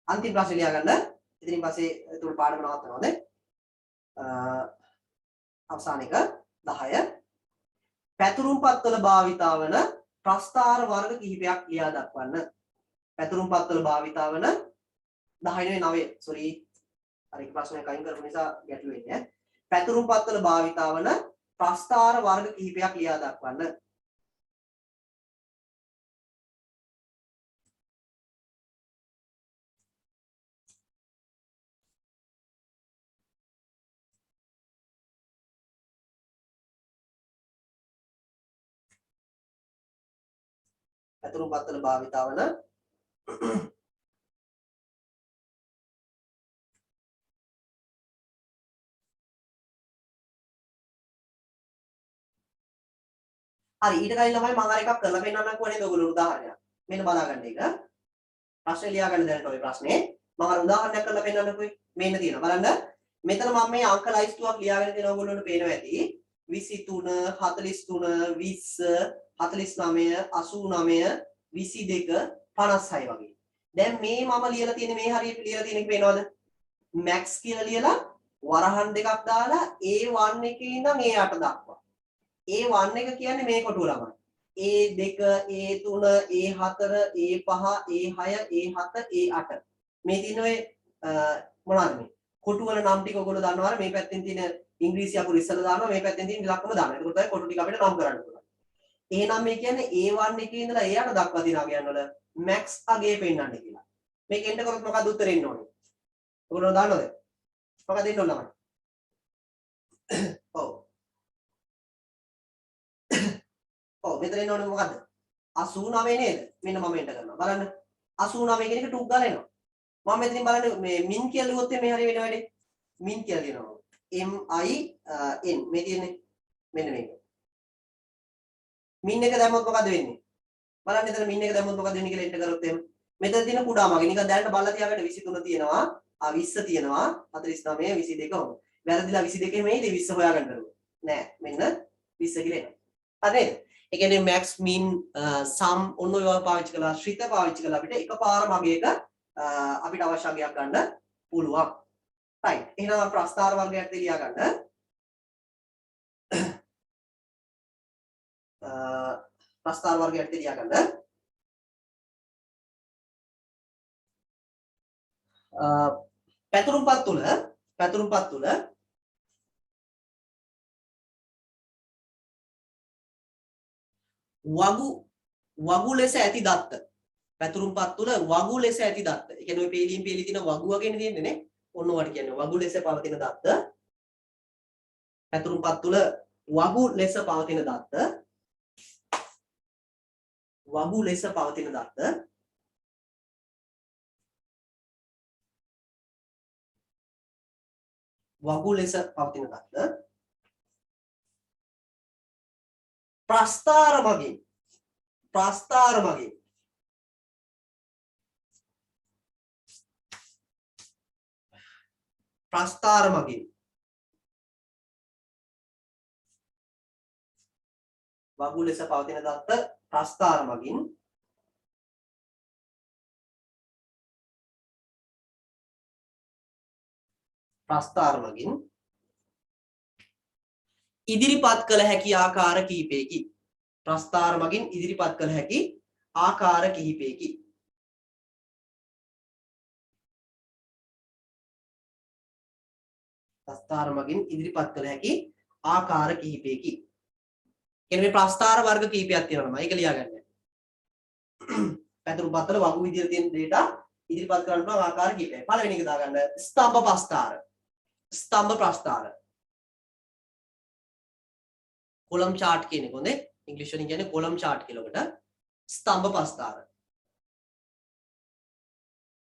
අන්තිම ප්‍රශ්නේ ලියාගන්න ඉතින් පස්සේ ඒතුළු පාඩම නවත්තනවා නේ අවසාන එක 10 පැතුරුම්පත් වල භාවිතා වන ප්‍රස්ථාර වර්ග කිහිපයක් ලියා දක්වන්න පැතුරුම්පත් වල භාවිතා වන 10 නෙවෙයි 9 සෝරි අර එක ප්‍රශ්නයක් අයින් කරපු නිසා ගැටලු වෙන්නේ පැතුරුම්පත් වල භාවිතා වන ප්‍රස්ථාර වර්ග කිහිපයක් ලියා දක්වන්න පැතුරුම්පත් වල භාවිතා වන හරි ඊට කලින් ළමයි මම අර එකක් කරලා පෙන්නන්නම්කෝ නේද ඔයගොල්ලෝ උදාහරණයක් මෙන්න බලාගන්න එක ප්‍රශ්නේ ලියා ගන්න දැනට ඔය ප්‍රශ්නේ මම අර උදාහරණයක් කරලා පෙන්නන්නකෝ මෙන්න තියෙනවා බලන්න මෙතන මම මේ අංක ලයිස්ට්ුවක් ලියාගෙන තියෙනවා ඔයගොල්ලන්ට පේනවා ඇති 23 43 20 49 89 22 56 වගේ දැන් මේ මම ලියලා තියෙන මේ හරියට ලියලා තියෙන එක පේනවද max කියලා ලියලා වරහන් දෙකක් දාලා A1 එකේ ඉඳන් A8 දක්වා A1 එක කියන්නේ මේ කොටුව ළමයි. A2, A3, A4, A5, A6, A7, A8. මේ තියෙන ඔය මොනවද මේ? කොටු වල නම් ටික ඔයගොල්ලෝ දන්නවද? මේ පැත්තෙන් තියෙන ඉංග්‍රීසි අකුරු ඉස්සලා දානවා, මේ පැත්තෙන් තියෙන ඉලක්කම දානවා. ඒකට තමයි කොටු ටික අපිට නම් කරන්න පුළුවන්. එහෙනම් මේ කියන්නේ A1 එකේ ඉඳලා A8 දක්වා තියෙන අගයන් වල max අගය පෙන්නන්න කියලා. මේක එන්න කරොත් මොකක්ද උත්තරේ එන්න ඕනේ? ඔයගොල්ලෝ දන්නවද? මොකක්ද එන්න ඕන ළමයි? ඔව්. ඔව් මෙතන එන්න ඕනේ මොකද්ද 89 නේද මෙන්න මම එන්ටර් කරනවා බලන්න 89 කියන එක ටුක් ගාලා එනවා මම මෙතනින් බලන්නේ මේ min කියලා ලියුවොත් මේ හරිය වෙන වැඩේ. min කියලා ලියනවා. m i n මේ තියෙන්නේ මෙන්න මේක. min එක දැම්මොත් මොකද වෙන්නේ? බලන්න එතන min එක දැම්මොත් මොකද වෙන්නේ කියලා එන්ටර් කරොත් එහෙම. මෙතන තියෙන කුඩා මගේ නිකන් දැනට බලලා තියාගන්න 23 තියෙනවා. 20 තියෙනවා. 49 22 ඔහොම. වැරදිලා 22 මේයිද 20 හොයාගන්න බැරුව. නෑ මෙන්න 20 කියලා එනවා. හරි නේද? ඒ කියන්නේ max min sum ඔන්න ඔයවා පාවිච්චි කළා ශ්‍රිත පාවිච්චි කළා අපිට එකපාර මගේක අපිට අවශ්‍ය අගයක් ගන්න පුළුවන්. right. එහෙනම් ප්‍රස්ථාර වර්ගයක් ලියා ගන්න. ප්‍රස්ථාර වර්ගයක් ලියා ගන්න. පැතුරුම්පත් තුල වගු ලෙස ඇති දත්ත. පැතුරුම්පත් තුල වගු ලෙස ඇති දත්ත. ඒ කියන්නේ ඔය පේලියෙන් පේලි තියෙන වගු වගේනේ තියෙන්නේ නේ. ඔන්න ඔයාලට කියන්නේ වගු ලෙස පවතින දත්ත. පැතුරුම්පත් තුල වගු ලෙස පවතින දත්ත. වගු ලෙස පවතින දත්ත. වගු ලෙස පවතින දත්ත. ප්‍රස්ථාර මගින් වගු ලෙස පවතින දත්ත ප්‍රස්ථාර මගින් ඉදිරිපත් කළ හැකි ආකාර කිහිපයකි. ප්‍රස්ථාර මගින් ඉදිරිපත් කළ හැකි ආකාර කිහිපයකි. ප්‍රස්ථාර මගින් ඉදිරිපත් කළ හැකි ආකාර කිහිපයකි. කියන්නේ මේ ප්‍රස්ථාර වර්ග කිහිපයක් තියෙනවා මම ඒක ලියාගන්න. පැතුරු පතල වගු විදියට තියෙන data ඉදිරිපත් කරන්න පුළුවන් ආකාර කිහිපයක්. පළවෙනි එක දාගන්න ස්තම්භ ප්‍රස්ථාර. ස්තම්භ ප්‍රස්ථාර. කොලම් chart කියන එක හොඳේ. ඉංග්‍රීසි වලින් කියන්නේ කොලම් chart කියලා ඔකට. ස්තම්භ ප්‍රස්ථාර.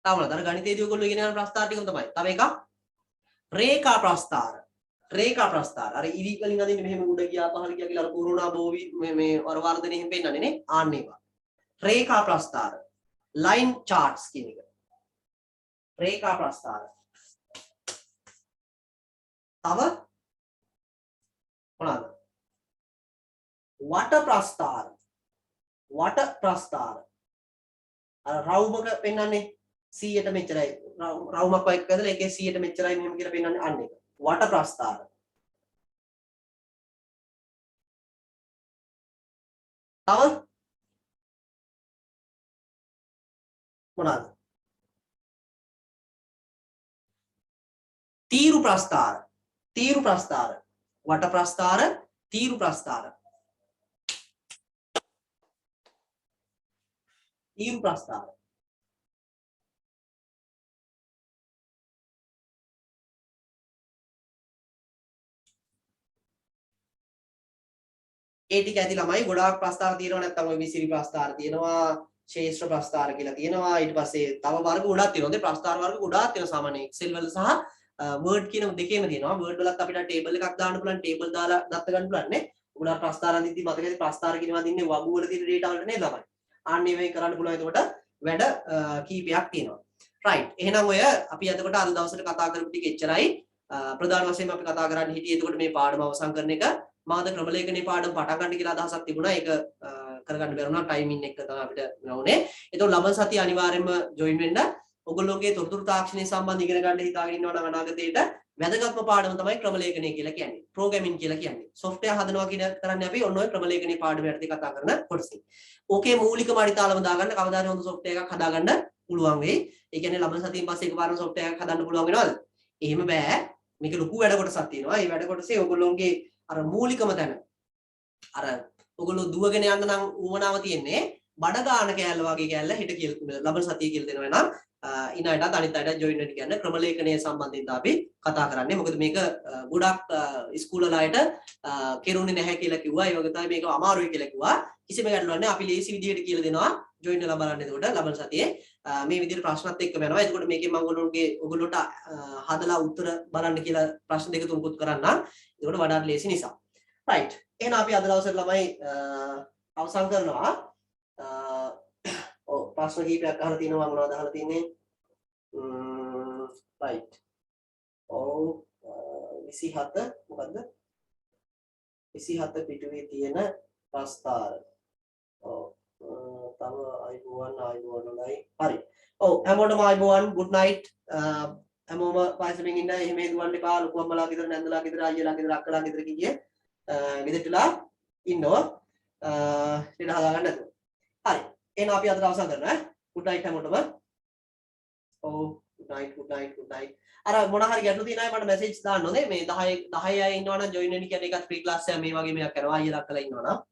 තාමත් අර ගණිතයේදී ඔයගොල්ලෝ ඉගෙන ගන්න ප්‍රස්ථාර ටිකම තමයි. තව එකක් රේඛා ප්‍රස්ථාර. රේඛා ප්‍රස්ථාර. අර ඉරි වලින් අදින්න මෙහෙම උඩ ගියා පහළ ගියා කියලා අර කොරෝනා බෝවි මේ අර වර්ධනේ එහෙම පෙන්නන්නේ නේ. ආන්න ඒවා. රේඛා ප්‍රස්ථාර. line charts කියන එක. රේඛා ප්‍රස්ථාර. තව මොනවාද? වට ප්‍රස්ථාර. අර රවුමක පෙන්නන්නේ 100ට මෙච්චරයි. රවුමක් වයික් කරලා ඒකේ 100ට මෙච්චරයි මෙහෙම කියලා පෙන්නන්නේ අන්න ඒක. වට ප්‍රස්ථාර. තව මොනවාද? තීරු ප්‍රස්ථාර. වට ප්‍රස්ථාර, තීරු ප්‍රස්ථාර. තීරු ප්‍රස්ථාර. ඒ ටික ඇති ළමයි ගොඩාක් ප්‍රස්ථාර තියෙනවා නැත්නම් ඔය විසිරි ප්‍රස්ථාර තියෙනවා ශේෂ්ත්‍ර ප්‍රස්ථාර කියලා තියෙනවා ඊට පස්සේ තව වර්ග ගොඩක් තියෙනවා. ඒ ප්‍රස්ථාර වර්ග ගොඩාක් තියෙනවා සාමාන්‍ය Excel වල සහ Word කියන දෙකේම තියෙනවා. Word වලත් අපිට ටේබල් එකක් දාන්න පුළුවන් ටේබල් දාලා දත්ත ගන්න පුළුවන් නේ. ඔයාලා ප්‍රස්ථාර අඳිද්දි මතකද ප්‍රස්ථාර කියනවා දින්නේ වගු වල තියෙන data වලට නේද ළමයි. ආන්නේ මේ කරන්න පුළුවන්. එතකොට වැඩ කීපයක් තියෙනවා. right. එහෙනම් ඔය අපි එතකොට අද දවසට කතා කරපු ටික එච්චරයි. ප්‍රධාන වශයෙන් අපි කතා කරන්න හිටියේ එතකොට මේ පාඩම අවසන් කරන එක. මාද ක්‍රමලේඛනයේ පාඩම පටන් ගන්න කියලා අදහසක් තිබුණා. ඒක කරගන්න බැරුණා ටයිමින් එක තමයි අපිට වුණේ. ඒතකොට ලබන සතිය අනිවාර්යයෙන්ම join වෙන්න. ඔයගොල්ලෝගේ තොරතුරු තාක්ෂණය සම්බන්ධ ඉගෙන ගන්න හිතාගෙන ඉන්නවා නම් අනාගතේට වැදගත්ම පාඩම තමයි ක්‍රමලේඛනය කියලා කියන්නේ. ප්‍රෝග්‍රෑමින් කියලා කියන්නේ. software හදනවා කියන කරන්නේ අපි ඔන්න ඔය ක්‍රමලේඛනයේ පාඩම යටතේ කතා කරන කොටසින්. ඕකේ මූලික මඩිතාලම දාගන්න කවදාද හොඳ software එකක් හදාගන්න පුළුවන් වෙයි. ඒ කියන්නේ ලබන සතියෙන් පස්සේ එකපාරම software එකක් හදන්න පුළුවන් වෙනවද? එහෙම බෑ. මේක ලොකු වැඩ කොටසක් තියෙනවා. මේ වැඩ කොටසේ ඔයගොල්ලෝගේ අර මූලිකම තැන අර ඔයගොල්ලෝ දුවගෙන යන්න නම් උවමනාව තියෙන්නේ බඩ ගාන කෑල්ල වගේ කෑල්ල හෙට කියලා ලබන සතිය කියලා දෙනවා නම් ඉන අයටත් අනිත් අයටත් ජොයින් වෙන්න කියන්නේ ක්‍රමලේඛනයේ සම්බන්ධයෙන් අපි කතා කරන්නේ. මොකද මේක ගොඩක් ස්කූල් වල අයට කෙරුණේ නැහැ කියලා කිව්වා. ඒ වගේ තමයි මේක අමාරුයි කියලා කිව්වා. කිසිම ගැටලුවක් නැහැ. අපි ලේසි විදිහට කියලා දෙනවා. join වෙලා බලන්න එතකොට ලබන සතියේ මේ විදිහට ප්‍රශ්නත් එක්කම යනවා. එතකොට මේකෙන් මම ඔයගොල්ලෝට හදලා උත්තර බලන්න කියලා ප්‍රශ්න දෙක තුනකුත් කරන්නම්. එතකොට වඩාත් ලේසි නිසා. right. එහෙනම් අපි අද දවසේ ළමයි අවසන් කරනවා. ඔව් ප්‍රශ්න කීපයක් අහලා තිනවා මොනවද අහලා තින්නේ? right. ඔව් 27 මොකද්ද? 27 පිටුවේ තියෙන ප්‍රස්තාර. ඔව් තව ආයිබෝවන් හොඳයි. හරි. ඔව් හැමෝටම ආයිබෝවන් good night. හැමෝම පාසලෙන් ඉන්න එහෙම හේතුවන්න එපා. ලොකු අම්මලා ගෙදර නැන්දලා ගෙදර අයියලා ගෙදර අක්කලා ගෙදර කියේ ගෙදරටලා ඉන්නවා. ඉතින් හදා ගන්න නැතුව. හරි. එහෙනම් අපි අද අවසන් කරනවා ඈ. good night හැමෝටම. ඔව් good night good night good night. අර මොන හරි ගැටලු තියෙන අය මට මැසේජ් දාන්න හොඳේ. මේ 10 අය ඉන්නවා නම් ජොයින් වෙන්න කියන්නේ ඒකත් ෆ්‍රී ක්ලාස් එක මේ වගේ මේක කරනවා අයියලා අක්කලා ඉන්නවා නම්